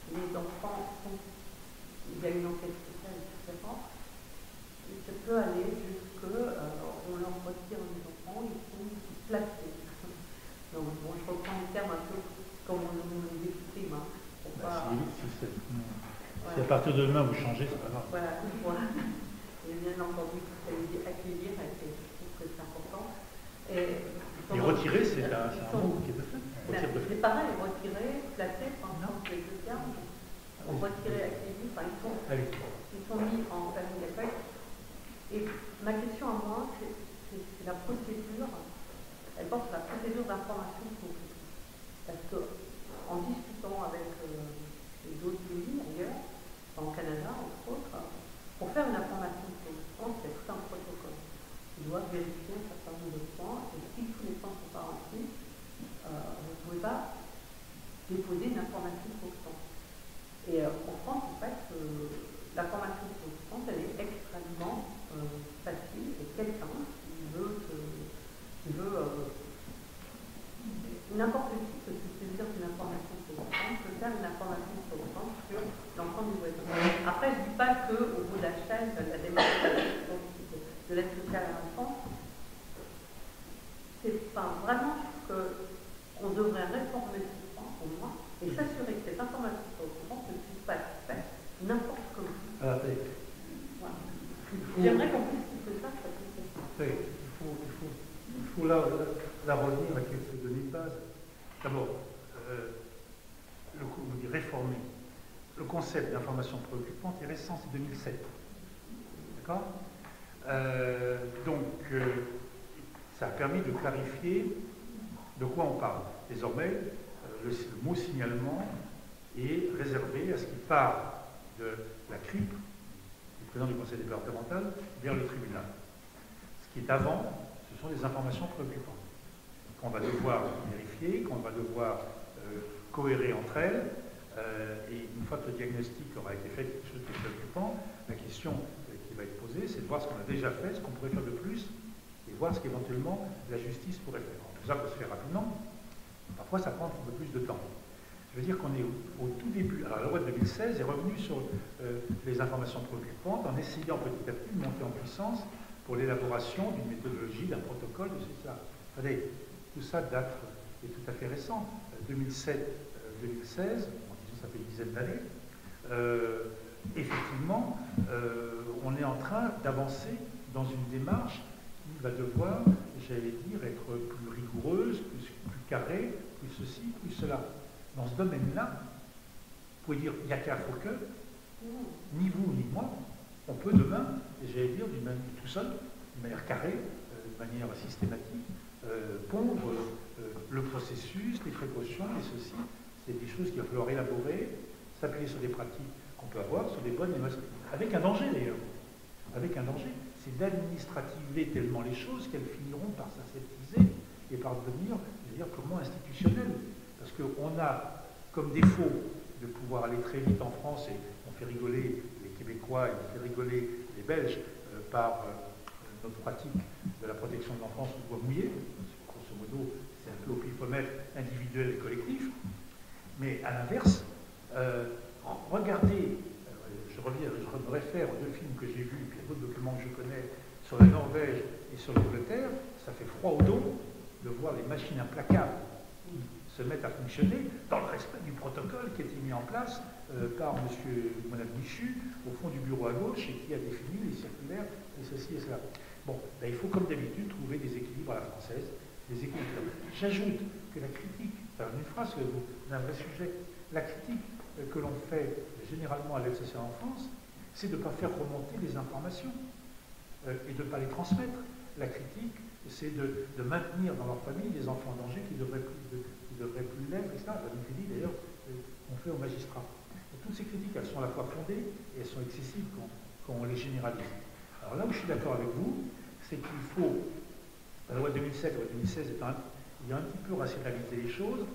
les enfants sont, il y a une enquête spéciale, etc. Et ça peut aller jusqu'à, on leur retire les enfants, ils sont placés. Donc, bon, je reprends les termes un peu comme on les exprime. Hein,
si à partir de demain vous changez, c'est pas grave.
Voilà. Et bien entendu, ça veut dire accueillir, et je trouve que c'est important. Et
retirer, c'est un mot qui est de fait.
Les parents est retiré, placé, par exemple, les deux termes, retiré, accueilli, enfin, ils sont mis en famille d'accueil. Et ma question à moi, c'est la procédure, elle porte sur la procédure d'information publique. Parce qu'en discutant avec d'autres pays ailleurs, en Canada entre autres, pour faire une information publique, c'est tout un protocole. Ils doivent vérifier un certain nombre de points, et si tous les points ne sont pas remplis, vous ne pouvez pas déposer une information constante. Et en France, en fait, l'information constante, elle est extrêmement facile. Et quelqu'un qui veut n'importe qui peut se saisir d'une information constante, peut faire une information constante sur l'enfant du voisin. Après, je ne dis pas qu'au bout de la chaîne, la démarche de l'aide sociale à l'enfant, c'est pas vraiment qu'on devrait réformer ce point au moins et s'assurer que cette information sur le courant ne puisse pas être faite n'importe comment. Voilà. J'aimerais qu'on puisse expliquer ça.
Il faut là revenir à quelques données de base. D'abord, vous dites réformer. Le concept d'information préoccupante est récent, c'est 2007. D'accord ? Ça a permis de clarifier de quoi on parle. Désormais, le mot signalement est réservé à ce qui part de la CRIP, du président du conseil départemental, vers le tribunal. Ce qui est avant, ce sont des informations préoccupantes, qu'on va devoir vérifier, qu'on va devoir cohérer entre elles, et une fois que le diagnostic aura été fait, quelque chose qui est préoccupant, la question qui va être posée, c'est de voir ce qu'on a déjà fait, ce qu'on pourrait faire de plus, et voir ce qu'éventuellement la justice pourrait faire. Tout ça peut se faire rapidement, parfois ça prend un peu plus de temps. Ça veut dire qu'on est au tout début. Alors la loi de 2016 est revenue sur les informations préoccupantes en essayant petit à petit de monter en puissance pour l'élaboration d'une méthodologie, d'un protocole, de ça. Attendez, tout ça date, est tout à fait récent, 2007-2016, ça fait une dizaine d'années. Effectivement, on est en train d'avancer dans une démarche qui va devoir, j'allais dire, être plus rigoureuse, plus carrée, plus ceci, plus cela. Dans ce domaine-là, vous pouvez dire, il n'y a qu'à faut que, ni vous, ni moi, on peut demain, j'allais dire, tout seul, d'une manière carrée, de manière systématique, pondre le processus, les précautions, et ceci. C'est des choses qu'il va falloir élaborer, s'appuyer sur des pratiques qu'on peut avoir, sur des bonnes et mauvaises, avec un danger d'ailleurs. Avec un danger, c'est d'administrativer tellement les choses qu'elles finiront par s'aseptiser et par devenir, je veux dire, purement institutionnelles. Parce qu'on a comme défaut de pouvoir aller très vite en France, et on fait rigoler les Québécois et on fait rigoler les Belges par notre pratique de la protection de l'enfance au doigt mouillé. Grosso modo, c'est un peu au pifomètre individuel et collectif. Mais à l'inverse, regardez, je me réfère aux deux films que j'ai vus, puis à d'autres documents que je connais sur la Norvège et sur l'Angleterre, ça fait froid au dos de voir les machines implacables qui se mettent à fonctionner dans le respect du protocole qui a été mis en place par monsieur ou madame Michu au fond du bureau à gauche et qui a défini les circulaires et ceci et cela. Bon, ben, il faut comme d'habitude trouver des équilibres à la française, des équilibres. J'ajoute que la critique, enfin une phrase, c'est un vrai sujet, la critique que l'on fait généralement à l'aide sociale en France, c'est de ne pas faire remonter les informations et de ne pas les transmettre. La critique, c'est de maintenir dans leur famille des enfants en danger qui ne devraient plus l'être, etc. C'est une critique d'ailleurs qu'on fait aux magistrats. Et toutes ces critiques, elles sont à la fois fondées et elles sont excessives quand on les généralise. Alors là où je suis d'accord avec vous, c'est qu'il faut, la loi de 2007, la loi de 2016, il y a un petit peu rationalisé les choses.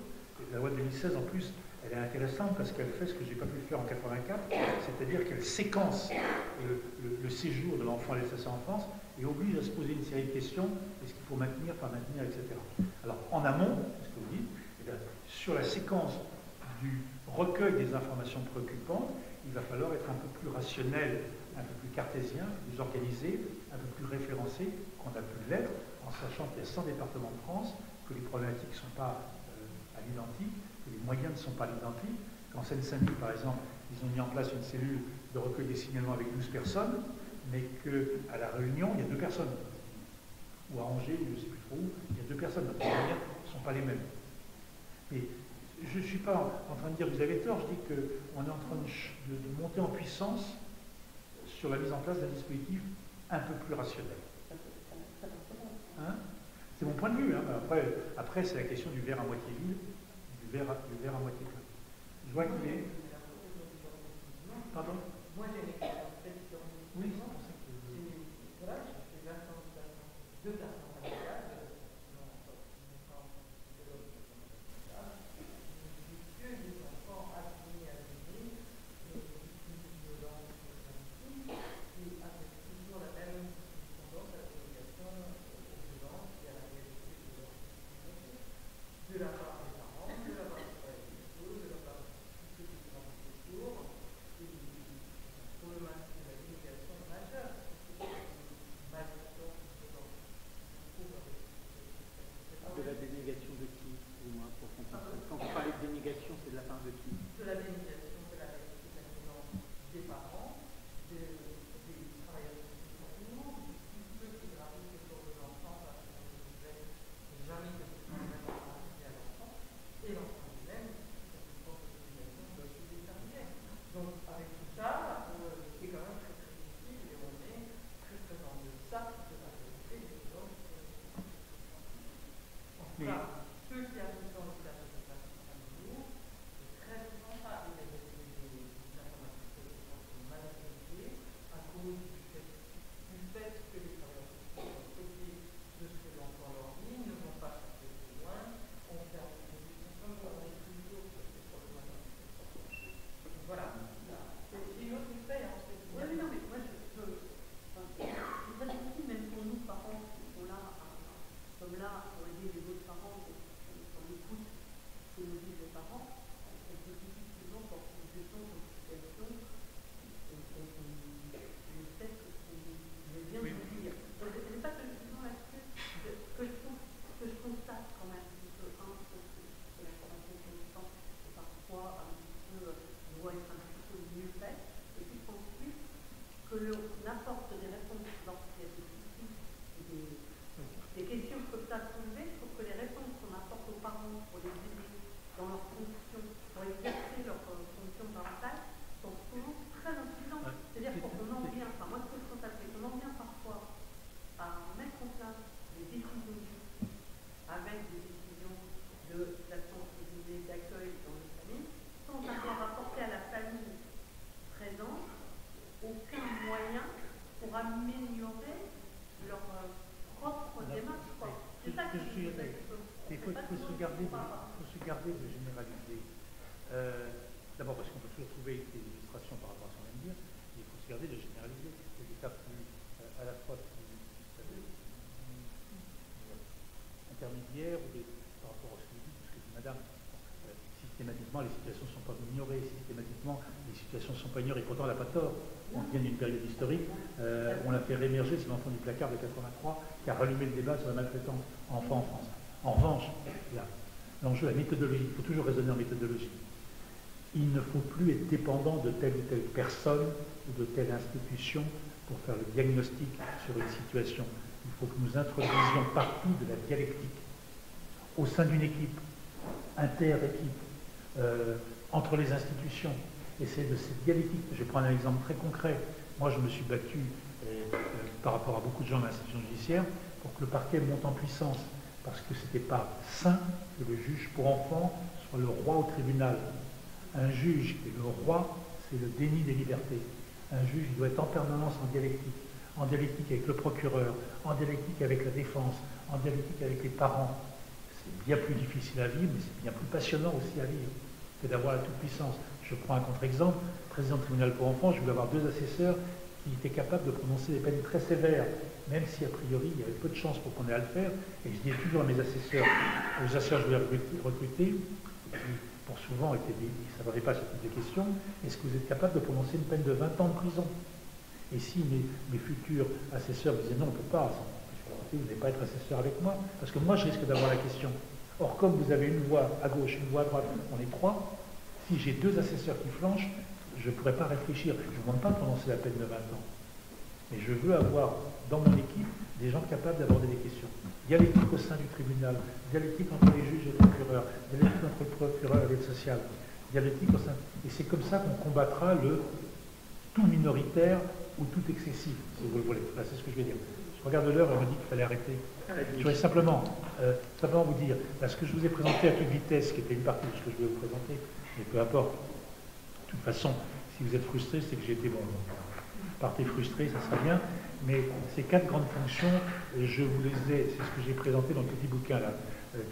La loi de 2016, en plus, elle est intéressante parce qu'elle fait ce que je n'ai pas pu faire en 84, c'est-à-dire qu'elle séquence le séjour de l'enfant à l'aide sociale en France et oblige à se poser une série de questions, est-ce qu'il faut maintenir, pas maintenir, etc. Alors, en amont, ce que vous dites, eh bien, sur la séquence du recueil des informations préoccupantes, il va falloir être un peu plus rationnel, un peu plus cartésien, plus organisé, un peu plus référencé qu'on a pu l'être, en sachant qu'il y a 100 départements de France, que les problématiques ne sont pas à l'identique, que les moyens ne sont pas à l'identique. En Seine-Saint-Denis, par exemple, ils ont mis en place une cellule de recueil des signalements avec 12 personnes, mais qu'à La Réunion, il y a 2 personnes. Ou à Angers, ou je ne sais plus trop où, il y a 2 personnes. Les moyens ne sont pas les mêmes. Et je ne suis pas en train de dire que vous avez tort, je dis qu'on est en train de monter en puissance sur la mise en place d'un dispositif un peu plus rationnel. Hein? C'est mon point de vue. Hein. Après c'est la question du verre à moitié vide, du verre à moitié plein. Je vois qu'il est... Pardon?
Moi, j'ai une expérience très différente.
Oui, c'est pour ça que...
Voilà, j'ai fait 20 ans de garçons familiales, que des enfants assignés à l'ennemi, victimes de violence domestique, et avec toujours la même tendance à la communication aux violences et à la réalité de la part des parents, de la part des frères et des choses, de la part de ceux qui sont en secours, et problématiques n'apporte des réponses lorsqu'il y a des soucis, des questions que ça a soulevé. Je trouve que les réponses qu'on apporte aux parents pour les aider dans leurs fonctions, pour exercer leurs fonctions parentales, sont souvent très insuffisantes. C'est-à-dire qu'on en vient, enfin moi ce que je constate, c'est qu'on en vient parfois à mettre en place des décisions avec des décisions d'accueil dans les familles, sans avoir apporté à la famille présente aucun moyen pour améliorer leur propre démarche. C'est ça que je suis.
Il faut se garder de généraliser. D'abord parce qu'on peut toujours trouver des illustrations par rapport à ce qu'on vient de dire, mais il faut se garder de généraliser. C'est des cas plus à la fois plus intermédiaires ou par rapport à ce que dit Madame. Systématiquement, les situations ne sont pas ignorées, systématiquement, les situations ne sont pas ignorées. Pourtant, elle n'a pas tort. On vient d'une période historique, on l'a fait réémerger, c'est l'enfant du placard de 83 qui a rallumé le débat sur la maltraitance enfant en France. En revanche, l'enjeu, la méthodologie, il faut toujours raisonner en méthodologie. Il ne faut plus être dépendant de telle ou telle personne ou de telle institution pour faire le diagnostic sur une situation. Il faut que nous introduisions partout de la dialectique au sein d'une équipe, inter-équipe, entre les institutions. Et c'est de cette dialectique. Je vais prendre un exemple très concret. Moi, je me suis battu par rapport à beaucoup de gens dans l'institution judiciaire pour que le parquet monte en puissance. Parce que ce n'était pas sain que le juge pour enfants soit le roi au tribunal. Un juge qui est le roi, c'est le déni des libertés. Un juge doit être en permanence en dialectique avec le procureur, en dialectique avec la défense, en dialectique avec les parents. C'est bien plus difficile à vivre, mais c'est bien plus passionnant aussi à vivre que d'avoir la toute-puissance. Je prends un contre-exemple. Président du tribunal pour enfants, je voulais avoir 2 assesseurs qui étaient capables de prononcer des peines très sévères, même si a priori il y avait peu de chances pour qu'on ait à le faire. Et je disais toujours à mes assesseurs, aux assesseurs que je voulais recruter, qui pour souvent ils ne savaient pas ce type de questions, est-ce que vous êtes capable de prononcer une peine de 20 ans de prison? Et si mes futurs assesseurs me disaient non, on ne peut pas, vous n'allez pas être assesseur avec moi, parce que moi je risque d'avoir la question. Or, comme vous avez une voix à gauche, une voix à droite, on est 3, si j'ai 2 assesseurs qui flanchent, je ne pourrais pas réfléchir. Je ne demande pas de prononcer la peine de 20 ans. Mais je veux avoir dans mon équipe des gens capables d'aborder des questions. Dialectique au sein du tribunal, dialectique entre les juges et les procureurs, dialectique entre le procureur et l'aide sociale, dialectique au sein... Et c'est comme ça qu'on combattra le tout minoritaire ou tout excessif, si vous le voulez. Là, c'est ce que je vais dire. Je regarde l'heure et on me dit qu'il fallait arrêter. Je voudrais simplement vous dire, là, ce que je vous ai présenté à toute vitesse, qui était une partie de ce que je vais vous présenter, mais peu importe. De toute façon, si vous êtes frustré, c'est que j'ai été bon. Partez frustré, ça sera bien. Mais ces 4 grandes fonctions, je vous les ai, c'est ce que j'ai présenté dans le petit bouquin là,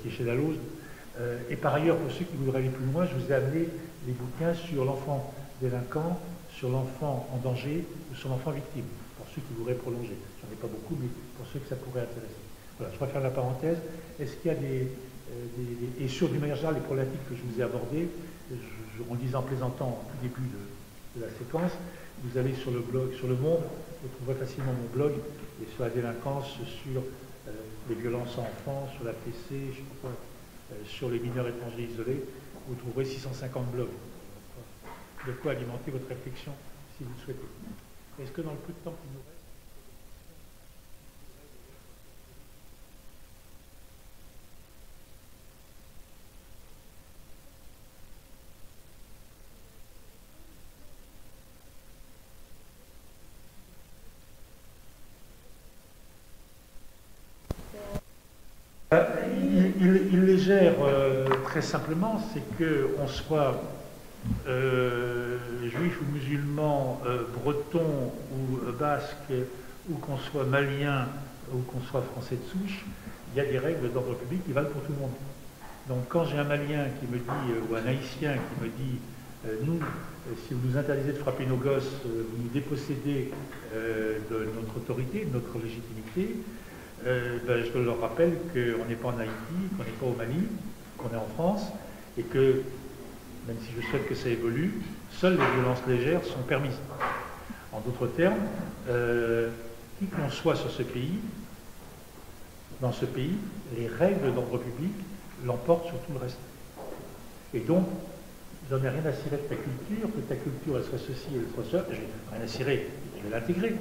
qui est chez Dalloz. Et par ailleurs, pour ceux qui voudraient aller plus loin, je vous ai amené les bouquins sur l'enfant délinquant, sur l'enfant en danger ou sur l'enfant victime, pour ceux qui voudraient prolonger. J'en ai pas beaucoup, mais pour ceux que ça pourrait intéresser. Voilà, je préfère la parenthèse. Est-ce qu'il y a et sur d'une manière générale les problématiques que je vous ai abordées, en disant plaisantant au tout début de la séquence, vous allez sur le blog, sur Le Monde, vous trouverez facilement mon blog, et sur la délinquance, sur les violences enfants, sur la PC, je sais pas quoi, sur les mineurs étrangers isolés, vous trouverez 650 blogs. De quoi alimenter votre réflexion, si vous le souhaitez. Est-ce que dans le peu de temps qu'il nous reste, il les gère très simplement, c'est qu'on soit juif ou musulman, breton ou basque, ou qu'on soit malien ou qu'on soit français de souche, il y a des règles d'ordre public qui valent pour tout le monde. Donc quand j'ai un malien qui me dit, ou un haïtien qui me dit, nous, si vous nous interdisez de frapper nos gosses, vous nous dépossédez de notre autorité, de notre légitimité, je leur rappelle qu'on n'est pas en Haïti, qu'on n'est pas au Mali, qu'on est en France, et que, même si je souhaite que ça évolue, seules les violences légères sont permises. En d'autres termes, qui qu'on soit sur ce pays, dans ce pays, les règles d'ordre public l'emportent sur tout le reste. Et donc, j'en ai rien à cirer de ta culture, que ta culture elle soit ceci, elle soit ça, j'ai rien à cirer. je vais l'intégrer.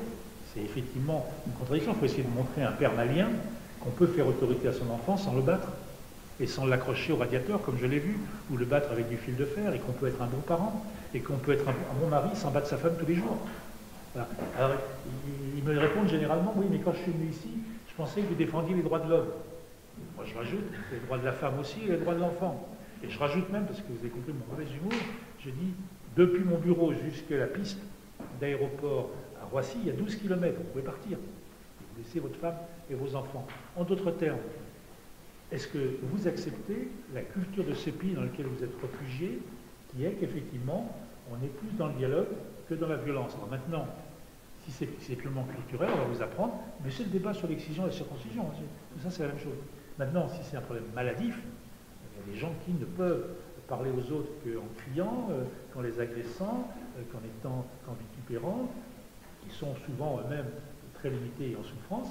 C'est effectivement une contradiction. Il faut essayer de montrer à un père malien qu'on peut faire autorité à son enfant sans le battre et sans l'accrocher au radiateur, comme je l'ai vu, ou le battre avec du fil de fer, et qu'on peut être un bon parent, et qu'on peut être un bon mari sans battre sa femme tous les jours. Voilà. Alors, ils me répondent généralement, oui, mais quand je suis venu ici, je pensais que vous défendiez les droits de l'homme. Moi, je rajoute les droits de la femme aussi et les droits de l'enfant. Et je rajoute même, parce que vous avez compris mon mauvais humour, je dis, depuis mon bureau jusqu'à la piste d'aéroport à Roissy, il y a 12 km, vous pouvez partir. Vous laissez votre femme et vos enfants. En d'autres termes, est-ce que vous acceptez la culture de ce pays dans lequel vous êtes réfugié, qui est qu'effectivement, on est plus dans le dialogue que dans la violence? Alors maintenant, si c'est purement culturel, on va vous apprendre, mais c'est le débat sur l'excision et la circoncision. Tout ça, c'est la même chose. Maintenant, si c'est un problème maladif, il y a des gens qui ne peuvent parler aux autres qu'en criant, qu'en les agressant, qu'en vitupérant, qui sont souvent eux-mêmes très limités et en souffrance.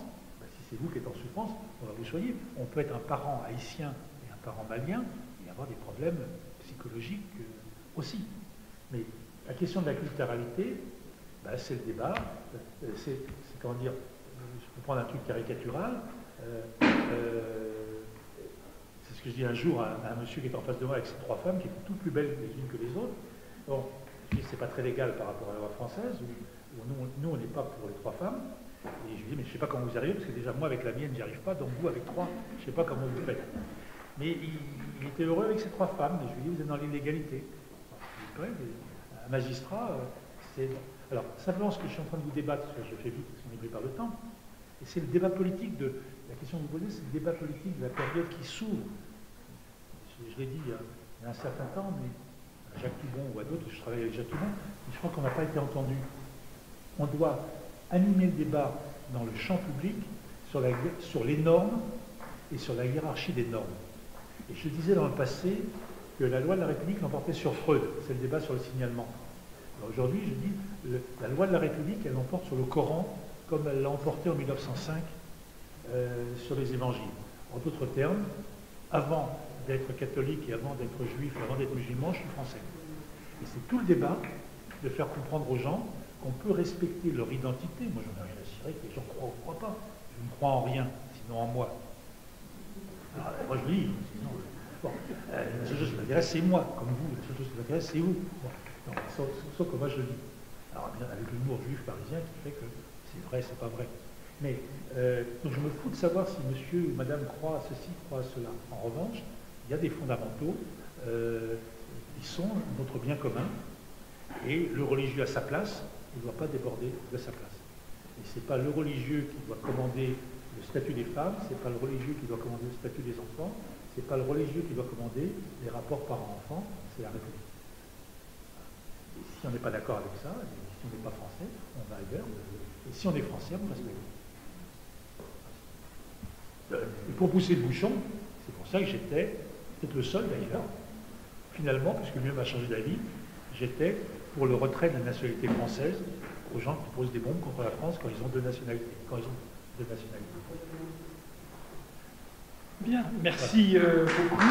Si c'est vous qui êtes en souffrance, on va vous soigner. On peut être un parent haïtien et un parent malien et avoir des problèmes psychologiques aussi. Mais la question de la culturalité, c'est le débat. C'est comment dire, je peux prendre un truc caricatural. C'est ce que je dis un jour à un monsieur qui est en face de moi avec ses 3 femmes, qui étaient toutes plus belles les unes que les autres. Bon, je dis c'est pas très légal par rapport à la loi française, où nous on n'est pas pour les 3 femmes. Et je lui dis, mais je ne sais pas comment vous arrivez, parce que déjà moi avec la mienne, j'y arrive pas, donc vous avec 3, je ne sais pas comment vous faites. Mais il était heureux avec ses 3 femmes, et je lui dis, vous êtes dans l'illégalité. Un magistrat, c'est... Alors, simplement, ce que je suis en train de vous débattre, je fais vite, parce qu'on est pris par le temps, et c'est le débat politique de... La question que vous posez, c'est le débat politique de la période qui s'ouvre. Je l'ai dit il y a un certain temps, mais à Jacques Toubon ou à d'autres, je travaille avec Jacques Toubon, mais je crois qu'on n'a pas été entendu. On doit animer le débat dans le champ public sur les normes et sur la hiérarchie des normes. Et je disais dans le passé que la loi de la République l'emportait sur Freud, c'est le débat sur le signalement. Aujourd'hui, je dis, la loi de la République, elle l'emporte sur le Coran, comme elle l'a emporté en 1905 sur les évangiles. En d'autres termes, avant d'être catholique et avant d'être juif et avant d'être musulman, je suis français. Et c'est tout le débat de faire comprendre aux gens qu'on peut respecter leur identité. Moi, j'en ai rien à cirer que les gens croient ou ne croient pas. Je ne crois en rien, sinon en moi. Alors, moi, je dis, sinon, bon, la seule chose qui m'intéresse, c'est moi, comme vous. La seule chose qui m'intéresse, c'est vous. Bon, sauf que moi, je le dis. Alors, bien, avec l'humour juif parisien qui fait que c'est vrai, c'est pas vrai. Mais, donc, je me fous de savoir si monsieur ou madame croit à ceci, croit à cela. En revanche, il y a des fondamentaux qui sont notre bien commun. Et le religieux à sa place, il ne doit pas déborder de sa place. Et ce n'est pas le religieux qui doit commander le statut des femmes, ce n'est pas le religieux qui doit commander le statut des enfants, ce n'est pas le religieux qui doit commander les rapports parents-enfants, c'est la République. Et si on n'est pas d'accord avec ça, si on n'est pas français, on va ailleurs. Et si on est français, on respecte. Et pour pousser le bouchon, c'est pour ça que j'étais, peut-être le seul d'ailleurs, finalement, puisque lui m'a changé d'avis, j'étais pour le retrait de la nationalité française aux gens qui posent des bombes contre la France quand ils ont 2 nationalités.
Bien, merci beaucoup.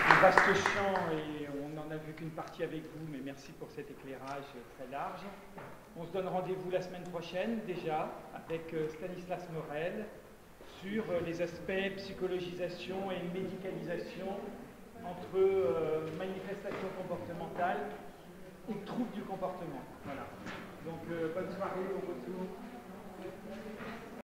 Un vaste champ et on n'en a vu qu'une partie avec vous, mais merci pour cet éclairage très large. On se donne rendez-vous la semaine prochaine déjà avec Stanislas Morel sur les aspects psychologisation et médicalisation entre manifestations comportementales et troubles du comportement. Voilà. Donc bonne soirée, au retour.